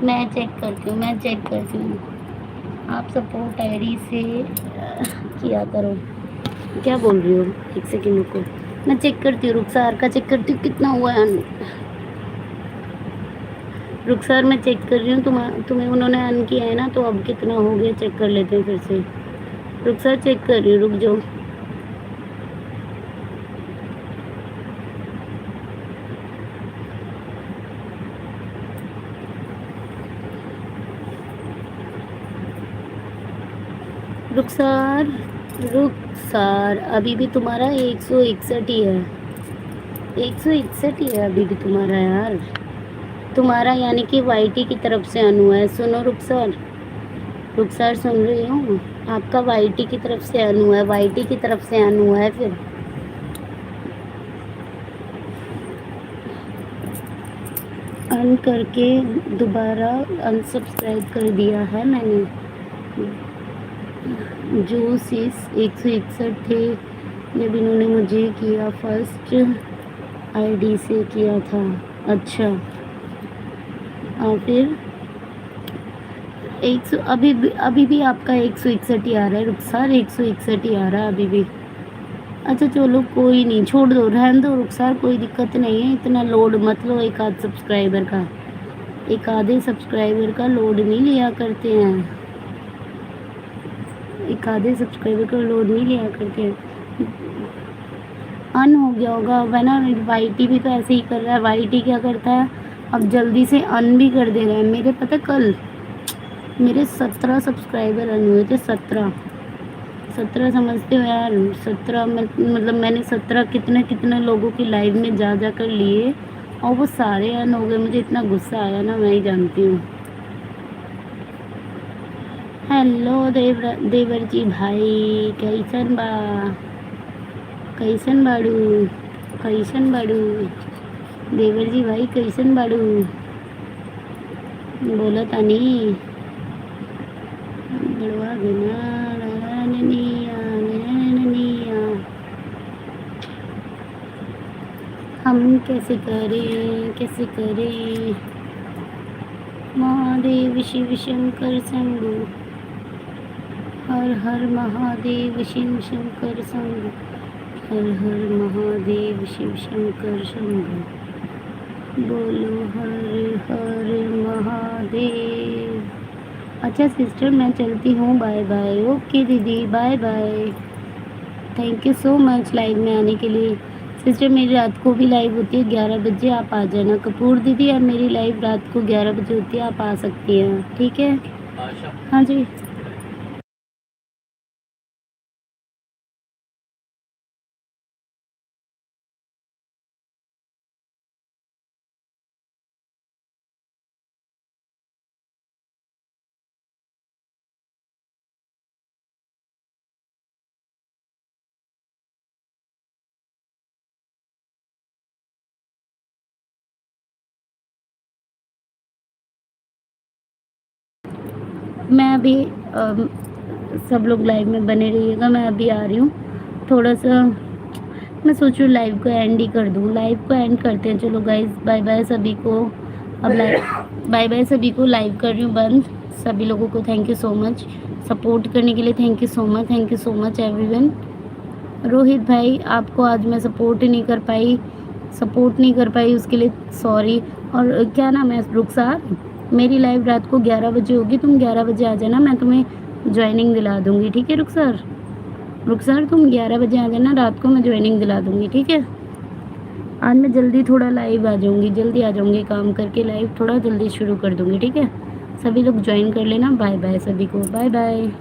मैं चेक करती हूँ, मैं चेक करती हूँ। आप सपोर्ट आईडी से किया करो। क्या बोल रही हो? एक सेकेंड रुको, मैं चेक करती हूँ। रुखसार का चेक करती हूँ कितना हुआ है। रुखसार, मैं चेक कर रही हूँ, तुम्हें उन्होंने अन किया है ना, तो अब कितना हो गया चेक कर लेते हैं फिर से। रुखसार चेक कर रही हूँ, रुक जाओ। रुखसार, रुखसार अभी भी तुम्हारा 161 ही है, 161 ही है अभी भी तुम्हारा यार। तुम्हारा यानी कि वाईटी की तरफ से अनु है। सुनो रुखसार, रुखसार सुन रही हूँ, आपका वाईटी की तरफ से अनु है, वाईटी की तरफ से अनु है। फिर अन करके दोबारा अनसब्सक्राइब कर दिया है मैंने। जो सीस 161 थे जब इन्होंने मुझे किया फर्स्ट आईडी से किया था। अच्छा फिर 100 अभी भी आपका 161 ही आ रहा है रुखसार, 161 ही आ रहा है अभी भी। अच्छा चलो कोई नहीं, छोड़ दो, रहने दो रुखसार, कोई दिक्कत नहीं है, इतना लोड मत लो। एक आध सब्सक्राइबर का, एक आधे सब्सक्राइबर का लोड नहीं लिया करते हैं, एक आधे सब्सक्राइबर का लोड नहीं लिया करते हैं। अन हो गया होगा वरना वाईटी भी तो ऐसे ही कर रहा है। वाईटी क्या करता है अब जल्दी से अन भी कर दे रहा है। मेरे पता कल मेरे 17 सब्सक्राइबर अन हुए थे, 17 समझते हो यार, 17 मतलब मैंने 17 कितने कितने लोगों की लाइव में जा जा कर लिए और वो सारे अन हो गए। मुझे इतना गुस्सा आया ना, मैं ही जानती हूँ। हेलो देवर जी भाई, कैसन बा, कैसन बाड़ू, कैसन बाड़ू देवर जी भाई, कैसन बाड़ू, बोला तानी बड़वा गुना हम कैसे करें, कैसे करें। महादेव शिव शंकर शंभु, हर हर महादेव शिव शंकर शंभु, हर हर महादेव शिव शंकर शंभु, बोलो हर हर महादेव। अच्छा सिस्टर मैं चलती हूँ, बाय बाय। ओके दीदी bye bye, thank you so much live में आने के लिए। सिस्टर मेरी रात को भी लाइव होती है 11 बजे, आप आ जाना। कपूर दीदी अब मेरी लाइव रात को 11 बजे होती है, आप आ सकती हैं, ठीक है। हाँ जी मैं अभी सब लोग लाइव में बने रहिएगा, मैं अभी आ रही हूँ। थोड़ा सा मैं सोच रही हूँ लाइव को एंड ही कर दूँ, लाइव को एंड करते हैं। चलो गाइज बाय बाय सभी को, अब लाइव बाय बाय सभी को, लाइव कर रही हूँ बंद। सभी लोगों को thank you so much support करने के लिए, thank you so much, thank you so much everyone. Rohit भाई आपको आज मैं सपोर्ट नहीं कर पाई उसके लिए सॉरी। और क्या नाम है रुखसार, मेरी लाइव रात को 11 बजे होगी, तुम 11 बजे आ जाना, मैं तुम्हें ज्वाइनिंग दिला दूँगी, ठीक है रुखसार। रुखसार तुम 11 बजे आ जाना रात को, मैं ज्वाइनिंग दिला दूँगी, ठीक है। आज मैं जल्दी थोड़ा लाइव आ जाऊँगी, जल्दी आ जाऊँगी, काम करके लाइव थोड़ा जल्दी शुरू कर दूँगी, ठीक है। सभी लोग ज्वाइन कर लेना। बाय बाय सभी को, बाय बाय।